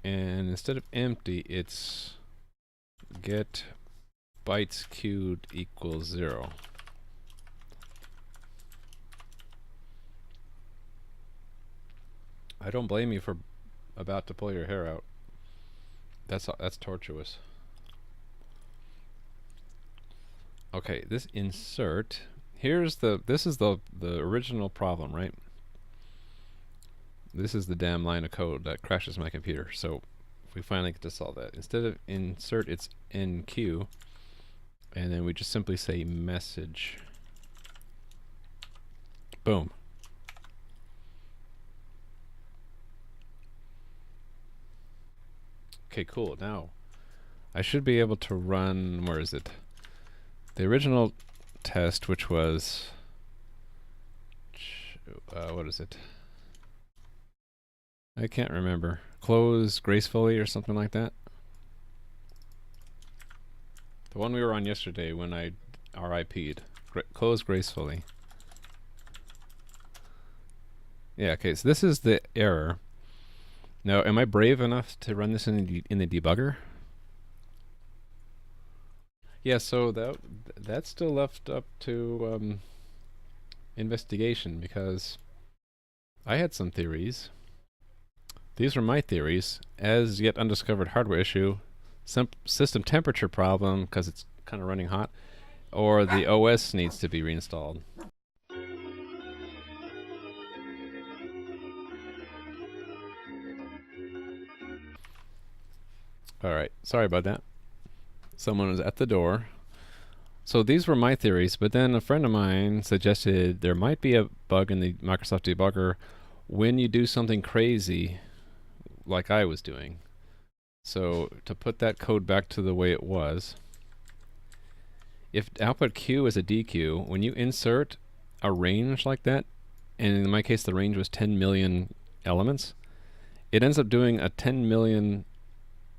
And instead of empty, it's get bytes queued equals 0. I don't blame you for about to pull your hair out. That's tortuous. Okay, this insert. This is the original problem, right? This is the damn line of code that crashes my computer. So if we finally get to solve that, instead of insert, it's enqueue. And then we just simply say message. Boom. Okay, cool. Now, I should be able to run, where is it? The original test, which was, what is it? I can't remember. Close gracefully or something like that. The one we were on yesterday when I RIP'd. Close gracefully. Yeah, okay, so this is the error. Now, am I brave enough to run this in the debugger? Yeah, so that's still left up to investigation, because I had some theories. These were my theories. As yet undiscovered hardware issue, system temperature problem because it's kind of running hot, or the OS needs to be reinstalled. Alright, sorry about that. Someone was at the door. So these were my theories, but then a friend of mine suggested there might be a bug in the Microsoft debugger when you do something crazy like I was doing. So to put that code back to the way it was, if output Q is a deque, when you insert a range like that, and in my case the range was 10 million elements, it ends up doing a 10 million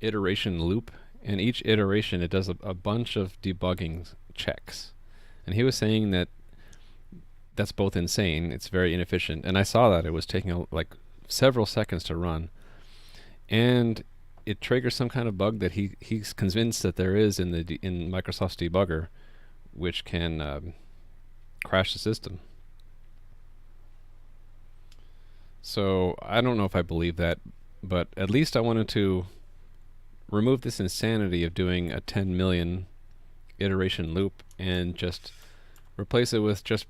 iteration loop, and each iteration it does a bunch of debugging checks. And he was saying that that's both insane, it's very inefficient, and I saw that it was taking like several seconds to run, and it triggers some kind of bug that he's convinced that there is in Microsoft's debugger, which can crash the system. So I don't know if I believe that, but at least I wanted to remove this insanity of doing a 10 million iteration loop and just replace it with just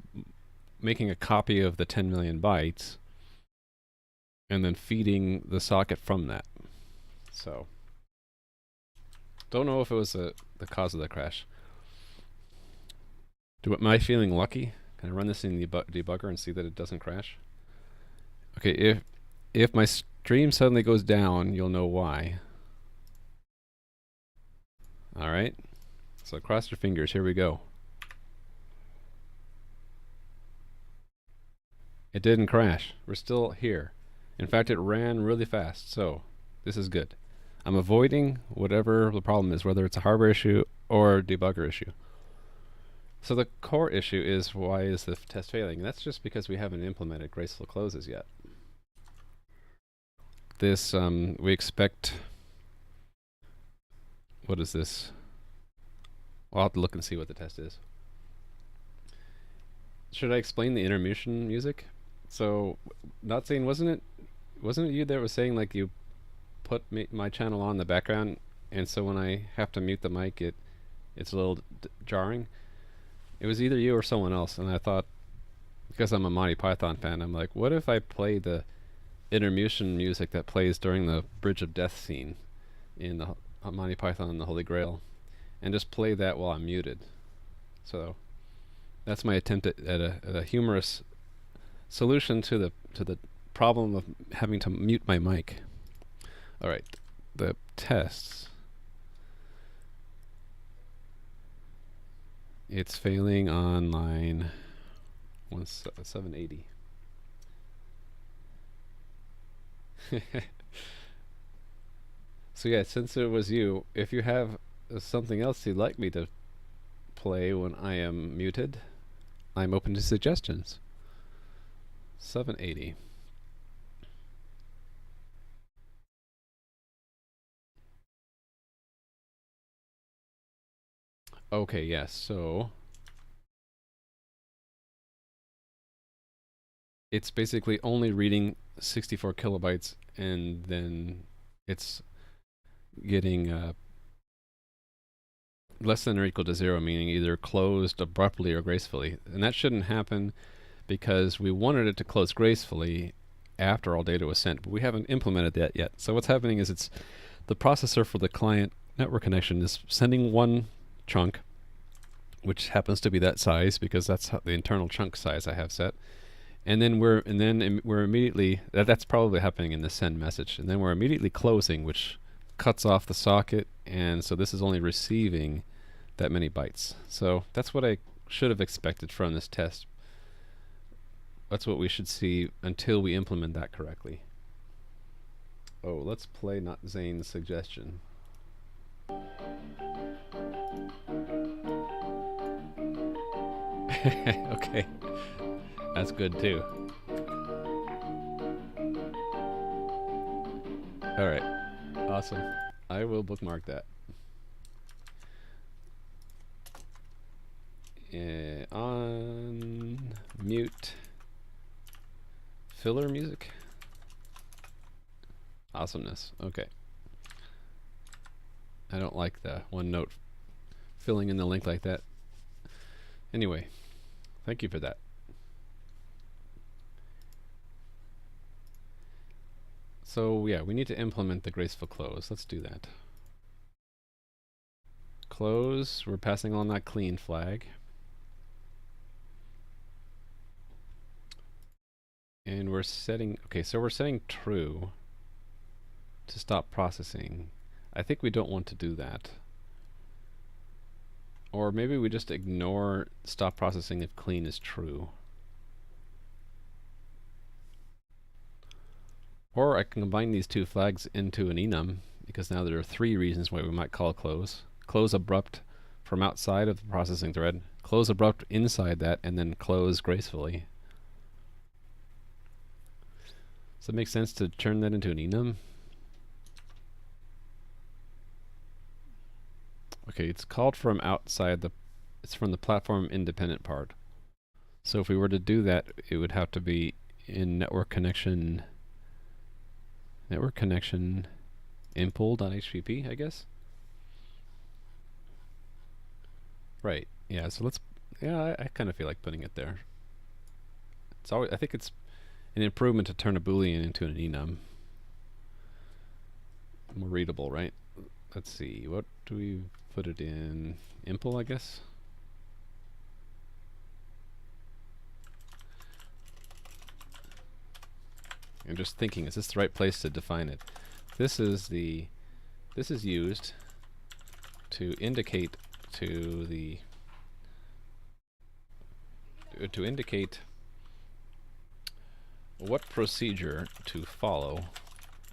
making a copy of the 10 million bytes and then feeding the socket from that. So, don't know if it was the cause of the crash. Am I feeling lucky? Can I run this in the debugger and see that it doesn't crash? Okay, if my stream suddenly goes down, you'll know why. Alright, so cross your fingers, here we go. It didn't crash. We're still here. In fact, it ran really fast, so this is good. I'm avoiding whatever the problem is, whether it's a hardware issue or a debugger issue. So the core issue is, why is the test failing? And that's just because we haven't implemented graceful closes yet. This, we expect, what is this? I'll have to look and see what the test is. Should I explain the intermission music? So, not saying, wasn't it you that was saying like you put my channel on the background, and so when I have to mute the mic, it's a little jarring? It was either you or someone else, and I thought, because I'm a Monty Python fan, I'm like, what if I play the intermission music that plays during the Bridge of Death scene in the Monty Python and the Holy Grail, and just play that while I'm muted? So that's my attempt at a humorous solution to the problem of having to mute my mic. All right, the tests. It's failing on line 780. So yeah, since it was you, if you have something else you'd like me to play when I am muted, I'm open to suggestions. 780. Okay, yes, so it's basically only reading 64 kilobytes, and then it's getting less than or equal to 0, meaning either closed abruptly or gracefully. And that shouldn't happen because we wanted it to close gracefully after all data was sent, but we haven't implemented that yet. So what's happening is it's the processor for the client network connection is sending one chunk, which happens to be that size because that's how the internal chunk size I have set. And then we're immediately, that's probably happening in the send message, and then we're immediately closing, which cuts off the socket, and so this is only receiving that many bytes. So that's what I should have expected from this test. That's what we should see until we implement that correctly. Oh, let's play Not Zane's suggestion. Okay, that's good too. Alright, awesome. I will bookmark that. On mute filler music. Awesomeness. Okay. I don't like the one note filling in the link like that. Anyway, thank you for that. So yeah, we need to implement the graceful close. Let's do that. Close, we're passing on that clean flag. And we're setting, okay, so we're setting true to stop processing. I think we don't want to do that. Or maybe we just ignore stop processing if clean is true. Or I can combine these two flags into an enum, because now there are 3 reasons why we might call close. Close abrupt from outside of the processing thread, close abrupt inside that, and then close gracefully. Does it make sense to turn that into an enum? Okay, it's called from outside the, it's from the platform independent part. So if we were to do that, it would have to be in NetworkConnection impl.hpp, I guess. Right. Yeah. So let's Yeah, I kind of feel like putting it there. It's always, I think it's an improvement to turn a Boolean into an enum. More readable, right? Let's see, what do we put it in? Impl, I guess? I'm just thinking, is this the right place to define it? This is used to indicate to indicate what procedure to follow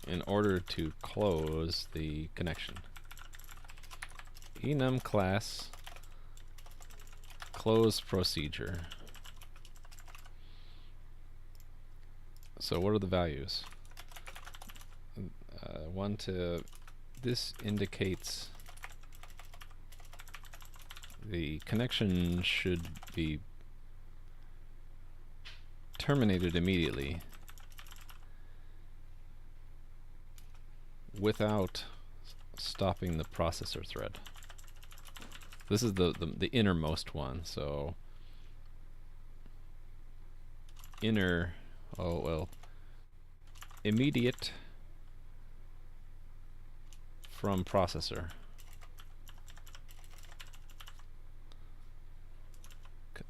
in order to close the connection. Enum class close procedure. So what are the values? This indicates the connection should be terminated immediately without stopping the processor thread. This is the innermost one, so inner, oh well, immediate from processor.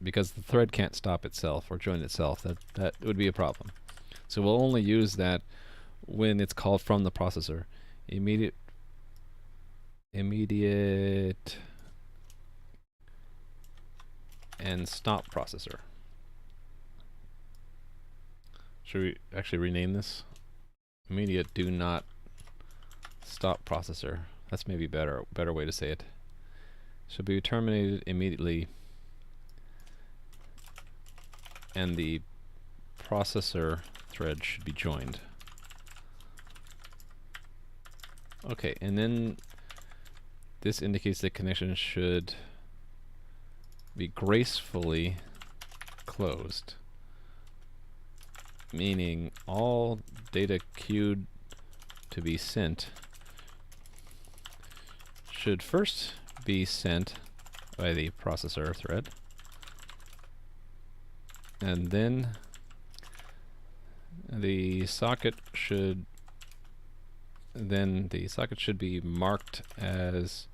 Because the thread can't stop itself or join itself, that would be a problem. So we'll only use that when it's called from the processor. Immediate and stop processor. Should we actually rename this? Immediate do not stop processor. That's maybe better way to say it. Should be terminated immediately, and the processor thread should be joined. Okay, and then this indicates the connection should be gracefully closed, meaning all data queued to be sent should first be sent by the processor thread, and then the socket should be marked as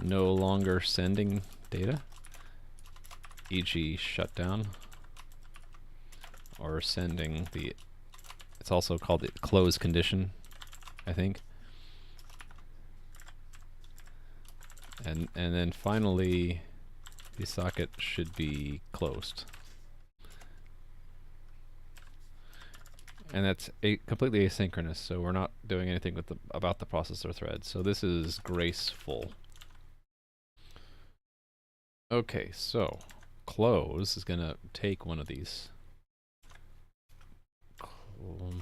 no longer sending data, e.g. shutdown, or sending the, it's also called the close condition, I think. And then finally the socket should be closed. And that's completely asynchronous, so we're not doing anything with about the processor thread. So this is graceful. Okay, so close is going to take one of these.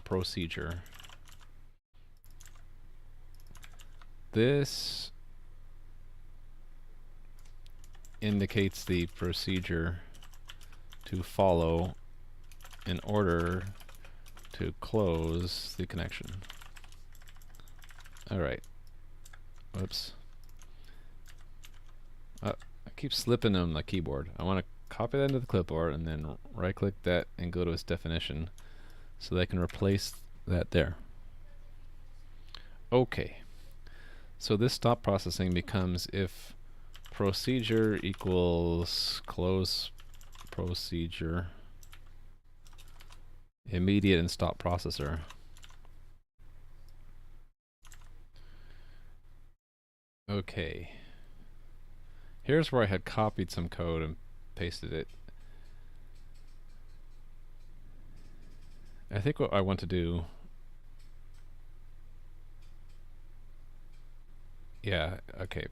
Procedure. This indicates the procedure to follow in order to close the connection. Alright. Whoops. I keep slipping on the keyboard. I want to copy that into the clipboard and then right click that and go to its definition so that I can replace that there. Okay. So this stop processing becomes if procedure equals close procedure immediate and stop processor. Okay. Here's where I had copied some code and pasted it. I think what I want to do, yeah, okay.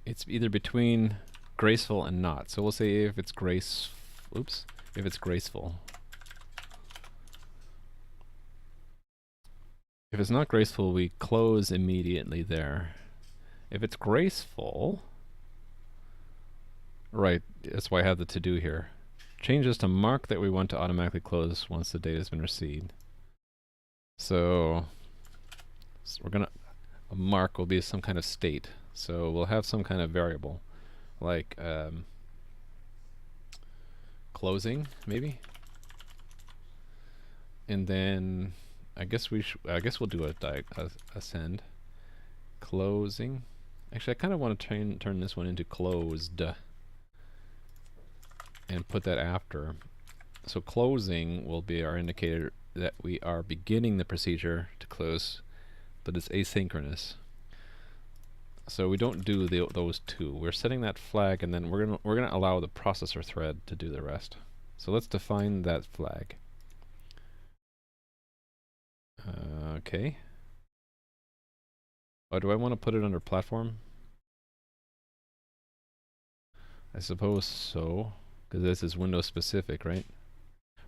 It's either between graceful and not. So we'll say if it's if it's graceful. If it's not graceful, we close immediately there. If it's graceful, right, that's why I have the to do here. Change this to mark that we want to automatically close once the data has been received. So we're gonna, a mark will be some kind of state. So we'll have some kind of variable. like closing maybe, and then I guess we'll do a send closing. Actually, I kind of want to turn this one into closed and put that after. So closing will be our indicator that we are beginning the procedure to close, but it's asynchronous. So we don't do those two. We're setting that flag, and then we're gonna allow the processor thread to do the rest. So let's define that flag. Okay. Oh, do I want to put it under platform? I suppose so, because this is Windows specific, right?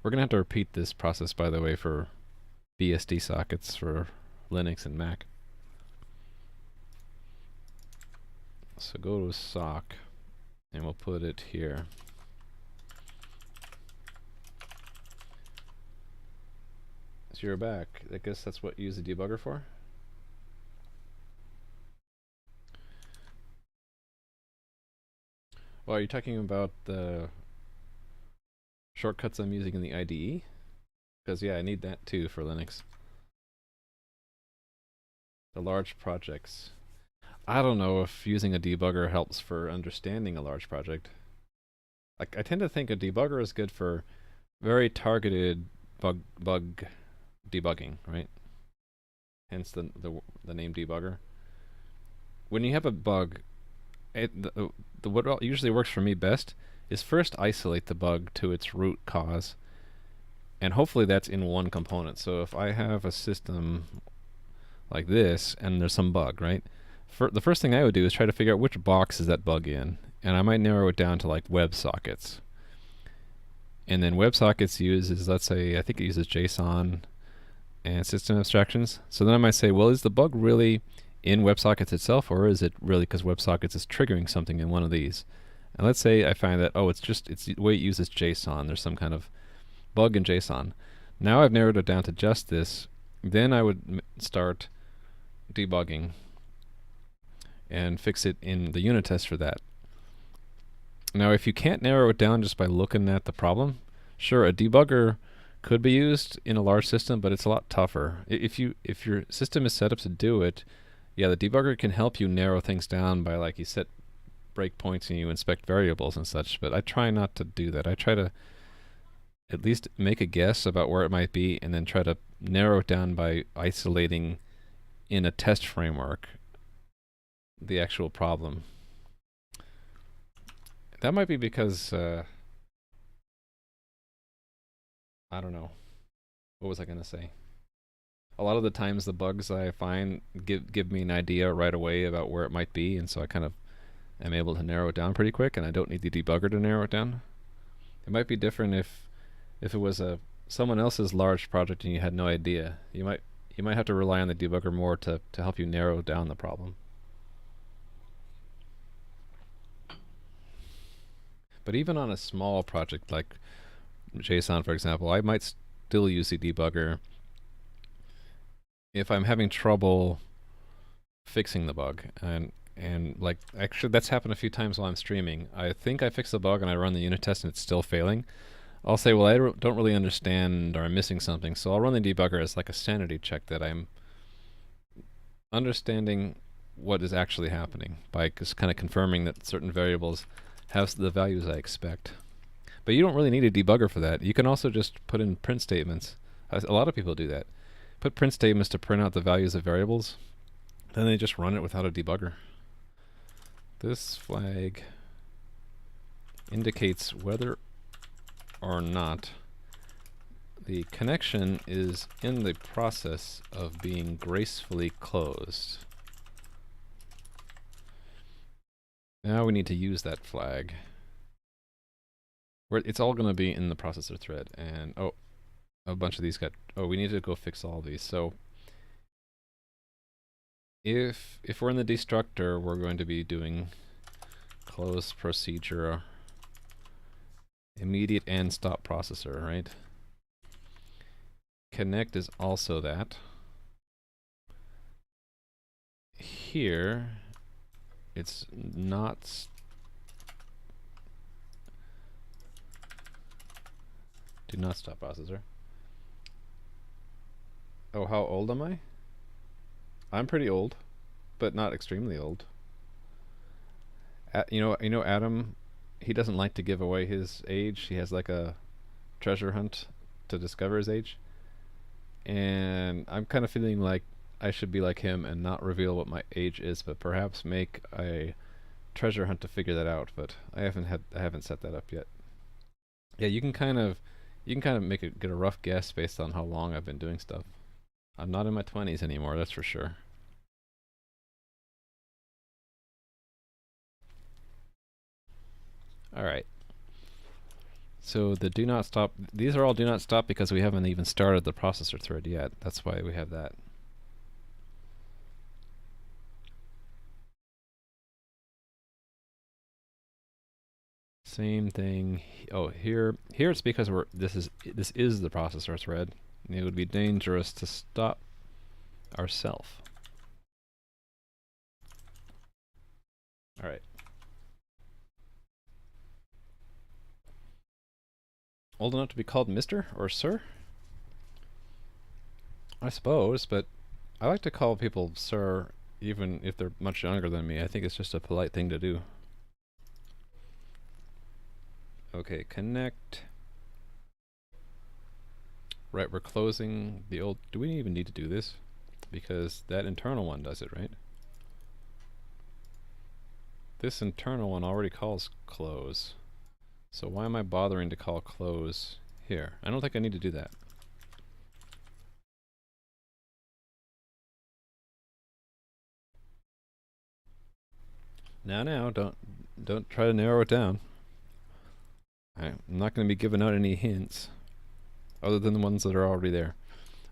We're gonna have to repeat this process, by the way, for BSD sockets for Linux and Mac. So go to sock, and we'll put it here. So you're back. I guess that's what you use the debugger for? Well, are you talking about the shortcuts I'm using in the IDE? Because yeah, I need that too for Linux. The large projects. I don't know if using a debugger helps for understanding a large project. Like, I tend to think a debugger is good for very targeted bug debugging, right? Hence the name debugger. When you have a bug, what usually works for me best is first isolate the bug to its root cause, and hopefully that's in one component. So if I have a system like this and there's some bug, right? The first thing I would do is try to figure out which box is that bug in, and I might narrow it down to like WebSockets. And then WebSockets uses, let's say, I think it uses JSON and system abstractions. So then I might say, well, is the bug really in WebSockets itself, or is it really because WebSockets is triggering something in one of these? And let's say I find that, oh, it's the way it uses JSON. There's some kind of bug in JSON. Now I've narrowed it down to just this. Then I would start debugging and fix it in the unit test for that. Now, if you can't narrow it down just by looking at the problem, sure, a debugger could be used in a large system, but it's a lot tougher. If your system is set up to do it, yeah, the debugger can help you narrow things down by, like, you set breakpoints and you inspect variables and such, but I try not to do that. I try to at least make a guess about where it might be and then try to narrow it down by isolating in a test framework the actual problem. That might be because I don't know. What was I gonna say? A lot of the times the bugs I find give me an idea right away about where it might be, and so I kind of am able to narrow it down pretty quick, and I don't need the debugger to narrow it down. It might be different if it was someone else's large project and you had no idea. You might have to rely on the debugger more to help you narrow down the problem. But even on a small project like JSON, for example, I might still use the debugger if I'm having trouble fixing the bug. And like, actually, that's happened a few times while I'm streaming. I think I fixed the bug and I run the unit test and it's still failing. I'll say, well, I don't really understand, or I'm missing something, so I'll run the debugger as like a sanity check that I'm understanding what is actually happening by just kind of confirming that certain variables have the values I expect. But you don't really need a debugger for that. You can also just put in print statements. A lot of people do that. Put print statements to print out the values of variables. Then they just run it without a debugger. This flag indicates whether or not the connection is in the process of being gracefully closed. Now we need to use that flag. It's all going to be in the processor thread, and oh, a bunch of these got, oh, we need to go fix all these. So if we're in the destructor, we're going to be doing close procedure immediate and stop processor, right? Connect is also that. Here, it's not Do not stop processor. Oh, how old am I? I'm pretty old, but not extremely old. You know, Adam, he doesn't like to give away his age. He has like a treasure hunt to discover his age. And I'm kind of feeling like I should be like him and not reveal what my age is, but perhaps make a treasure hunt to figure that out. But I haven't set that up yet. Yeah, you can kind of get a rough guess based on how long I've been doing stuff. I'm not in my 20s anymore, that's for sure. All right. So the do not stop, these are all do not stop because we haven't even started the processor thread yet. That's why we have that. Same thing. Oh, here it's because this is the processor thread. And it would be dangerous to stop ourselves. All right. Old enough to be called Mr. or Sir? I suppose, but I like to call people Sir even if they're much younger than me. I think it's just a polite thing to do. Okay, connect. Right, we're closing the old... Do we even need to do this? Because that internal one does it, right? This internal one already calls close. So why am I bothering to call close here? I don't think I need to do that. Now, don't try to narrow it down. I'm not going to be giving out any hints other than the ones that are already there.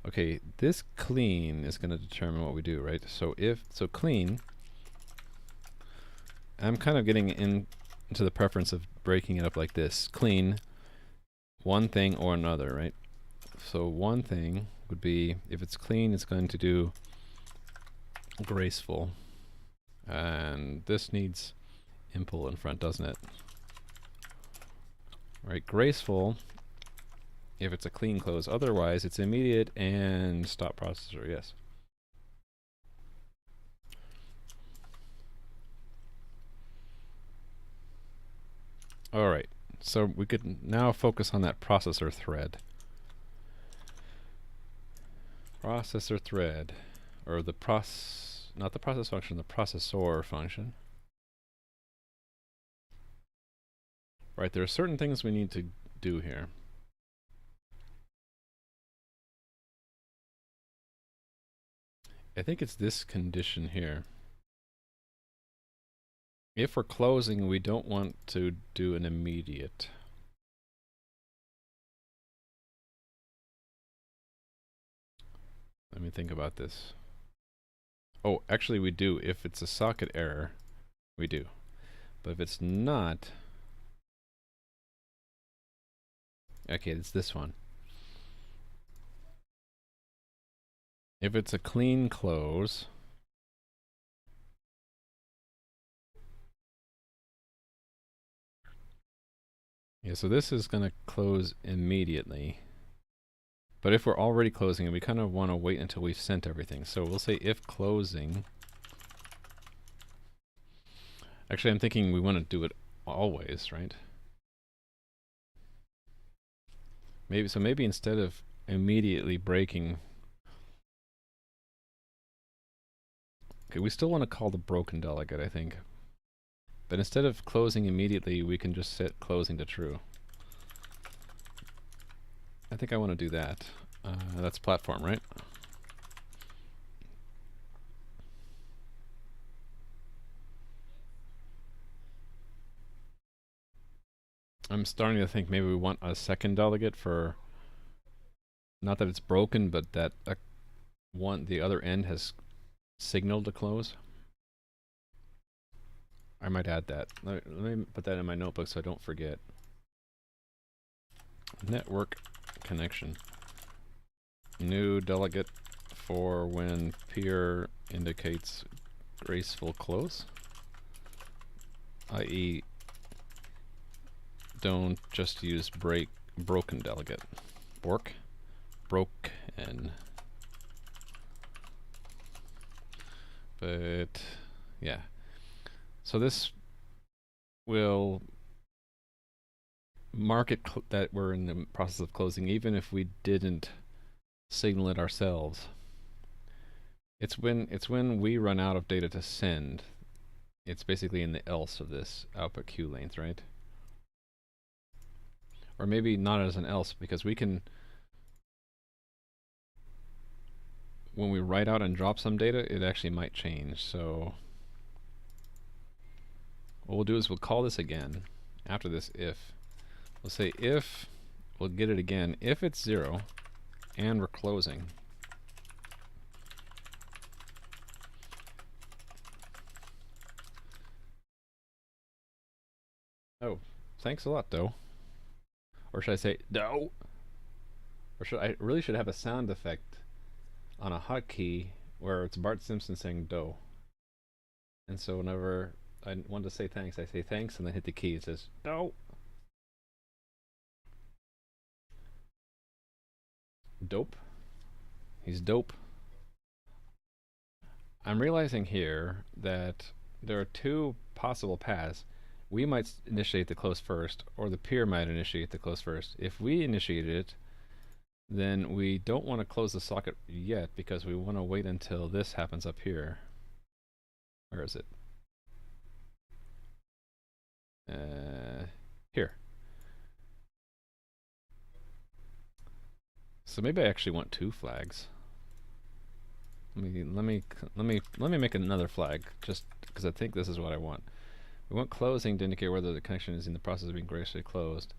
Okay, this clean is going to determine what we do, right? So clean, I'm kind of getting into the preference of breaking it up like this. Clean, one thing or another, right? So one thing would be, if it's clean, it's going to do graceful. And this needs impl in front, doesn't it? Right, graceful, if it's a clean close. Otherwise, it's immediate and stop processor, yes. All right, so we could now focus on that processor thread. Processor thread, or the not the process function, the processor function. Right, there are certain things we need to do here. I think it's this condition here. If we're closing, we don't want to do an immediate. Let me think about this. Oh, actually we do. If it's a socket error, we do. But if it's not... Okay, it's this one. If it's a clean close... Yeah, so this is going to close immediately. But if we're already closing, we kind of want to wait until we've sent everything. So we'll say if closing. Actually, I'm thinking we want to do it always, right? Maybe instead of immediately breaking. Okay, we still want to call the broken delegate, I think. But instead of closing immediately, we can just set closing to true. I think I want to do that. That's platform, right? I'm starting to think maybe we want a second delegate for, not that it's broken, but that the other end has signaled to close. I might add that. Let me put that in my notebook so I don't forget. Network connection. New delegate for when peer indicates graceful close, i.e. don't just use break broken delegate. Bork, broken. But yeah, so this will mark it that we're in the process of closing, even if we didn't signal it ourselves. It's when we run out of data to send. It's basically in the else of this output queue length, right? Or maybe not as an else, because we can, when we write out and drop some data, it actually might change. So what we'll do is we'll call this again after this if. We'll say if, we'll get it again, if it's 0 and we're closing. Oh, thanks a lot, though. Or should I say, no? Or should I really should have a sound effect on a hotkey where it's Bart Simpson saying do. And so whenever I want to say thanks, I say thanks and then hit the key. It says do. Dope. He's dope. I'm realizing here that there are two possible paths. We might initiate the close first, or the peer might initiate the close first. If we initiate it, then we don't want to close the socket yet because we want to wait until this happens up here. Where is it? Here. So maybe I actually want two flags. Let me make another flag just because I think this is what I want. We want closing to indicate whether the connection is in the process of being gracefully closed.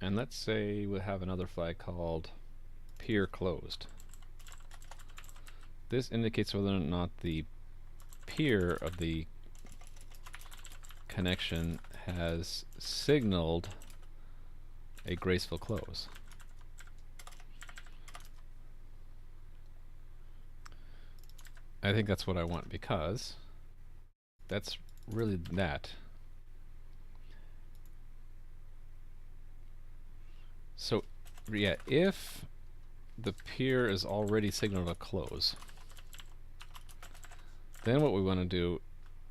And let's say we'll have another flag called peer closed. This indicates whether or not the peer of the connection has signaled a graceful close. I think that's what I want because that's really that. So yeah, if the peer is already signaled a close, then what we want to do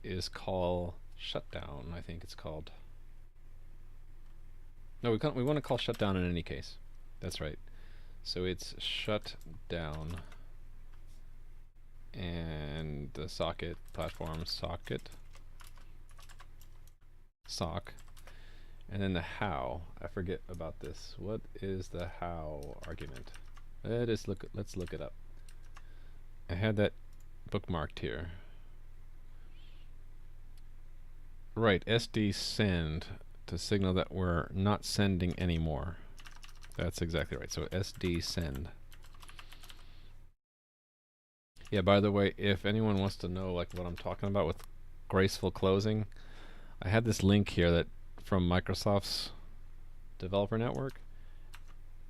is call shutdown, I think it's called. No, we want to call shutdown in any case. That's right. So it's shutdown and the socket platform socket sock, and then the how. I forget about this. What is the how argument? Let's look it up. I had that bookmarked here. Right, SD send to signal that we're not sending anymore. That's exactly right. So SD send. Yeah, by the way, if anyone wants to know like what I'm talking about with graceful closing, I had this link here that from Microsoft's developer network,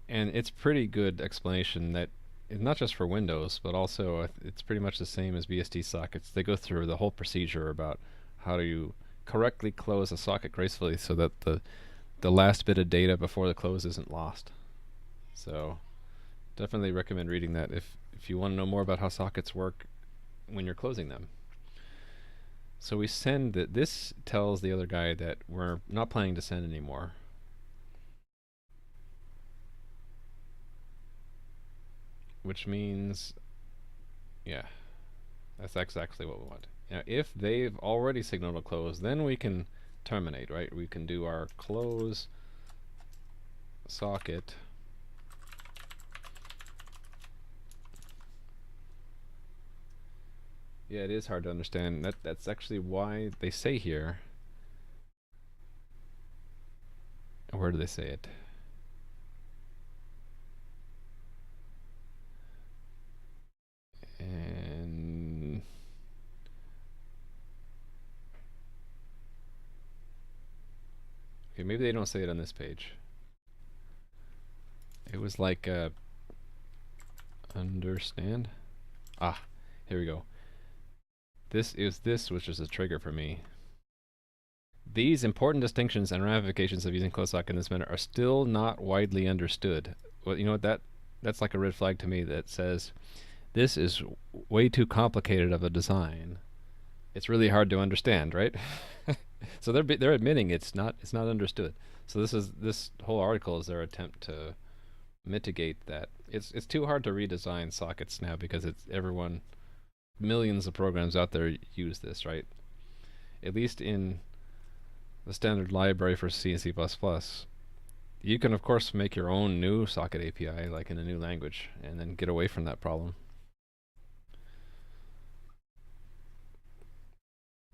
and it's pretty good explanation that it's not just for Windows, but also it's pretty much the same as BSD sockets. They go through the whole procedure about how do you correctly close a socket gracefully so that the last bit of data before the close isn't lost. So definitely recommend reading that if you want to know more about how sockets work when you're closing them. So we send that. This tells the other guy that we're not planning to send anymore. Which means, yeah, that's exactly what we want. Now, if they've already signaled a close, then we can terminate, right? We can do our close socket Yeah, it is hard to understand. That's actually why they say here. Where do they say it? And okay, maybe they don't say it on this page. It was like understand. Ah, here we go. This is this, which is a trigger for me. These important distinctions and ramifications of using closed socket in this manner are still not widely understood. Well, you know what, that's like a red flag to me that says this is way too complicated of a design. It's really hard to understand, right? So they're admitting it's not understood. So this whole article is their attempt to mitigate that. It's too hard to redesign sockets now because millions of programs out there use this, right? At least in the standard library for C and C++. You can of course make your own new socket API like in a new language and then get away from that problem.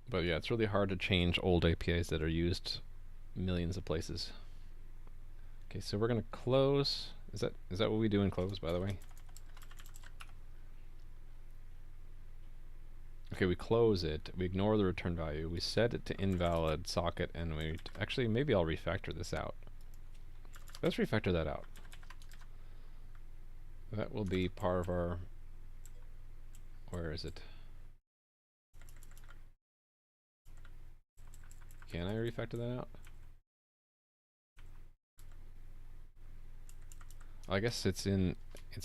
But yeah, it's really hard to change old APIs that are used millions of places. Okay, so we're gonna close. Is that what we do in close, by the way? Okay, we close it. We ignore the return value. We set it to invalid socket, and we actually maybe I'll refactor this out. Let's refactor that out. That will be part of our. Where is it? Can I refactor that out? I guess it's in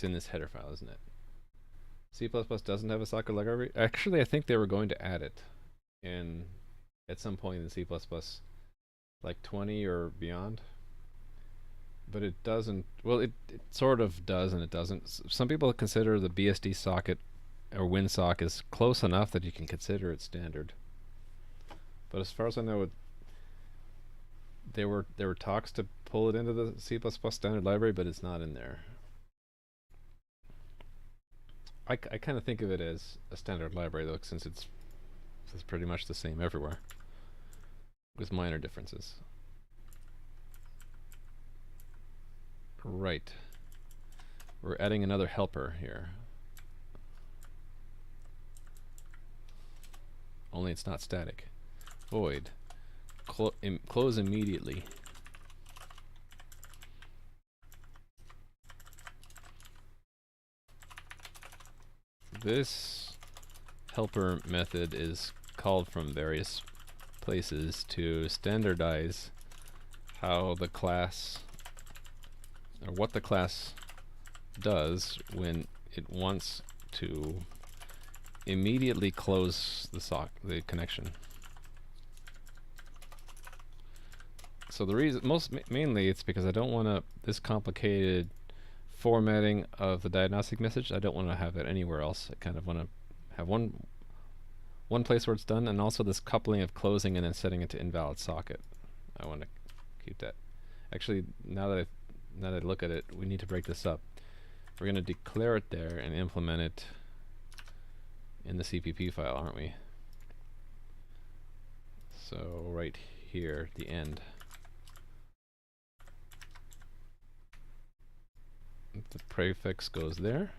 this header file, isn't it? C++ doesn't have a socket library. Actually, I think they were going to add it at some point in C++, like 20 or beyond. But it doesn't. Well, it sort of does and it doesn't. Some people consider the BSD socket or WinSock is close enough that you can consider it standard. But as far as I know, there were talks to pull it into the C++ standard library, but it's not in there. I kind of think of it as a standard library though, since it's pretty much the same everywhere, with minor differences. Right. We're adding another helper here. Only it's not static. Void. Close immediately. This helper method is called from various places to standardize how the class, or what the class does when it wants to immediately close the connection. So the reason, mainly, it's because I don't want this complicated formatting of the diagnostic message. I don't want to have it anywhere else. I kind of want to have one place where it's done, and also this coupling of closing and then setting it to invalid socket. I want to keep that. Actually, now that I look at it, we need to break this up. We're going to declare it there and implement it in the CPP file, aren't we? So right here, the end. The prefix goes there,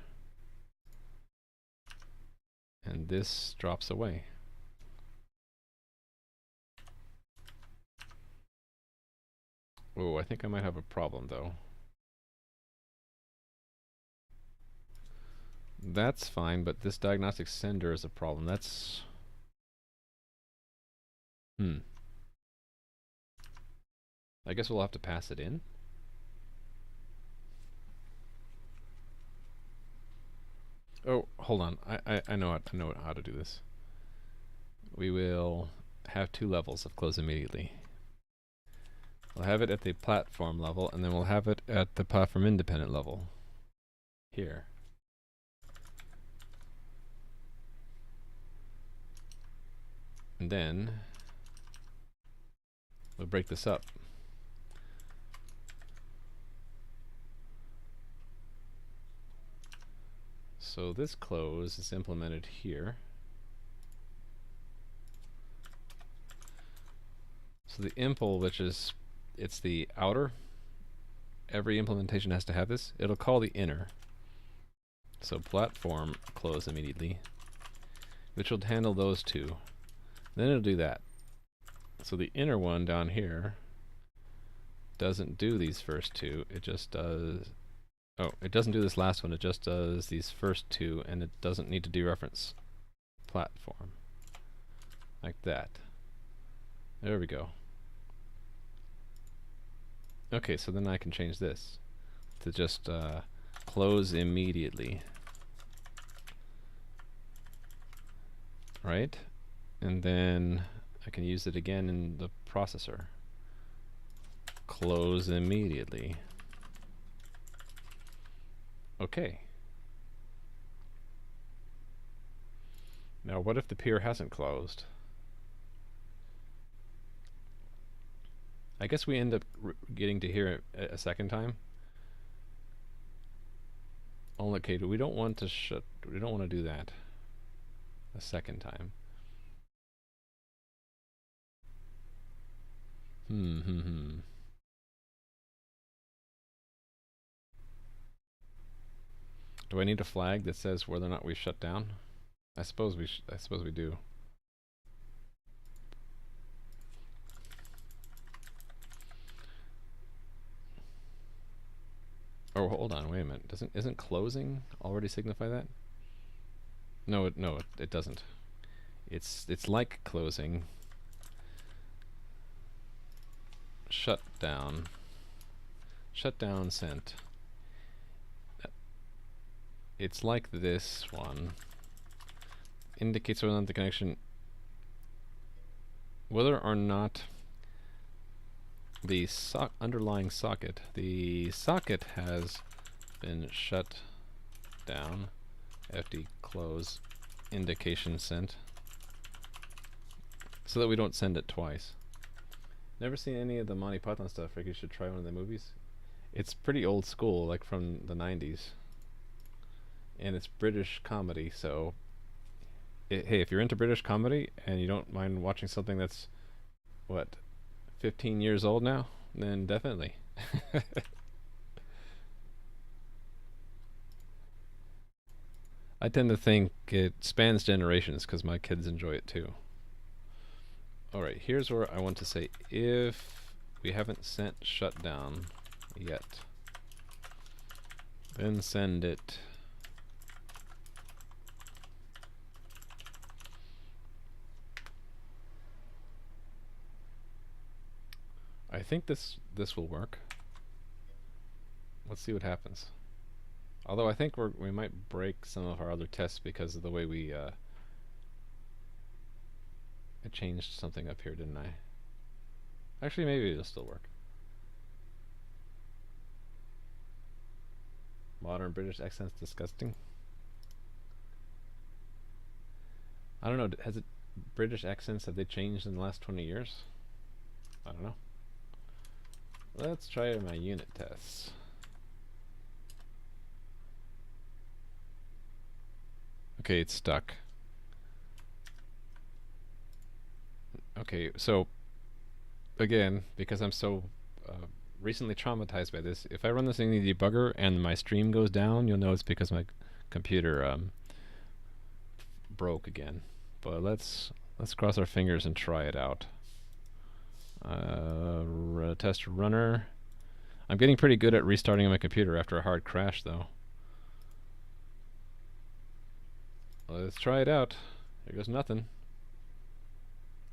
and this drops away. Oh, I think I might have a problem though. That's fine, but this diagnostic sender is a problem. That's I guess we'll have to pass it in. Oh, hold on. I know how to do this. We will have two levels of close immediately. We'll have it at the platform level, and then we'll have it at the platform independent level. Here. And then we'll break this up. So this close is implemented here. So the impl, which is, it's the outer, every implementation has to have this. It'll call the inner. So platform close immediately, which will handle those two. Then it'll do that. So the inner one down here doesn't do these first two. It just does. Oh, it doesn't do this last one. It just does these first two, and it doesn't need to dereference platform. Like that. There we go. Okay, so then I can change this to just close immediately, right? And then I can use it again in the processor. Close immediately. Okay. Now what if the peer hasn't closed? I guess we end up getting to hear it a second time. Oh, okay, we don't want to we don't want to do that a second time. Do I need a flag that says whether or not we shut down? I suppose we do. Oh, hold on, wait a minute. Isn't closing already signify that? No, it doesn't. It's like closing. Shut down. Shut down sent. It's like this one. Indicates whether or not the connection, whether or not the underlying socket, the socket has been shut down. FD close, indication sent, so that we don't send it twice. Never seen any of the Monty Python stuff. Rick, you should try one of the movies. It's pretty old school, like from the 90s. And it's British comedy, so hey, if you're into British comedy and you don't mind watching something that's, what, 15 years old now, then definitely. I tend to think it spans generations because my kids enjoy it too. Alright, here's where I want to say if we haven't sent shutdown yet, then send it. I think this will work. Let's see what happens. Although I think we might break some of our other tests because of the way we I changed something up here, didn't I? Actually, maybe it'll still work. Modern British accent's disgusting. I don't know, has it British accents, have they changed in the last 20 years? I don't know. Let's try my unit tests. Okay, it's stuck. Okay, so again, because I'm so recently traumatized by this, if I run this in the debugger and my stream goes down, you'll know it's because my computer broke again. But let's cross our fingers and try it out. Test runner. I'm getting pretty good at restarting my computer after a hard crash, though. Let's try it out. There goes nothing.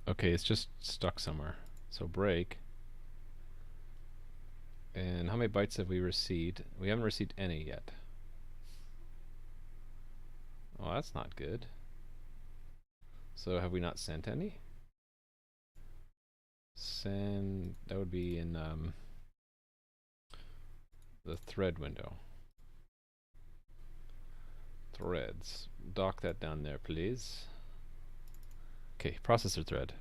Okay, it's just stuck somewhere. So break. And how many bytes have we received? We haven't received any yet. Oh, that's not good. So have we not sent any? Send, that would be in the thread window. Threads. Dock that down there, please. Okay, processor thread.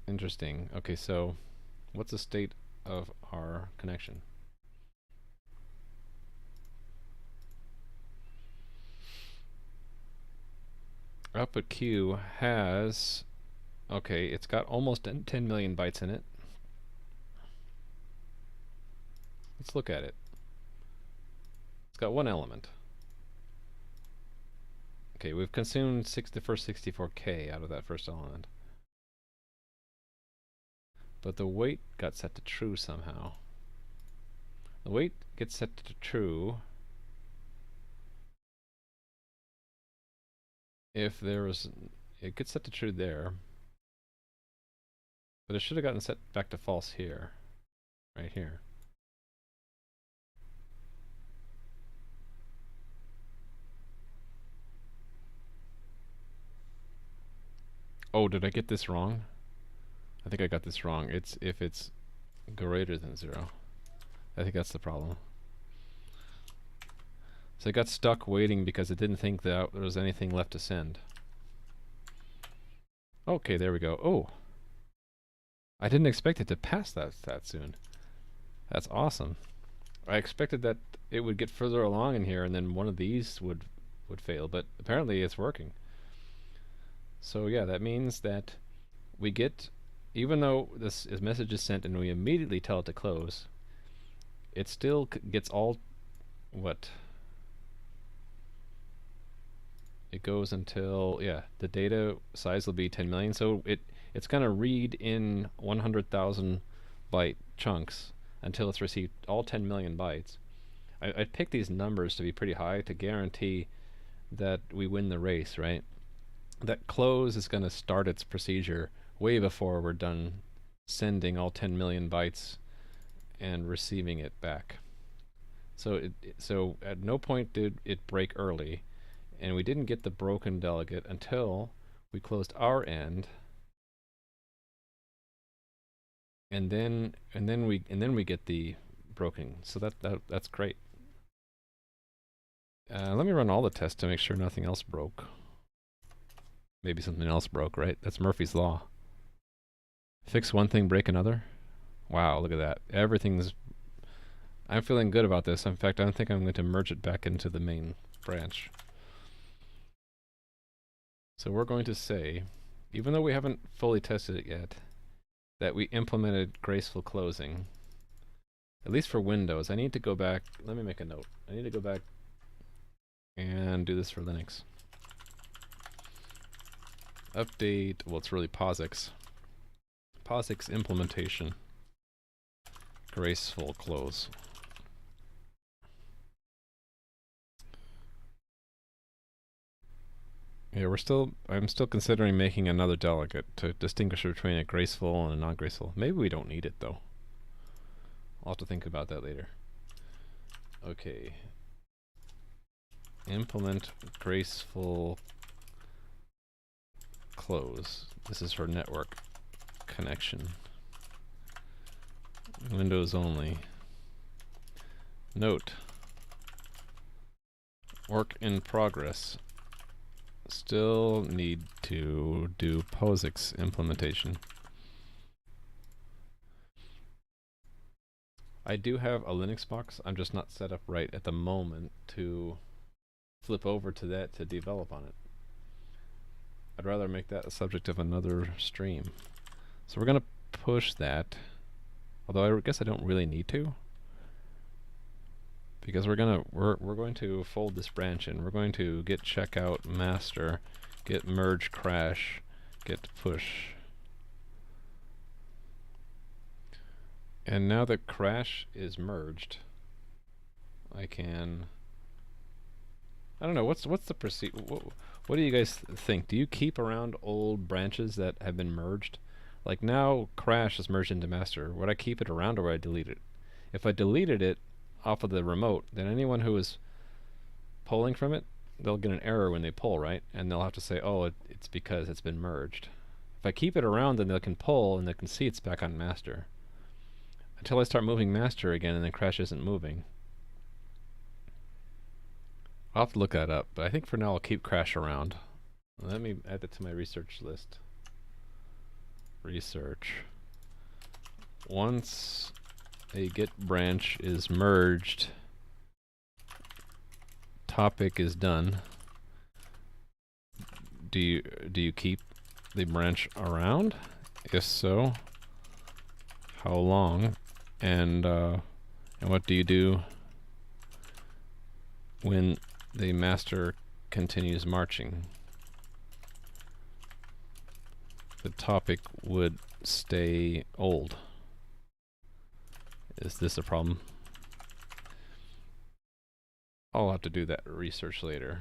Interesting. Okay, so what's the state of our connection? Output Q has, okay, it's got almost 10 million bytes in it. Let's look at it. It's got one element. Okay, we've consumed the first 64K out of that first element. But the wait got set to true somehow. The wait gets set to true if there was, it gets set to true there, but it should have gotten set back to false here. right here. Oh, did I get this wrong? I think I got this wrong. It's if it's greater than 0. I think that's the problem. So I got stuck waiting because it didn't think that there was anything left to send. Okay, there we go. Oh, I didn't expect it to pass that soon. That's awesome. I expected that it would get further along in here and then one of these would fail, but apparently it's working. So yeah, that means that we get, even though this message is sent and we immediately tell it to close, it still gets all, what? It goes until, yeah, the data size will be 10 million. So it's going to read in 100,000 byte chunks until it's received all 10 million bytes. I picked these numbers to be pretty high to guarantee that we win the race, right? That close is going to start its procedure way before we're done sending all 10 million bytes and receiving it back. So at no point did it break early, and we didn't get the broken delegate until we closed our end, and then we get the broken. So that's great. Let me run all the tests to make sure nothing else broke. Maybe something else broke, right? That's Murphy's Law. Fix one thing, break another. Wow, look at that. Everything's... I'm feeling good about this. In fact, I don't think I'm going to merge it back into the main branch. So we're going to say, even though we haven't fully tested it yet, that we implemented graceful closing. At least for Windows. I need to go back. Let me make a note. I need to go back and do this for Linux. Update, well, it's really POSIX. POSIX implementation. Graceful close. Yeah, I'm still considering making another delegate to distinguish between a graceful and a non-graceful. Maybe we don't need it though. I'll have to think about that later. Okay. Implement graceful close. This is for network connection. Windows only. Note. Work in progress. Still need to do POSIX implementation. I do have a Linux box. I'm just not set up right at the moment to flip over to that to develop on it. I'd rather make that a subject of another stream. So we're going to push that. Although I guess I don't really need to, because we're going to fold this branch in. We're going to get checkout master, get merge crash, get push. And now that crash is merged, I can, I don't know, what's the procedure? What do you guys think? Do you keep around old branches that have been merged? Like now crash is merged into master. Would I keep it around or would I delete it? If I deleted it off of the remote, then anyone who is pulling from it, they'll get an error when they pull, right? And they'll have to say, oh, it's because it's been merged. If I keep it around, then they can pull and they can see it's back on master. Until I start moving master again and then crash isn't moving. I'll have to look that up, but I think for now I'll keep crash around. Let me add that to my research list. Research. Once a get branch is merged, topic is done. Do you keep the branch around? If so, how long? And what do you do when the master continues marching? The topic would stay old. Is this a problem? I'll have to do that research later.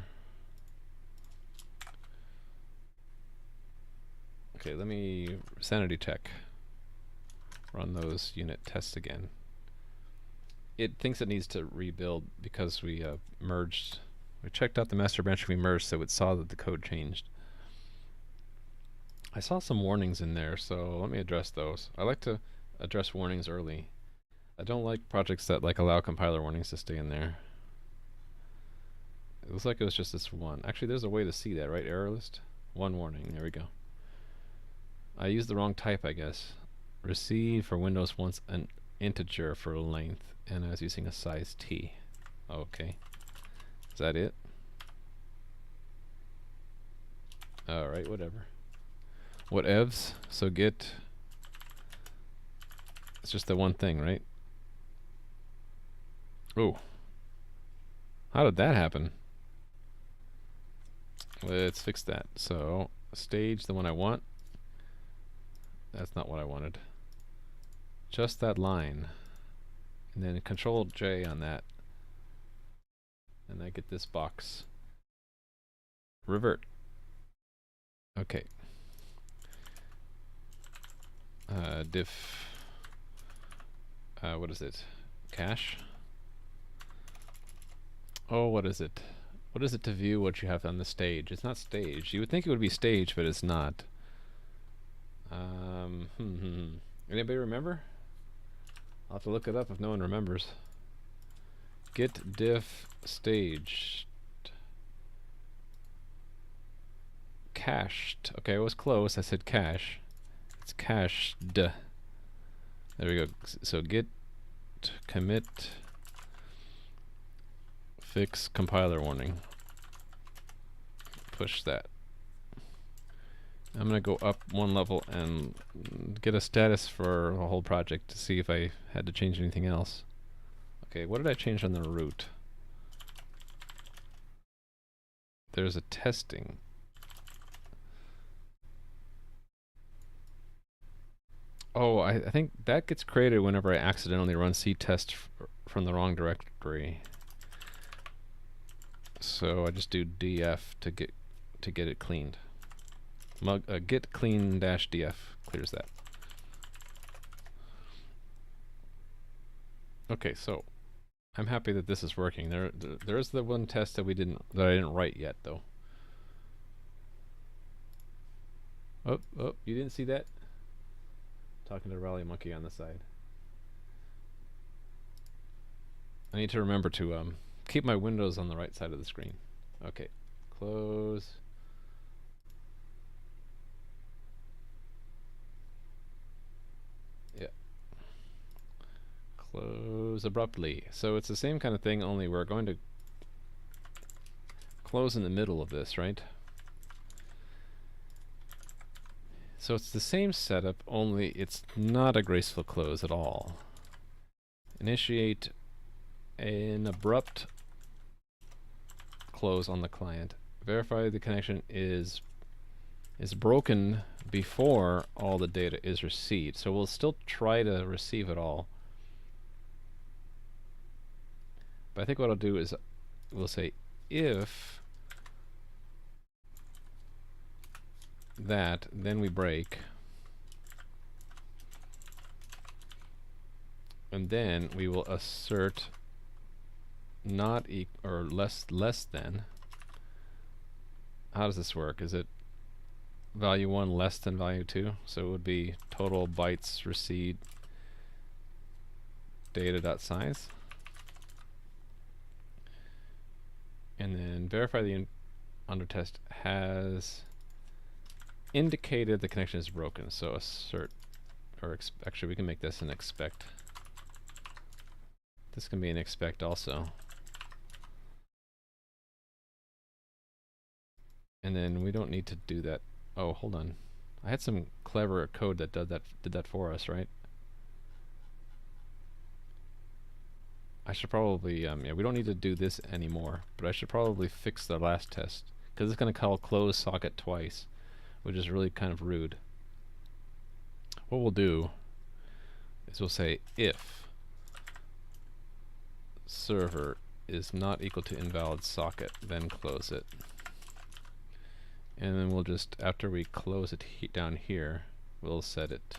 Okay, let me sanity check. Run those unit tests again. it thinks it needs to rebuild because we merged. We checked out the master branch we merged, so it saw that the code changed. I saw some warnings in there, so let me address those. I like to address warnings early. I don't like projects that allow compiler warnings to stay in there. It looks like it was just this one. Actually, there's a way to see that, right? Error list? One warning. There we go. I used the wrong type, I guess. Receive for Windows wants an integer for length, and I was using a size T. Okay. Is that it? Alright, whatever. Whatevs. So get... It's just the one thing, right? Oh. How did that happen? Let's fix that. So, stage the one I want. That's not what I wanted. Just that line. And then Control J on that. And I get this box. Revert. Okay. Diff. What is it? Cache? Oh, what is it? What is it to view what you have on the stage? It's not stage. You would think it would be stage, but it's not. Anybody remember? I'll have to look it up if no one remembers. Git diff staged. Cached. Okay, I was close. I said cache. It's cached. There we go. So git commit fix compiler warning. Push that. I'm going to go up one level and get a status for a whole project to see if I had to change anything else. Okay, what did I change on the root? There's a testing. Oh, I think that gets created whenever I accidentally run ctest from the wrong directory. So I just do df to get it cleaned. Git clean -df clears that. Okay, so I'm happy that this is working. There's the one test that I didn't write yet though. Oh, you didn't see that? Talking to Rally Monkey on the side. I need to remember to keep my windows on the right side of the screen. Okay, close. Yeah. Close abruptly. So it's the same kind of thing, only we're going to close in the middle of this, right? So it's the same setup, only it's not a graceful close at all. Initiate an abrupt close on the client. Verify the connection is broken before all the data is received. So we'll still try to receive it all. But I think what I'll do is we'll say if that, then we break, and then we will assert not or less than. How does this work? Is it value 1 less than value 2? So it would be total bytes received data.size, and then verify the under test has indicated the connection is broken. So assert, or actually we can make this an expect. This can be an expect also. And then we don't need to do that. Oh, hold on. I had some clever code that did that for us, right? I should probably, yeah, we don't need to do this anymore, but I should probably fix the last test, because it's going to call close socket twice, which is really kind of rude. What we'll do is we'll say if server is not equal to invalid socket, then close it. And then we'll just, after we close it down here, we'll set it.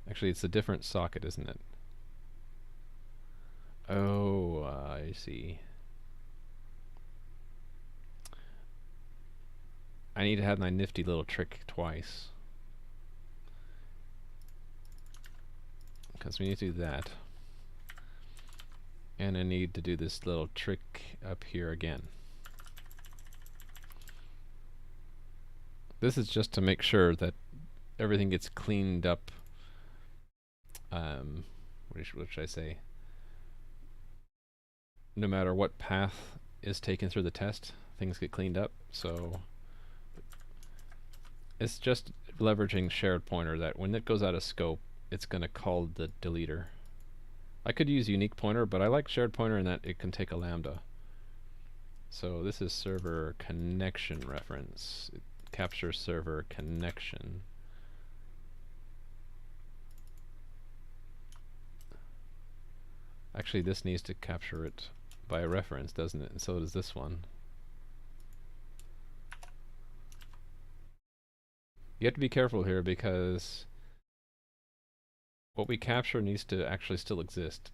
Actually, it's a different socket, isn't it? Oh, I see. I need to have my nifty little trick twice. Because we need to do that. And I need to do this little trick up here again. This is just to make sure that everything gets cleaned up. What should I say? No matter what path is taken through the test, things get cleaned up. So it's just leveraging shared pointer that when it goes out of scope, it's going to call the deleter. I could use unique pointer, but I like shared pointer in that it can take a lambda. So this is server connection reference. It captures server connection. Actually, this needs to capture it by a reference, doesn't it? And so does this one. You have to be careful here because what we capture needs to actually still exist.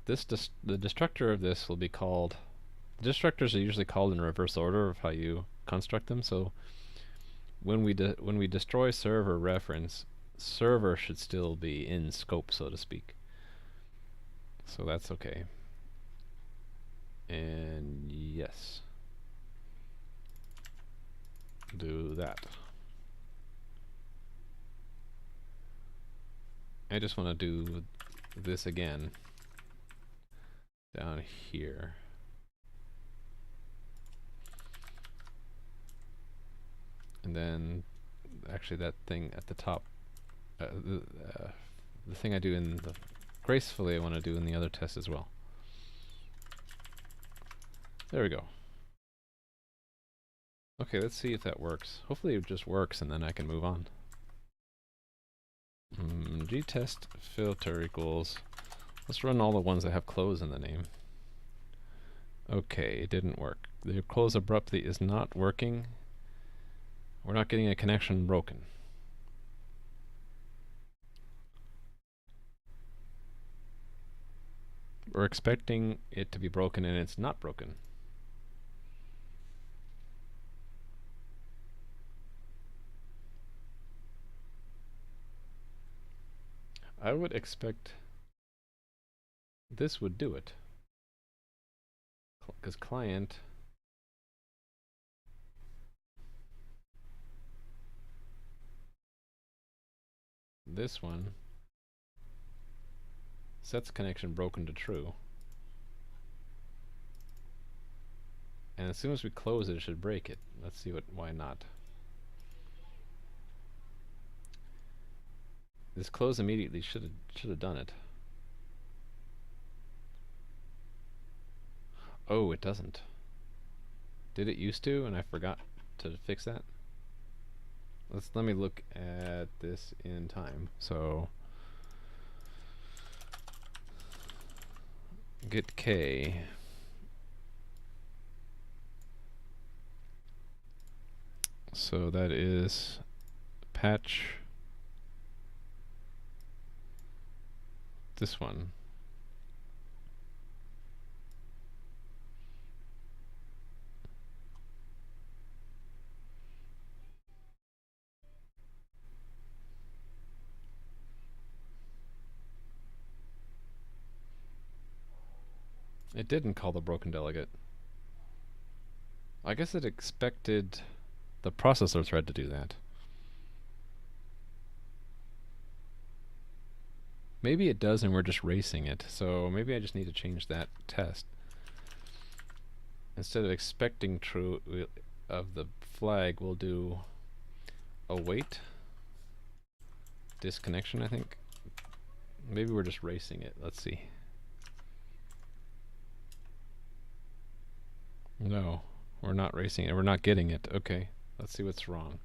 The destructor of this will be called... Destructors are usually called in reverse order of how you construct them. So when we destroy server reference, server should still be in scope, so to speak. So that's okay. And yes, do that. I just want to do this again down here. And then actually that thing at the top, the thing I do in the gracefully I want to do in the other test as well. There we go. Okay, let's see if that works. Hopefully it just works and then I can move on. Gtest filter equals, let's run all the ones that have close in the name. Okay, it didn't work. The close abruptly is not working. We're not getting a connection broken. We're expecting it to be broken and it's not broken. I would expect this would do it. Because client this one sets connection broken to true. And as soon as we close it, it should break it. Let's see why not. This close immediately should have done it. Oh, it doesn't. Did it used to and I forgot to fix that? Let me look at this in time. So get K. So that is patch this one. It didn't call the broken delegate. I guess it expected the processor thread to do that. Maybe it does and we're just racing it, so maybe I just need to change that test. Instead of expecting true of the flag, we'll do await disconnection, I think. Maybe we're just racing it. Let's see. No, we're not racing it. We're not getting it. Okay, let's see what's wrong.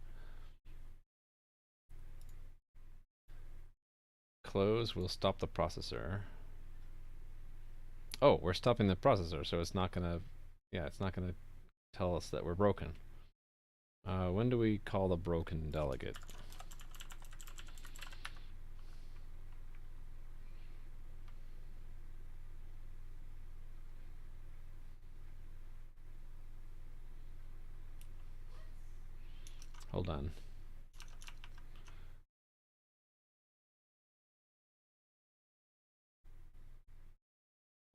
Close will stop the processor. Oh, we're stopping the processor, so it's not gonna, yeah, it's not gonna tell us that we're broken. When do we call the broken delegate? Hold on.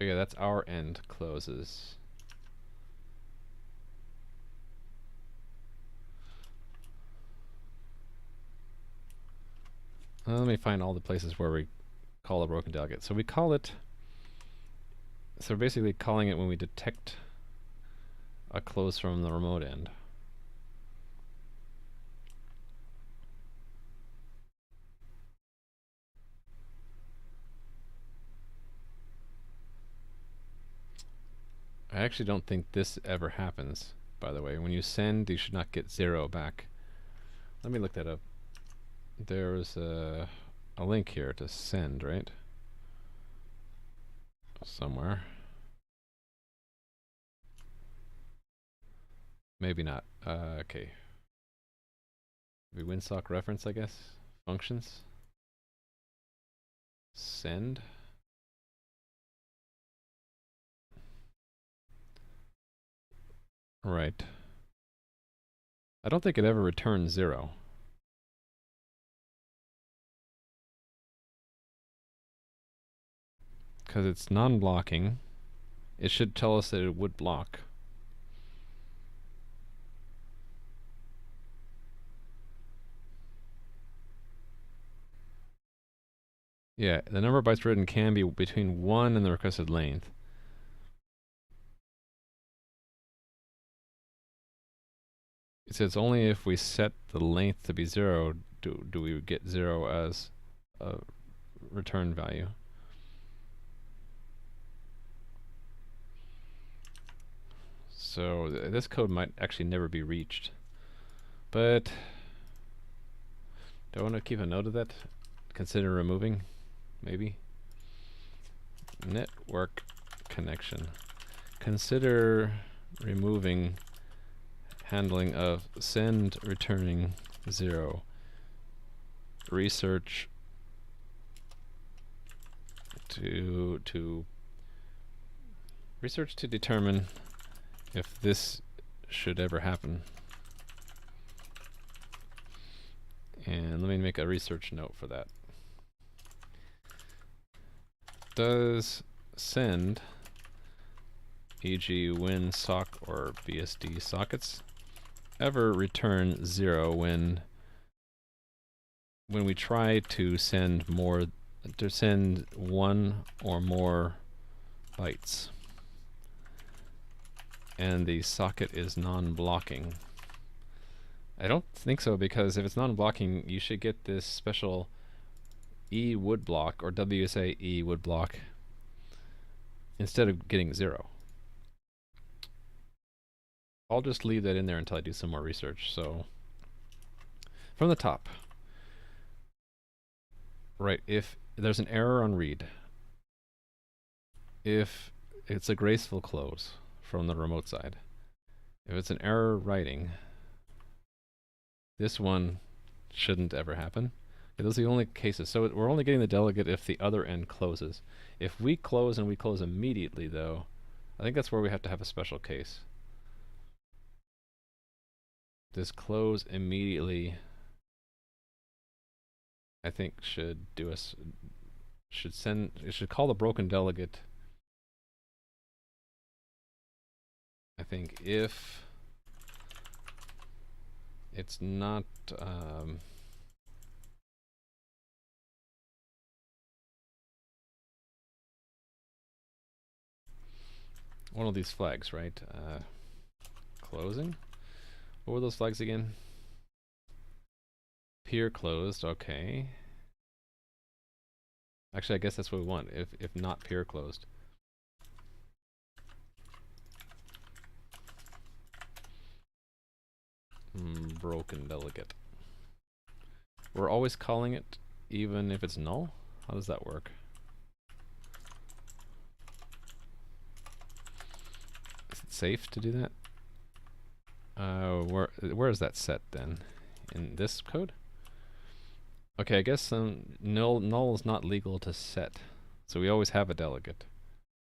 Okay, that's our end closes. Let me find all the places where we call a broken delegate. So we call it, so we're basically calling it when we detect a close from the remote end. I actually don't think this ever happens, by the way. When you send, you should not get 0 back. Let me look that up. There's a link here to send, right? Somewhere. Maybe not. Okay. Maybe WinSock reference, I guess. Functions. Send. Right. I don't think it ever returns 0. Because it's non-blocking. It should tell us that it would block. Yeah, the number of bytes written can be between 1 and the requested length. It says only if we set the length to be 0 do we get 0 as a return value. So this code might actually never be reached. But do I want to keep a note of that? Consider removing, maybe. Network connection. Consider removing handling of send returning 0. Research to determine if this should ever happen. And let me make a research note for that. Does send, e.g. win sock or BSD sockets, ever return 0 when we try to send 1 or more bytes and the socket is non-blocking? I don't think so, because if it's non-blocking, you should get this special E would block or WSA E would block instead of getting 0. I'll just leave that in there until I do some more research. So from the top, right, if there's an error on read, if it's a graceful close from the remote side, if it's an error writing, this one shouldn't ever happen. Those are the only cases. So we're only getting the delegate if the other end closes. If we close and we close immediately, though, I think that's where we have to have a special case. This close immediately, I think, should do us, should send, it should call the broken delegate, I think, if it's not one of these flags, right? Closing? What were those flags again? Peer closed, okay. Actually, I guess that's what we want, if not peer closed. Broken delegate. We're always calling it even if it's null? How does that work? Is it safe to do that? Where is that set then? In this code? Okay, I guess null is not legal to set, so we always have a delegate.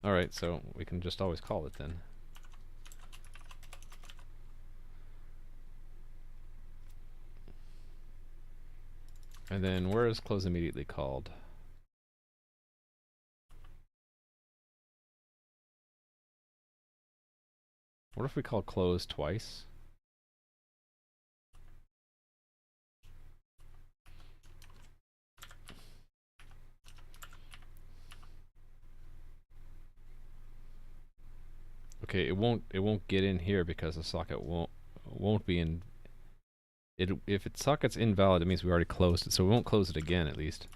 Alright, so we can just always call it then. And then where is close immediately called? What if we call close twice? Okay, it won't get in here because the socket won't be in. If its socket's invalid, it means we already closed it, so we won't close it again at least.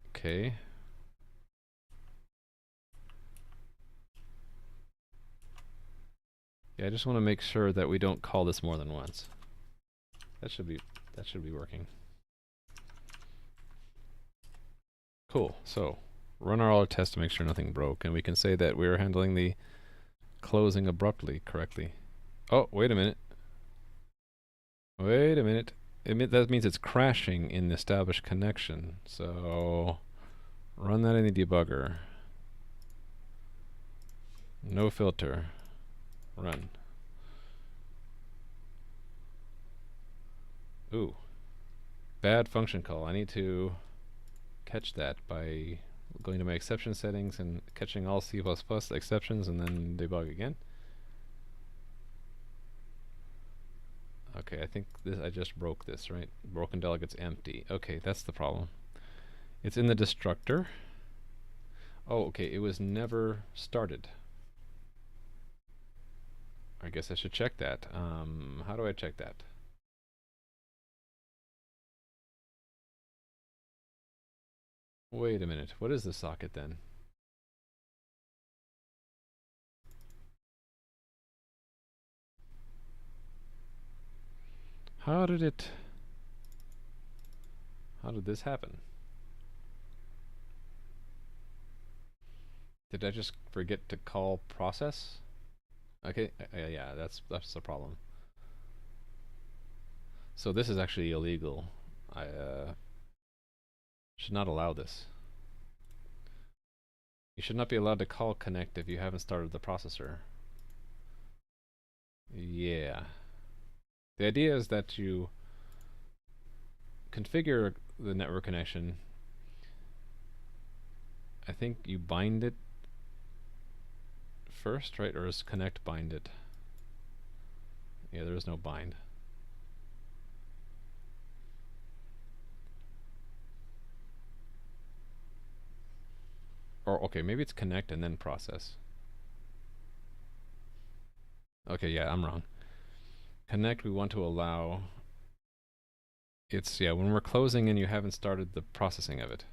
Okay. Yeah, I just want to make sure that we don't call this more than once. That should be working. Cool. So run our auto test to make sure nothing broke, and we can say that we're handling the closing abruptly correctly. Oh, wait a minute. Wait a minute. That means it's crashing in the established connection. So run that in the debugger. No filter. Run. Ooh. Bad function call. I need to catch that by going to my exception settings and catching all C++ exceptions and then debug again. Okay, I think I just broke this, right? Broken delegate's empty. Okay, that's the problem. It's in the destructor. Oh, okay, it was never started. I guess I should check that. How do I check that? Wait a minute, what is the socket then? How did this happen? Did I just forget to call process? Okay, yeah, that's the problem. So this is actually illegal. I should not allow this. You should not be allowed to call connect if you haven't started the processor. Yeah. The idea is that you configure the network connection. I think you bind it first, right? Or is connect bind it? Yeah, there is no bind. Or, okay, maybe it's connect and then process. Okay, yeah, I'm wrong. Connect, we want to allow. It's, yeah, when we're closing and you haven't started the processing of it.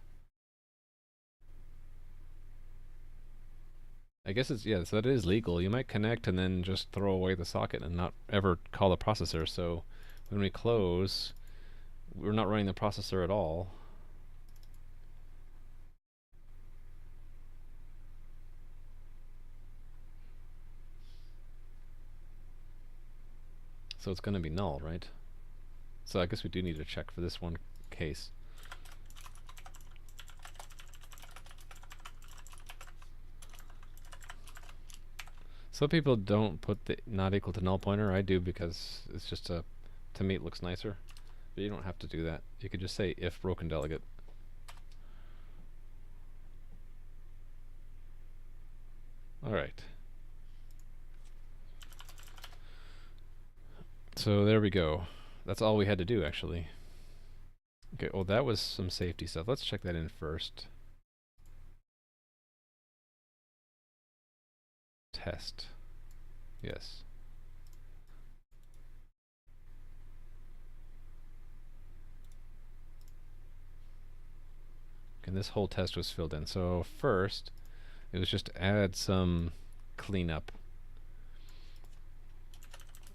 I guess it's, yeah, so that is legal. You might connect and then just throw away the socket and not ever call the processor. So when we close, we're not running the processor at all. So it's going to be null, right? So I guess we do need to check for this one case. Some people don't put the not equal to null pointer. I do because it's just to me it looks nicer. But you don't have to do that. You could just say if broken delegate. Alright. So there we go. That's all we had to do, actually. Okay, well that was some safety stuff. Let's check that in first. Test. Yes. And this whole test was filled in. So first, it was just add some cleanup.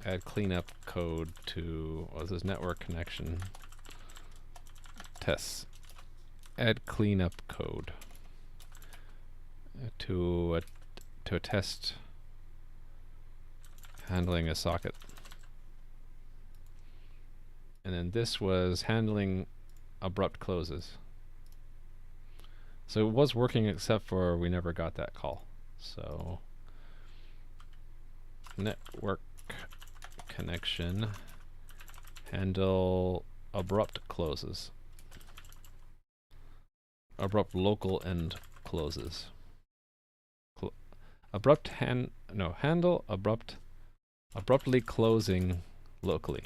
Add cleanup code to, what was this, network connection tests. Add cleanup code to a test handling a socket. And then this was handling abrupt closes. So it was working except for we never got that call. So network connection handle abrupt closes. Abrupt local end closes. Handle abruptly closing locally.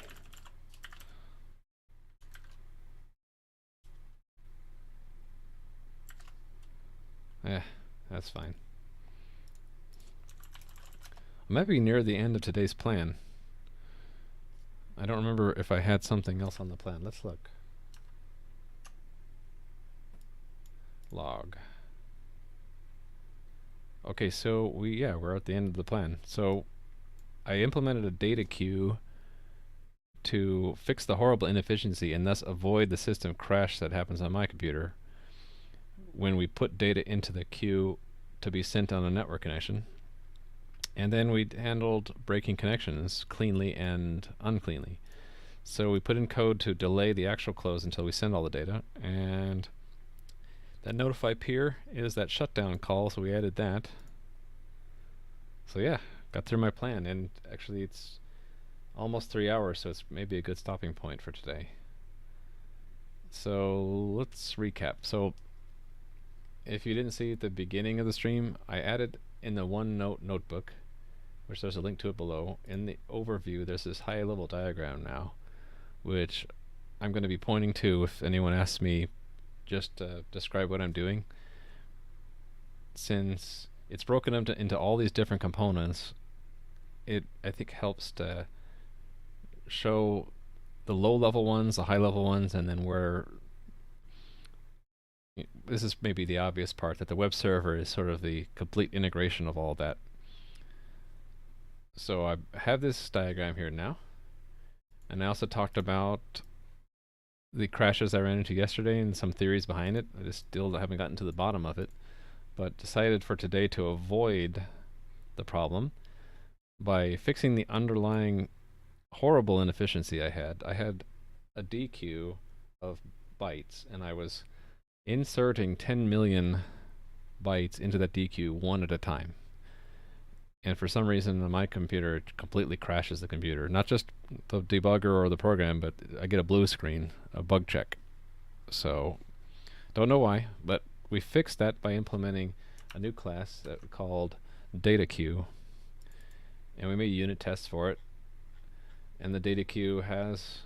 That's fine. I might be near the end of today's plan. I don't remember if I had something else on the plan. Let's look. Log. Okay, so we're at the end of the plan. So I implemented a data queue to fix the horrible inefficiency and thus avoid the system crash that happens on my computer when we put data into the queue to be sent on a network connection. And then we handled breaking connections cleanly and uncleanly. So we put in code to delay the actual close until we send all the data, and that notify peer is that shutdown call, so we added that. So yeah, got through my plan, and actually it's almost 3 hours, so it's maybe a good stopping point for today. So let's recap. So if you didn't see at the beginning of the stream, I added in the OneNote notebook, which there's a link to it below. In the overview, there's this high-level diagram now, which I'm going to be pointing to if anyone asks me just to describe what I'm doing. Since it's broken up into all these different components, it, I think, helps to show the low-level ones, the high-level ones, and then where this is maybe the obvious part, that the web server is sort of the complete integration of all that. So I have this diagram here now, and I also talked about the crashes I ran into yesterday and some theories behind it. I just still haven't gotten to the bottom of it, but decided for today to avoid the problem by fixing the underlying horrible inefficiency I had. I had a deque of bytes, and I was inserting 10 million bytes into that deque one at a time. And for some reason on my computer it completely crashes the computer. Not just the debugger or the program, but I get a blue screen, a bug check. So don't know why, but we fixed that by implementing a new class that we called deque, and we made unit tests for it. And the deque has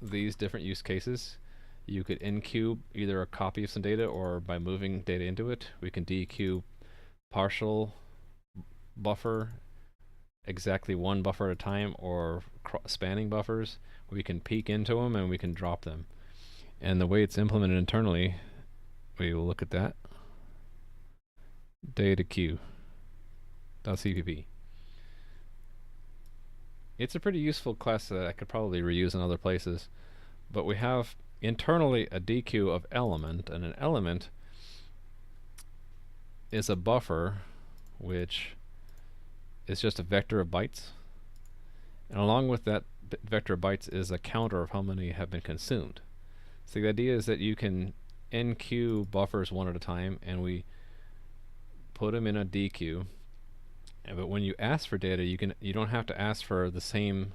these different use cases. You could enqueue either a copy of some data, or by moving data into it, we can deque partial buffer, exactly one buffer at a time, or spanning buffers. We can peek into them and we can drop them. And the way it's implemented internally, we will look at that. deque.cpp. It's a pretty useful class that I could probably reuse in other places, but we have internally a deque of element, and an element is a buffer which is just a vector of bytes, and along with that vector of bytes is a counter of how many have been consumed. So the idea is that you can enqueue buffers one at a time, and we put them in a deque. But when you ask for data, you don't have to ask for the same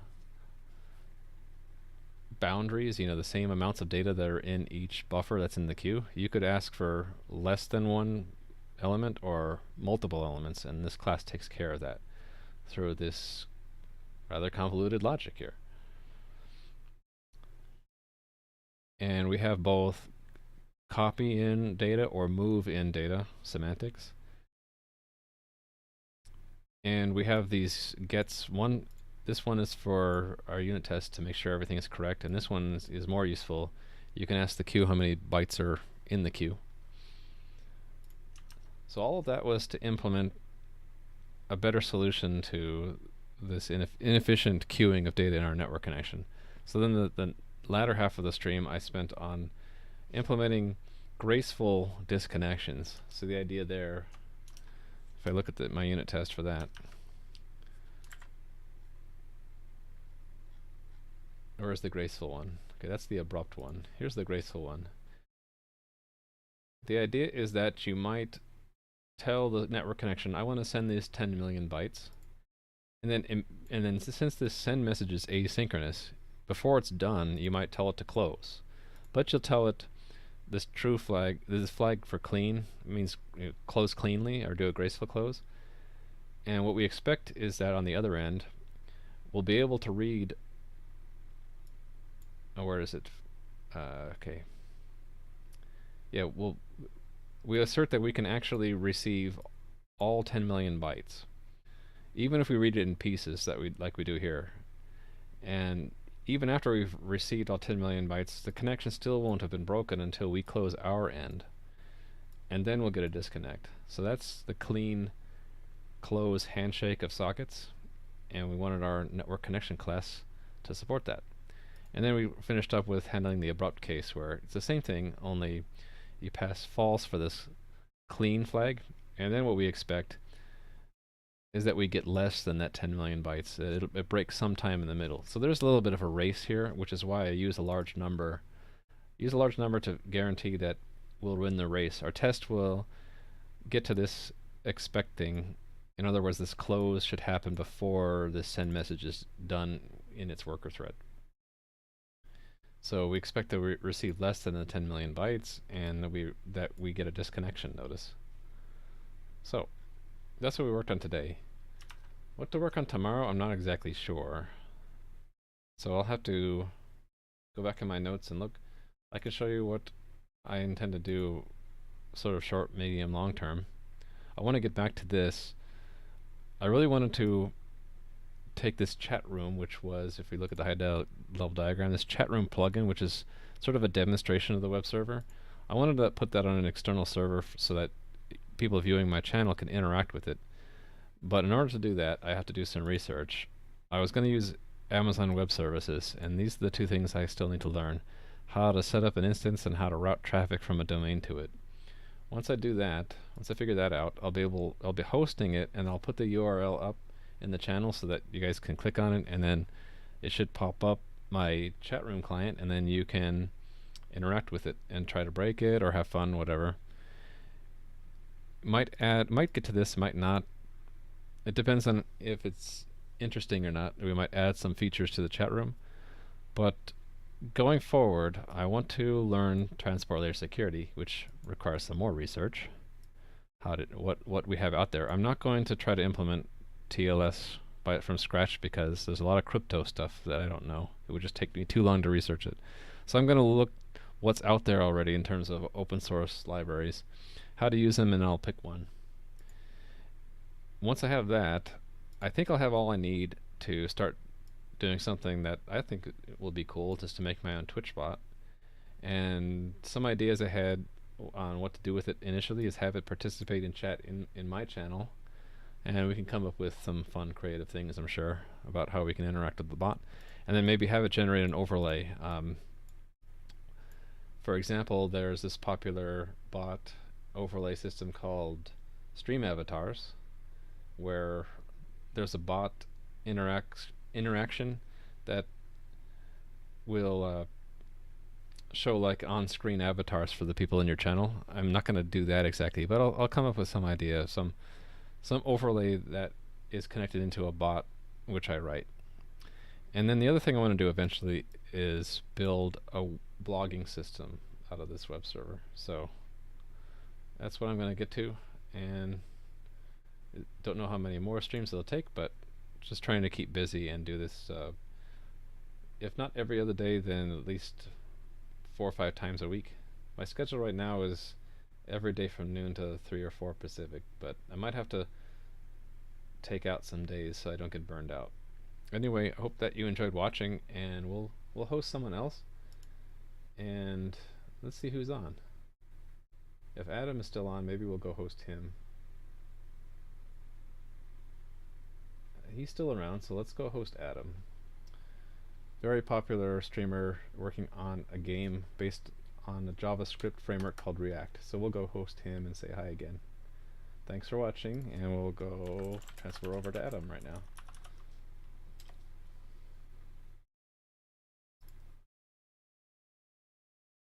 boundaries, the same amounts of data that are in each buffer that's in the queue. You could ask for less than one element or multiple elements, and this class takes care of that through this rather convoluted logic here. And we have both copy in data or move in data semantics. And we have these gets. This one is for our unit test to make sure everything is correct, and this one is more useful. You can ask the queue how many bytes are in the queue. So all of that was to implement a better solution to this inefficient queuing of data in our network connection. So then the latter half of the stream I spent on implementing graceful disconnections. So the idea there, if I look at my unit test for that, or is the graceful one? Okay, that's the abrupt one. Here's the graceful one. The idea is that you might tell the network connection, I want to send these 10 million bytes, and then since this send message is asynchronous, before it's done, you might tell it to close, but you'll tell it this true flag, this flag for clean means close cleanly or do a graceful close. And what we expect is that on the other end, we'll be able to read. Oh, where is it? Okay. Yeah, we assert that we can actually receive all 10 million bytes, even if we read it in pieces like we do here. And even after we've received all 10 million bytes, the connection still won't have been broken until we close our end, and then we'll get a disconnect. So that's the clean close handshake of sockets, and we wanted our network connection class to support that. And then we finished up with handling the abrupt case, where it's the same thing, only you pass false for this clean flag, and then what we expect is that we get less than that 10 million bytes. It breaks sometime in the middle. So there's a little bit of a race here, which is why I use a large number. Use a large number to guarantee that we'll win the race. Our test will get to this expecting. In other words, this close should happen before the send message is done in its worker thread. So we expect to receive less than the 10 million bytes, and that we get a disconnection notice. So that's what we worked on today. What to work on tomorrow, I'm not exactly sure. So I'll have to go back in my notes and look. I can show you what I intend to do sort of short, medium, long term. I want to get back to this. I really wanted to take this chat room, which was, if we look at the high level diagram, this chat room plugin, which is sort of a demonstration of the web server. I wanted to put that on an external server so that people viewing my channel can interact with it. But in order to do that, I have to do some research. I was going to use Amazon Web Services, and these are the two things I still need to learn: how to set up an instance and how to route traffic from a domain to it. Once I do that, once I figure that out, I'll be hosting it, and I'll put the URL up in the channel so that you guys can click on it, and then it should pop up my chat room client, and then you can interact with it and try to break it or have fun, whatever. Might get to this, might not. It depends on if it's interesting or not. We might add some features to the chat room, but going forward, I want to learn transport layer security, which requires some more research. What we have out there. I'm not going to try to implement TLS from scratch because there's a lot of crypto stuff that I don't know. It would just take me too long to research it. So I'm going to look what's out there already in terms of open source libraries, how to use them, and I'll pick one. Once I have that, I think I'll have all I need to start doing something that I think will be cool, just to make my own Twitch bot. And some ideas I had on what to do with it initially is have it participate in chat in my channel, and we can come up with some fun creative things, I'm sure, about how we can interact with the bot, and then maybe have it generate an overlay. For example, there's this popular bot overlay system called Stream Avatars, where there's a bot interaction that will show like on-screen avatars for the people in your channel. I'm not going to do that exactly, but I'll come up with some idea, some overlay that is connected into a bot which I write. And then the other thing I want to do eventually is build a blogging system out of this web server. So that's what I'm going to get to, and don't know how many more streams it'll take, but just trying to keep busy and do this, if not every other day, then at least 4 or 5 times a week. My schedule right now is every day from noon to 3 or 4 Pacific, but I might have to take out some days so I don't get burned out. Anyway, I hope that you enjoyed watching, and we'll host someone else, and let's see who's on. If Adam is still on, maybe we'll go host him. He's still around, so let's go host Adam. Very popular streamer working on a game based on a JavaScript framework called React. So we'll go host him and say hi again. Thanks for watching, and we'll go transfer over to Adam right now.